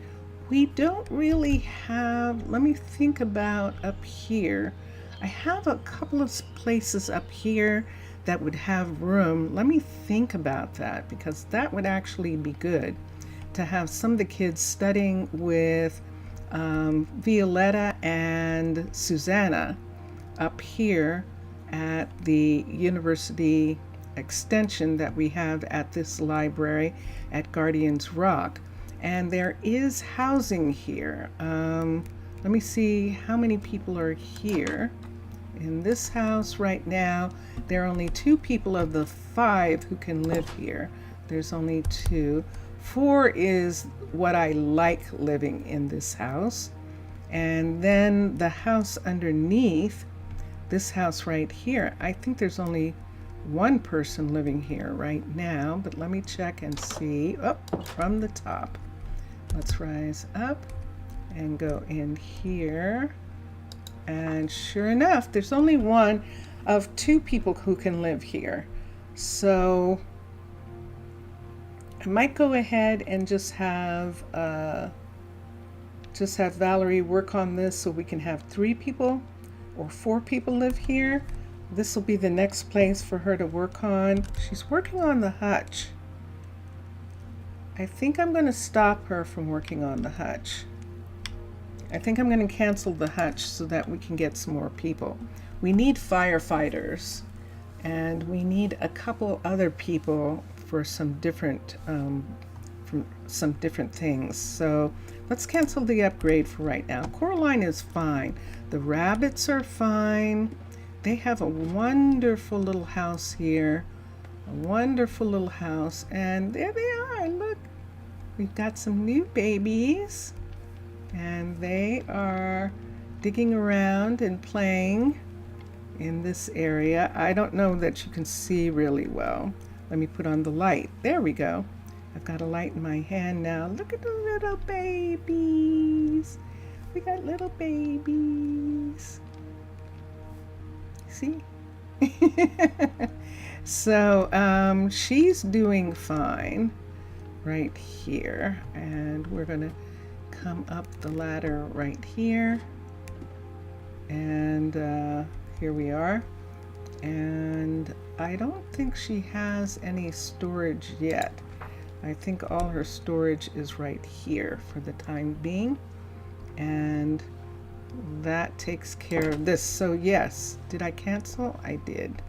we don't really have, let me think about up here. I have a couple of places up here that would have room. Let me think about that, because that would actually be good to have some of the kids studying with Violetta and Susanna up here at the university extension that we have at this library at Guardians Rock. And there is housing here. Let me see how many people are here. In this house right now, there are only 2 people of the 5 who can live here. There's only 2. 4 is what I like living in this house. And then the house underneath, this house right here, I think there's only 1 person living here right now, but let me check and see. Oh, from the top. Let's rise up and go in here. And sure enough, there's only 1 of 2 people who can live here. So I might go ahead and just have Valerie work on this so we can have 3 people or 4 people live here. This will be the next place for her to work on. She's working on the hutch. I think I'm going to stop her from working on the hutch. I think I'm going to cancel the hutch so that we can get some more people. We need firefighters, and we need a couple other people for some different things. So let's cancel the upgrade for right now. Coraline is fine. The rabbits are fine. They have a wonderful little house here. A wonderful little house. And there they are. Look, we've got some new babies. And they are digging around and playing in this area. I don't know that you can see really well. Let me put on the light. There we go. I've got a light in my hand now. Look at the little babies. We got little babies. See? So she's doing fine right here. And we're going to come up the ladder right here. And here we are. And I don't think she has any storage yet. I think all her storage is right here for the time being. And that takes care of this. So yes, did I cancel? I did.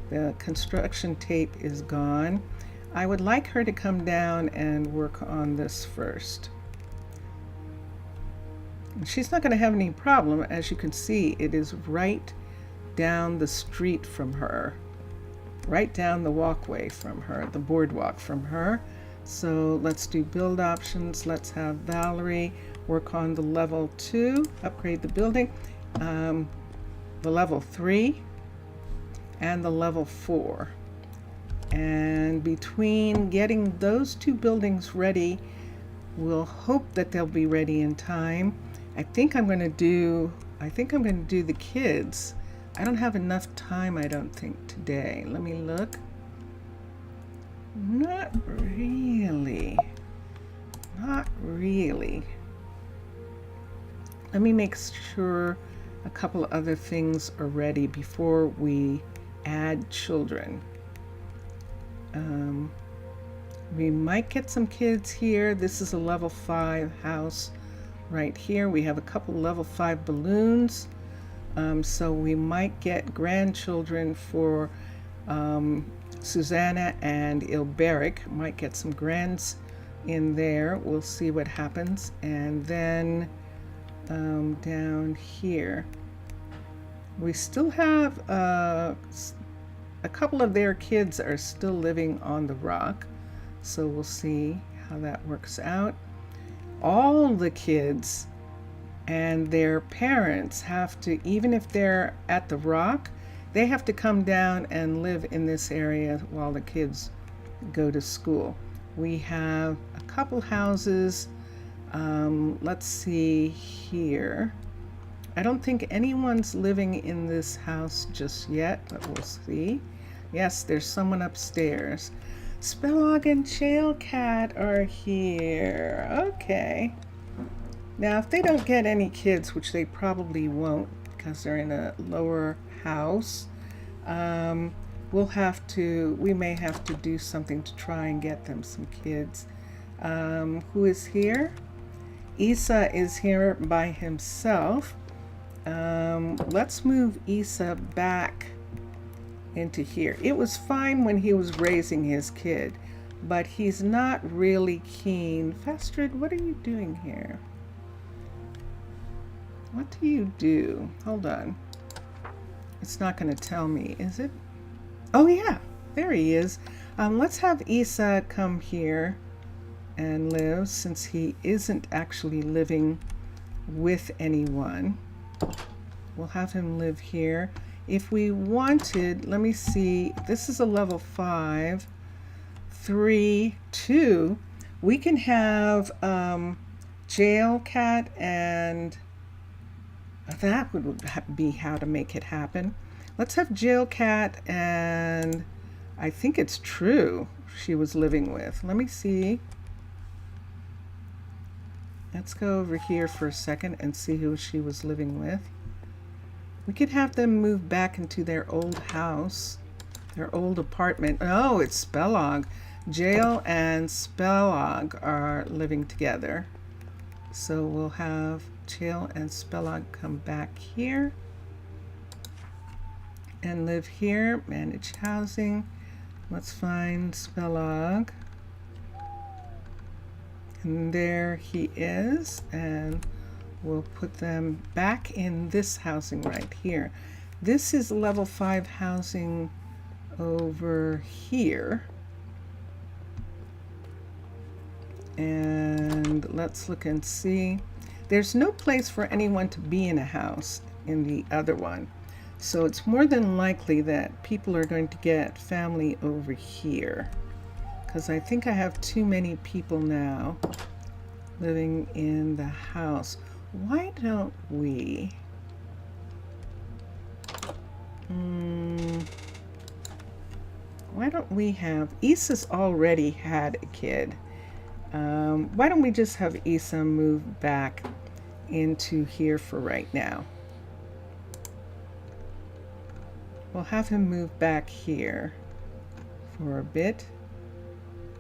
The construction tape is gone. I would like her to come down and work on this first. She's not going to have any problem. As you can see, it is right down the street from her, right down the walkway from her, the boardwalk from her. So let's do build options. Let's have Valerie work on the level 2, upgrade the building, the level 3 and the level 4. And between getting those 2 buildings ready, we'll hope that they'll be ready in time. I think I'm going to do the kids. I don't have enough time, I don't think, today. Let me look. Not really. Not really. Let me make sure a couple of other things are ready before we add children. We might get some kids here. This is a level 5 house right here. We have a couple level 5 balloons. So we might get grandchildren for Susanna and Ilberic. Might get some grands in there. We'll see what happens. And then down here, we still have a couple of their kids are still living on the rock. So we'll see how that works out. All the kids and their parents have to, even if they're at the rock, they have to come down and live in this area while the kids go to school. We have a couple houses. Let's see here. I don't think anyone's living in this house just yet, but we'll see. Yes, there's someone upstairs. Spellog and Jailcat are here. Okay. Now, if they don't get any kids, which they probably won't because they're in a lower house, we may have to do something to try and get them some kids. Who is here? Isa is here by himself. Let's move Isa back into here. It was fine when he was raising his kid, but he's not really keen. Fastrid, what are you doing here? What do you do? Hold on. It's not going to tell me, is it? Oh yeah, there he is. Let's have Isa come here and live, since he isn't actually living with anyone. We'll have him live here. If we wanted, let me see, this is a level 5, 3, 2. We can have Jailcat, and that would be how to make it happen. Let's have Jailcat, and I think it's True she was living with. Let me see. Let's go over here for a second and see who she was living with. We could have them move back into their old house, their old apartment. Oh, it's Spellog. Jail and Spellog are living together. So we'll have Jail and Spellog come back here and live here. Manage housing. Let's find Spellog. And there he is, and we'll put them back in this housing right here. This is level 5 housing over here. And let's look and see. There's no place for anyone to be in a house in the other one. So it's more than likely that people are going to get family over here, because I think I have too many people now living in the house. Why don't we have Isa's already had a kid. Why don't we just have Isa move back into here for right now? We'll have him move back here for a bit,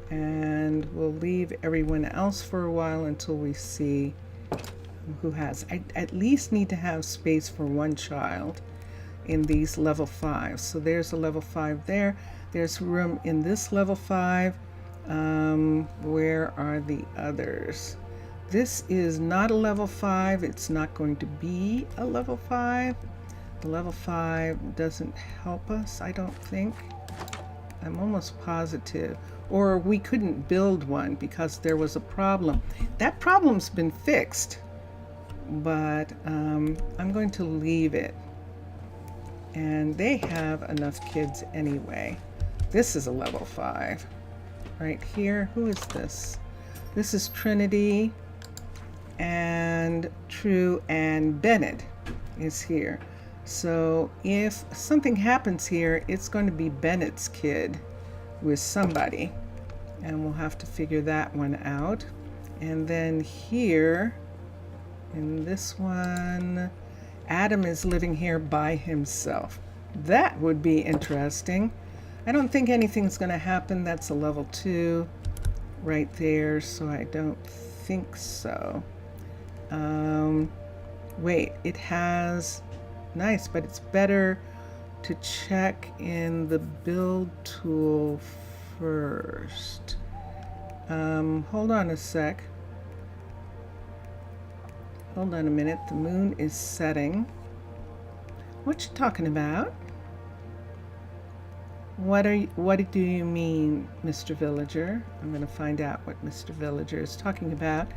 and we'll leave everyone else for a while until we see who has. I at least need to have space for one child in these level 5s. So there's a level 5 there. There's room in this level 5. Where are the others? This is not a level 5. It's not going to be a level 5. The level 5 doesn't help us, I don't think. I'm almost positive. Or we couldn't build one because there was a problem. That problem's been fixed, but I'm going to leave it. And they have enough kids anyway. This is a level 5. Right here, who is this? This is Trinity and True, and Bennett is here. So if something happens here, it's going to be Bennett's kid with somebody, and we'll have to figure that one out. And then here in this one, Adam is living here by himself. That would be interesting. I don't think anything's going to happen. That's a level 2 right there, so I don't think so. Wait, it has... Nice, but it's better to check in the build tool first. Hold on a sec. Hold on a minute. The moon is setting. What you talking about? What do you mean, Mr. Villager? I'm going to find out what Mr. Villager is talking about,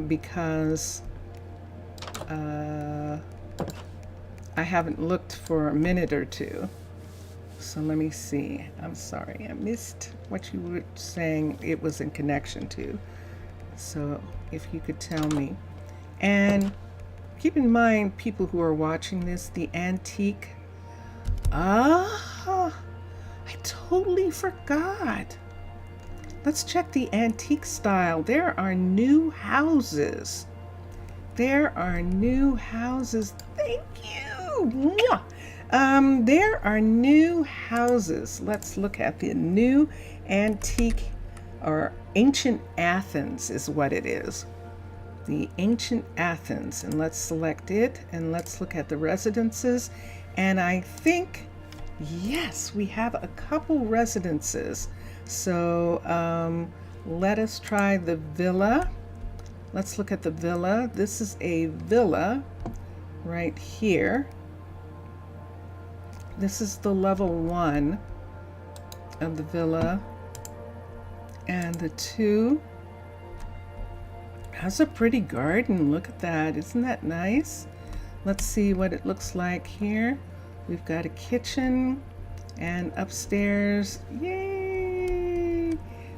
because I haven't looked for a minute or two. So let me see. I'm sorry, I missed what you were saying it was in connection to. So if you could tell me. And keep in mind, people who are watching this, the antique. Ah, I totally forgot. Let's check the antique style. There are new houses. There are new houses. Thank you. Mwah. There are new houses. Let's look at the new antique or ancient Athens is what it is. The ancient Athens. And let's select it and let's look at the residences. And I think, yes, we have a couple residences. So let us try the villa. Let's look at the villa. This is a villa right here. This is the level 1 of the villa. And the 2 has a pretty garden. Look at that. Isn't that nice? Let's see what it looks like here. We've got a kitchen and upstairs. Yay!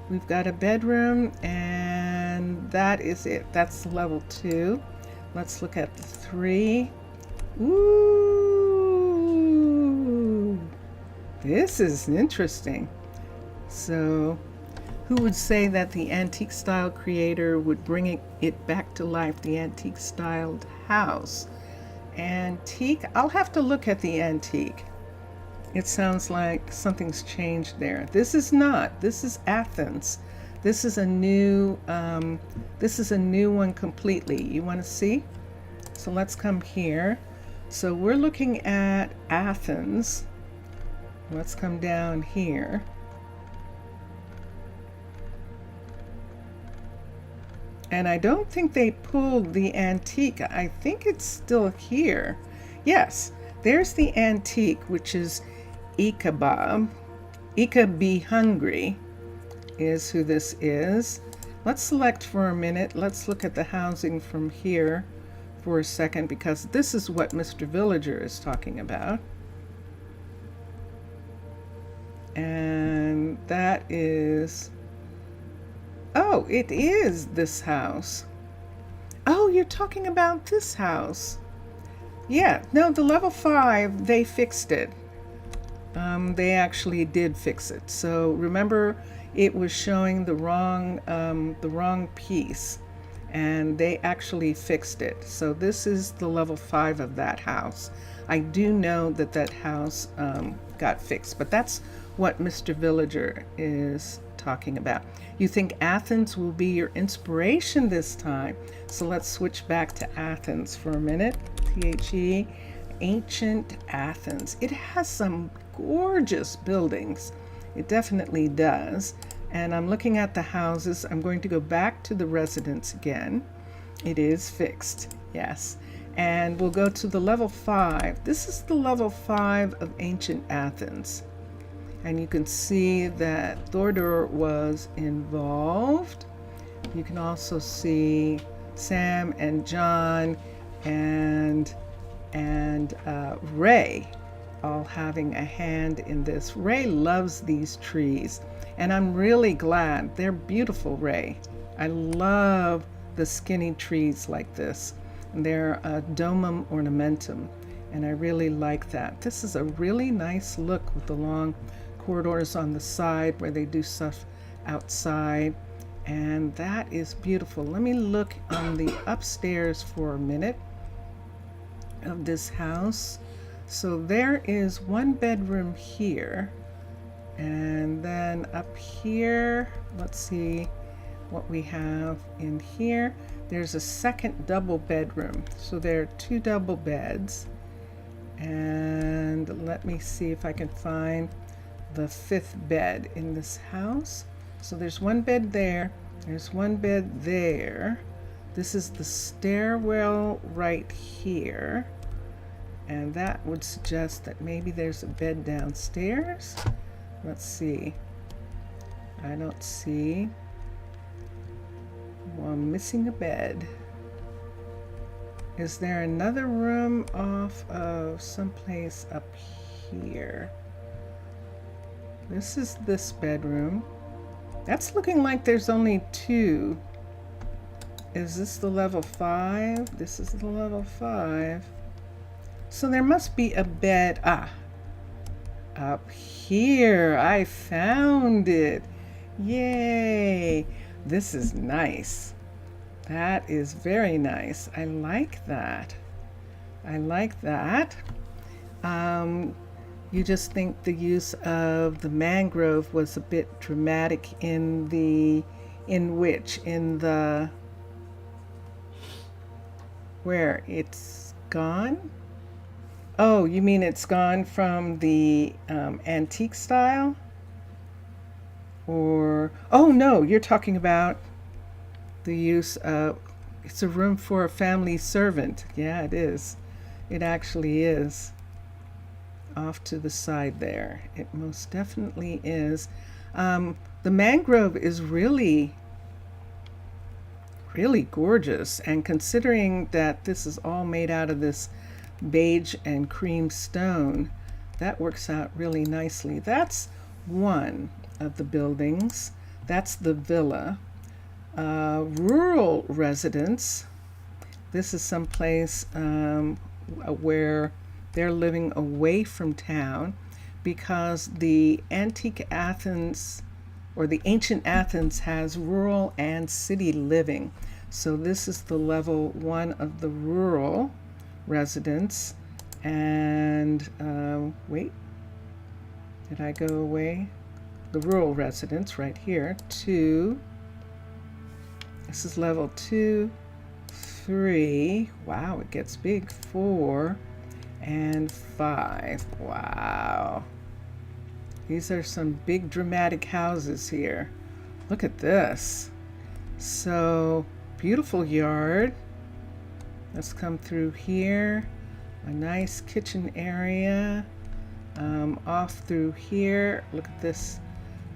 We've got a bedroom and that is it. That's level 2. Let's look at the 3. Ooh! This is interesting. So, who would say that the antique style creator would bring it back to life, the antique styled house? Antique, I'll have to look at the antique. It sounds like something's changed there. This is not, this is Athens. This is a new one completely. You want to see? So let's come here. So we're looking at Athens. Let's come down here. And I don't think they pulled the antique. I think it's still here. Yes, there's the antique, which is Ichabod. Be Hungry is who this is. Let's select for a minute. Let's look at the housing from here for a second, because this is what Mr. Villager is talking about. And that is, oh, it is this house. Oh, you're talking about this house. Yeah, no, the level 5, they fixed it. They actually did fix it. So remember, it was showing the wrong piece, and they actually fixed it. So this is the level 5 of that house. I do know that that house got fixed, but that's what Mr. Villager is talking about. You think Athens will be your inspiration this time. So let's switch back to Athens for a minute. THE, ancient Athens. It has some gorgeous buildings. It definitely does. And I'm looking at the houses. I'm going to go back to the residence again. It is fixed, yes. And we'll go to the level 5. This is the level 5 of ancient Athens. And you can see that Thordor was involved. You can also see Sam and John and Ray all having a hand in this. Ray loves these trees, and I'm really glad. They're beautiful, Ray. I love the skinny trees like this. And they're a domum ornamentum, and I really like that. This is a really nice look with the long corridors on the side where they do stuff outside, and that is beautiful. Let me look on the upstairs for a minute of this house. So there is one bedroom here, and then up here, let's see what we have in here. There's a second double bedroom, so there are 2 double beds. And let me see if I can find the 5th bed in this house. So there's one bed there, there's one bed there. This is the stairwell right here, and that would suggest that maybe there's a bed downstairs. Let's see. I don't see. Well, I'm missing a bed. Is there another room off of someplace up here? This is this bedroom. That's looking like there's only 2 Is this the level 5? This is the level 5. So there must be a bed. Up here. I found it. Yay. This is nice. That is very nice. I like that. I like that. You just think the use of the mangrove was a bit dramatic in the, where it's gone? Oh, you mean it's gone from the antique style? Or, oh no, you're talking about the use of, it's a room for a family servant. Yeah, it is. It actually is. Off to the side there. It most definitely is. The mangrove is really gorgeous, and considering that this is all made out of this beige and cream stone, that works out really nicely. That's one of the buildings. That's the villa. Rural residence. This is someplace where they're living away from town, because the antique Athens, or the ancient Athens, has rural and city living. So this is the level 1 of the rural residence. And wait, did I go away? The rural residence right here. 2. This is level 2, 3. Wow, it gets big. 4 and 5. Wow. These are some big dramatic houses here. Look at this. So beautiful yard. Let's come through here. A nice kitchen area. Off through here. Look at this.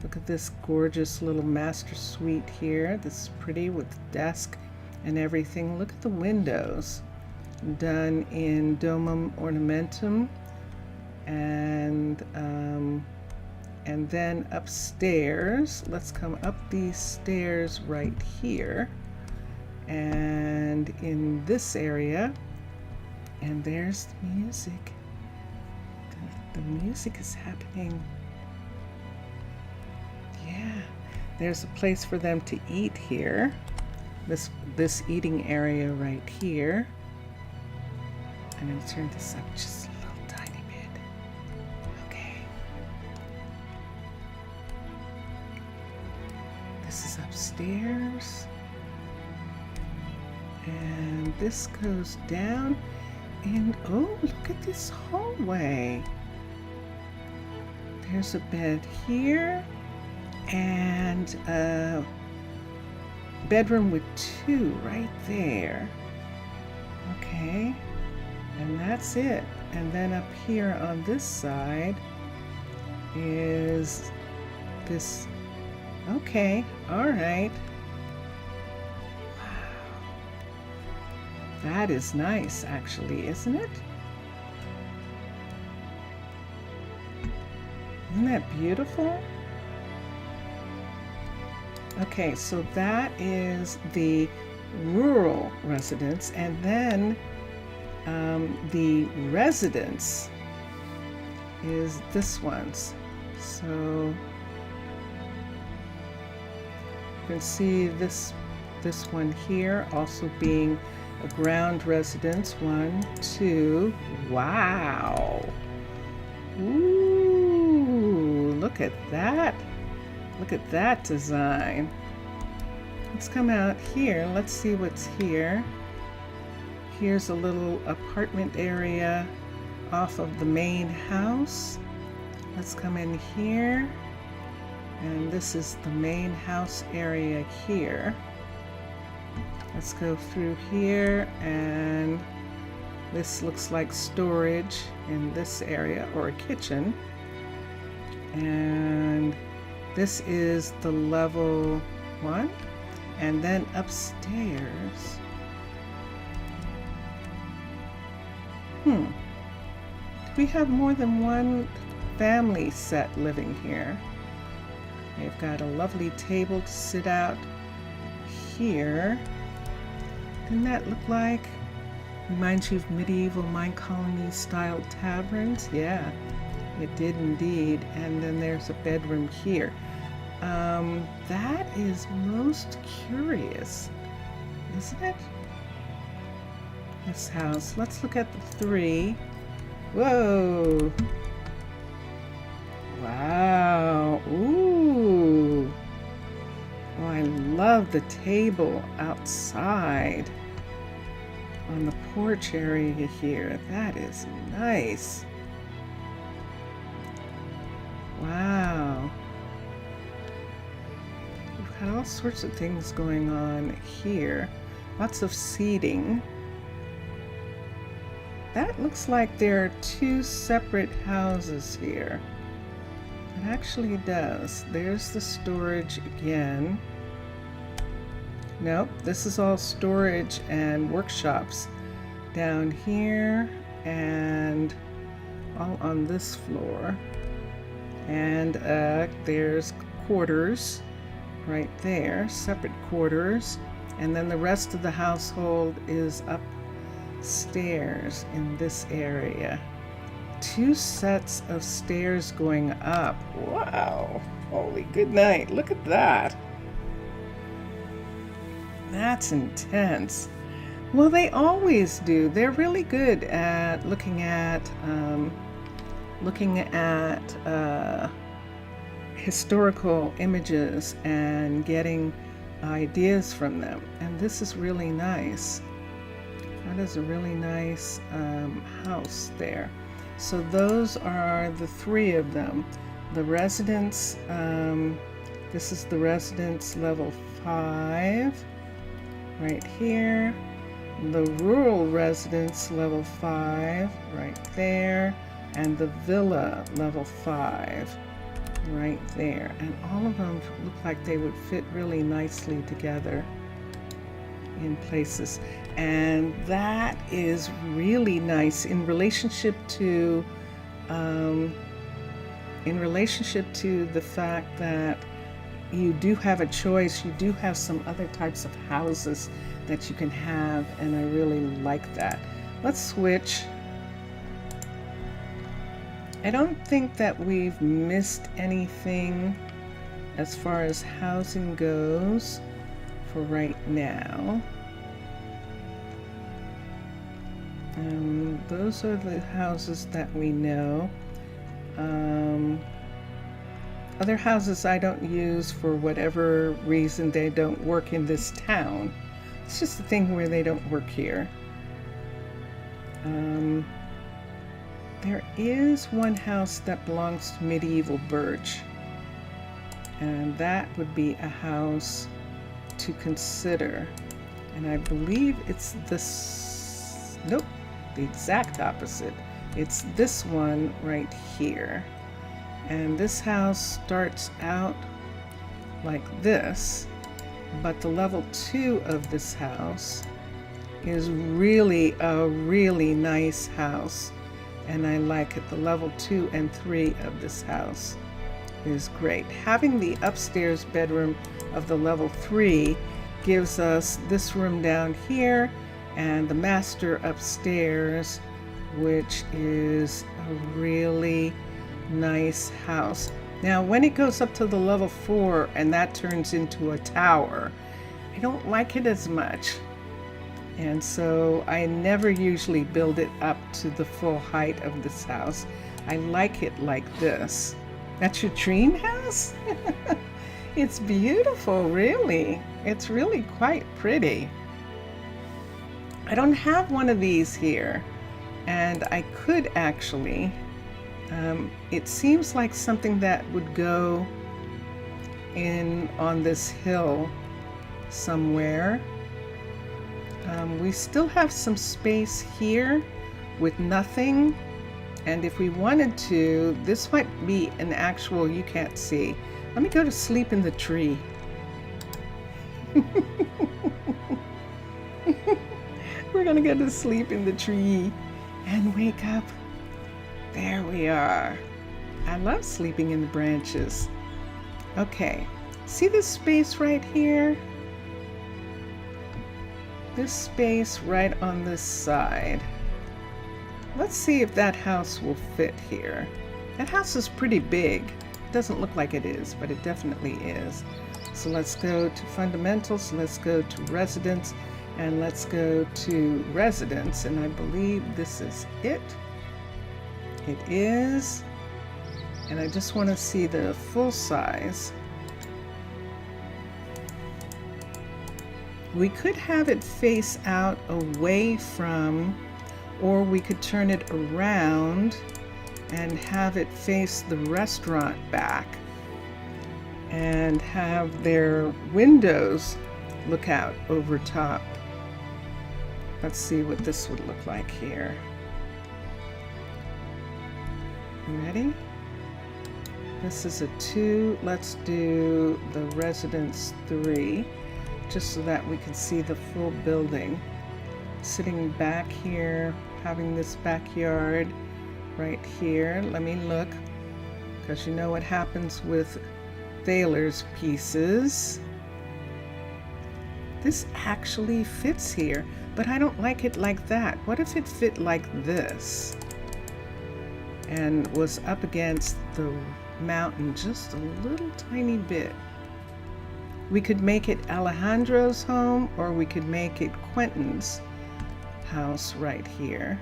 Look at this gorgeous little master suite here. This is pretty with desk and everything. Look at the windows. Done in domum ornamentum. And then upstairs, let's come up these stairs right here. And in this area, and there's the music. The music is happening. Yeah, there's a place for them to eat here. This eating area right here. I'm going to turn this up just a little tiny bit. Okay. This is upstairs. And this goes down. And oh, look at this hallway. There's a bed here. And a bedroom with 2 right there. Okay. And that's it. And then up here on this side is this. Okay, all right. Wow. That is nice, actually, isn't it? Isn't that beautiful? Okay, so that is the rural residence, and then the residence is this one's. So you can see this one here also being a ground residence. 1, 2. Wow. Ooh, look at that. Look at that design. Let's come out here. Let's see what's here. Here's a little apartment area off of the main house. Let's come in here. And this is the main house area here. Let's go through here, and this looks like storage in this area, or a kitchen. And this is the level 1. And then upstairs. Do we have more than one family set living here? They've got a lovely table to sit out here. Didn't that look like? Reminds you of medieval Minecolonies style taverns? Yeah, it did indeed. And then there's a bedroom here. That is most curious, isn't it? This house. Let's look at the 3. Whoa! Wow! Ooh! Oh, I love the table outside on the porch area here. That is nice. Wow. We've got all sorts of things going on here. Lots of seating. That looks like there are 2 separate houses here. It actually does. There's the storage again. Nope, this is all storage and workshops down here and all on this floor. And there's quarters right there, separate quarters. And then the rest of the household is upstairs in this area. 2 sets of stairs going up. Wow, holy good night, look at that. That's intense. Well, they always do. They're really good at looking at historical images and getting ideas from them. And this is really nice. That is a really nice house there. So those are the 3 of them. The residence, this is the residence level 5. Right here, the rural residence level 5 right there, and the villa level 5 right there. And all of them look like they would fit really nicely together in places. And that is really nice in relationship to the fact that you do have a choice. You do have some other types of houses that you can have, and I really like that. Let's switch. I don't think that we've missed anything as far as housing goes for right now. Those are the houses that we know. Other houses I don't use for whatever reason. They don't work in this town. It's just a thing where they don't work here. There is one house that belongs to Medieval Birch, and that would be a house to consider. And I believe it's this, nope, the exact opposite. It's this one right here. And this house starts out like this, but the level 2 of this house is really a really nice house, and I like it. The level 2 and 3 of this house is great. Having the upstairs bedroom of the level 3 gives us this room down here and the master upstairs, which is a really nice house. Now when it goes up to the level 4 and that turns into a tower, I don't like it as much, and so I never usually build it up to the full height of this house. I like it like this. That's your dream house? It's beautiful, really. It's really quite pretty. I don't have one of these here, and I could actually. It seems like something that would go in on this hill somewhere. We still have some space here with nothing, and if we wanted to, this might be an actual, you can't see. Let me go to sleep in the tree. We're gonna go to sleep in the tree and wake up. There we are. I love sleeping in the branches. Okay, see this space right here? this space right on this side. Let's see if that house will fit here. That house is pretty big. It doesn't look like it is, but it definitely is. So let's go to fundamentals, let's go to residence, and let's go to residence, and I believe this is it. It is. And I just want to see the full size. We could have it face out away from, or we could turn it around and have it face the restaurant back and have their windows look out over top. Let's see what this would look like here. Ready? This is a 2. Let's do the residence 3, just so that we can see the full building. Sitting back here, having this backyard right here. Let me look, because you know what happens with Thaler's pieces. This actually fits here, but I don't like it like that. What if it fit like this and was up against the mountain just a little tiny bit? We could make it Alejandro's home, or we could make it Quentin's house right here.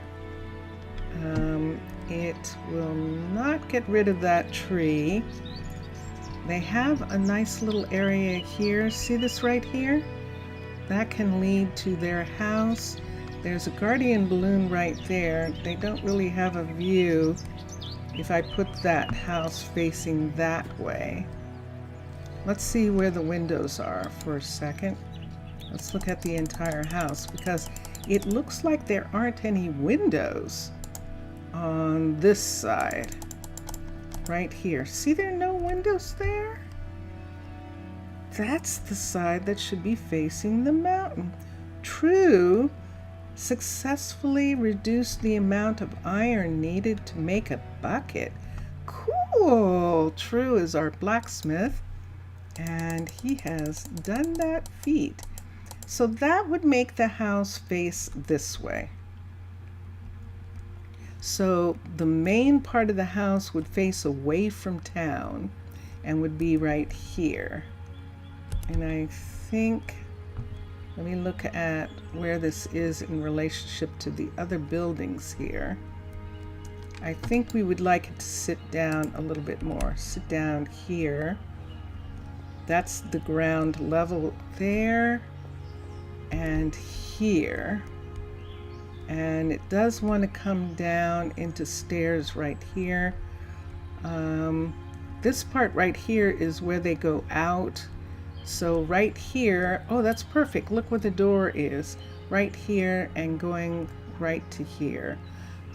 It will not get rid of that tree. They have a nice little area here. See this right here? That can lead to their house. There's a guardian balloon right there. They don't really have a view if I put that house facing that way. Let's see where the windows are for a second. Let's look at the entire house, because it looks like there aren't any windows on this side. Right here. See, there are no windows there? That's the side that should be facing the mountain. True successfully reduced the amount of iron needed to make a bucket. Cool! True is our blacksmith, and he has done that feat. So that would make the house face this way. So the main part of the house would face away from town and would be right here. And I think, let me look at where this is in relationship to the other buildings here. I think we would like it to sit down a little bit more. Sit down here. That's the ground level there and here. And it does want to come down into stairs right here. This part right here is where they go out. So right here, oh, that's perfect. Look where the door is. Right here and going right to here.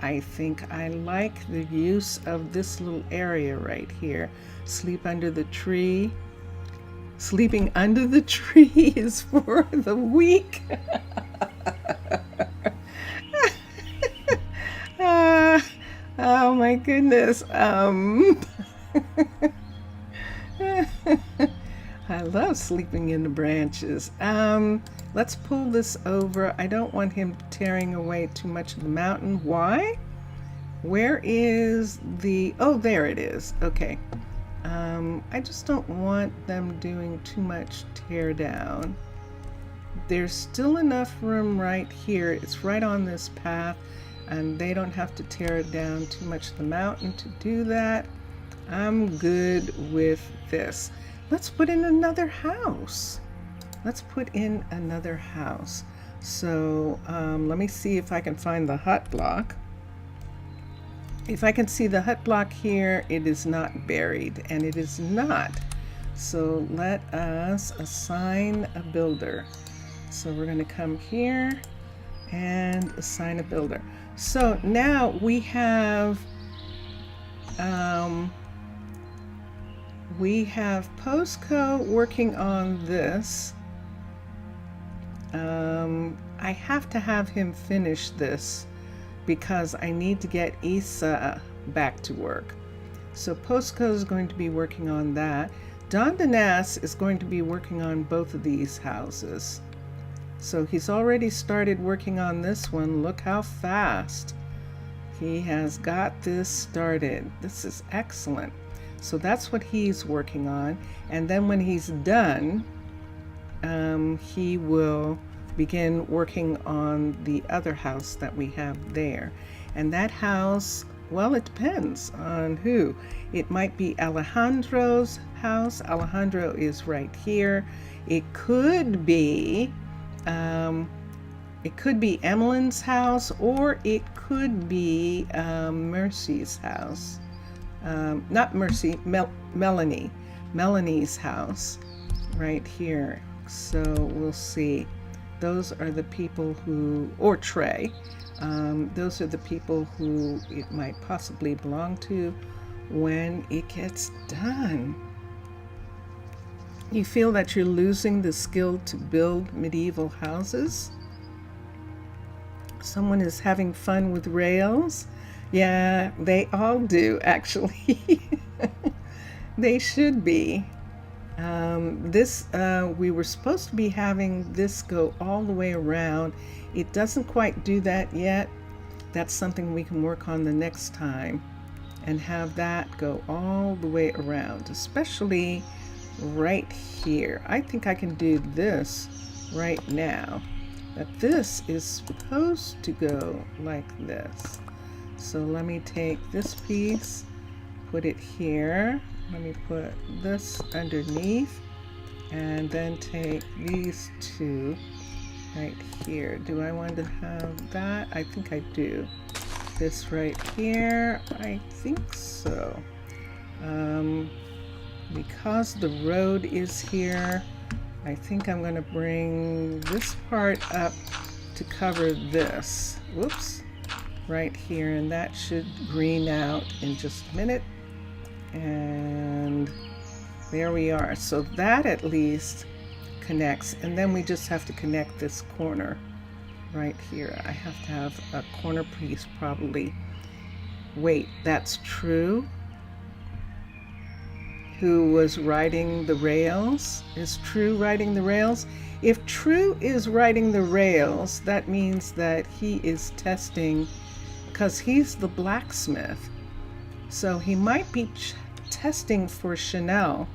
I think I like the use of this little area right here. Sleep under the tree. Sleeping under the tree is for the weak. Oh my goodness. I love sleeping in the branches. Let's pull this over. I don't want him tearing away too much of the mountain. Why? Where is the... Oh, there it is. Okay. I just don't want them doing too much tear down. There's still enough room right here. It's right on this path, and they don't have to tear it down too much of the mountain to do that. I'm good with this. Let's put in another house. Let's put in another house. So let me see if I can find the hut block. If I can see the hut block here, it is not buried, and it is not. So let us assign a builder. So we're going to come here and assign a builder. So now we have Postco working on this. I have to have him finish this because I need to get Isa back to work. So Postco is going to be working on that. Don Danas is going to be working on both of these houses. So he's already started working on this one. Look how fast he has got this started. This is excellent. So that's what he's working on. And then when he's done, he will begin working on the other house that we have there. And that house, well, it depends on who. It might be Alejandro's house. Alejandro is right here. It could be Emmeline's house, or it could be Mercy's house. Not Mercy, Melanie. Melanie's house right here. So we'll see. Those are the people who, or Trey, those are the people who it might possibly belong to when it gets done. You feel that you're losing the skill to build medieval houses? Someone is having fun with rails? Yeah, they all do, actually. They should be. We were supposed to be having this go all the way around. It doesn't quite do that yet. That's something we can work on the next time and have that go all the way around, especially right here. I think I can do this right now, but this is supposed to go like this. So let me take this piece, put it here. Let me put this underneath, and then take these two right here. Do I want to have that? I think I do. This right here, I think so. Because the road is here, I think I'm going to bring this part up to cover this. Whoops. Right here, and that should green out in just a minute. And there we are. So that at least connects, and then we just have to connect this corner right here. I have to have a corner piece probably. Wait, that's True, who was riding the rails? Is True riding the rails? If True is riding the rails, that means that he is testing, because he's the blacksmith. So he might be testing for Chanel,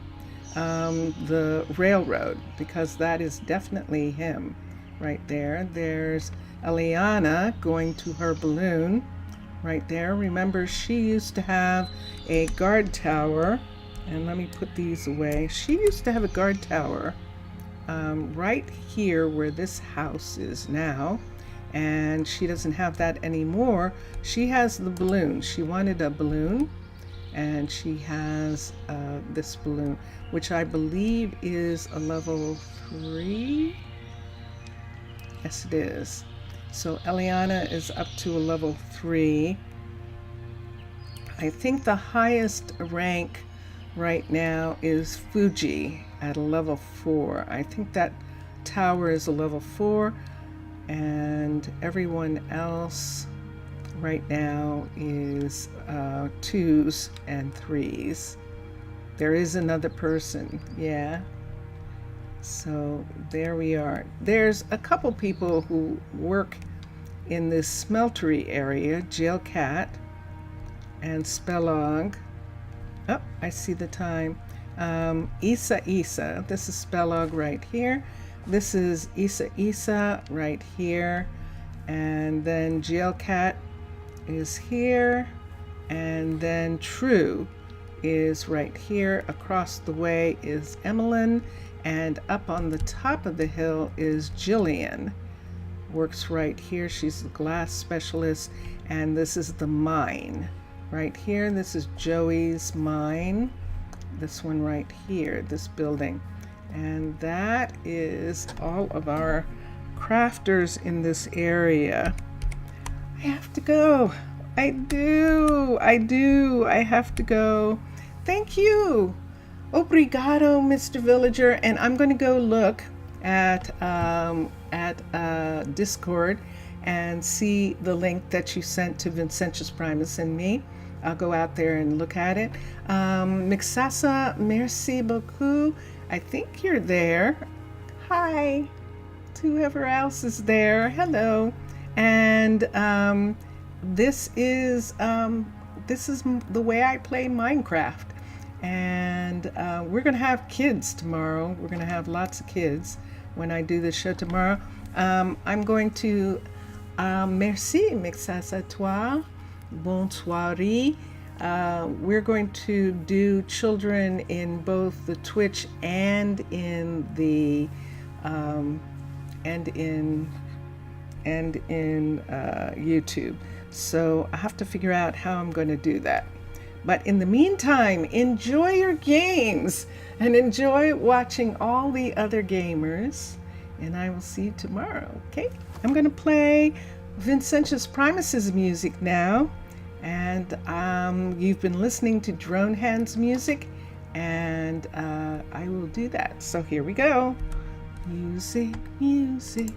the railroad, because that is definitely him right there. There's Eliana going to her balloon right there. Remember, she used to have a guard tower, and let me put these away. She used to have a guard tower right here where this house is now, and she doesn't have that anymore. She has the balloon. She wanted a balloon, and she has this balloon, which I believe is a level 3. Yes, it is. So Eliana is up to a level 3. I think the highest rank right now is Fuji at a level 4. I think that tower is a level 4, and everyone else right now is 2s and 3s. There is another person, yeah. So there we are. There's a couple people who work in this smeltery area, Jailcat and Spelog. Oh, I see the time. Isa, this is Spelog right here. This is Isa right here. And then Jailcat is here. And then True is right here. Across the way is Emmeline. And up on the top of the hill is Jillian. Works right here. She's the glass specialist. And this is the mine. Right here, this is Joey's mine. This one right here, this building. And that is all of our crafters in this area. I have to go. I do. I have to go. Thank you. Obrigado, Mr. Villager. And I'm going to go look at Discord and see the link that you sent to Vincentius Primus and me. I'll go out there and look at it. Mixasa, merci beaucoup. I think you're there. Hi. to whoever else is there. Hello. And this is the way I play Minecraft. And we're going to have kids tomorrow. We're going to have lots of kids when I do the show tomorrow. I'm going to merci, mixas à toi, bonne soirée. We're going to do children in both the Twitch and in the YouTube. So I have to figure out how I'm going to do that. But in the meantime, enjoy your games and enjoy watching all the other gamers. And I will see you tomorrow, okay? I'm going to play Vincentius Primus's music now. And you've been listening to Drone Hands music, and I will do that. So here we go. Music, music.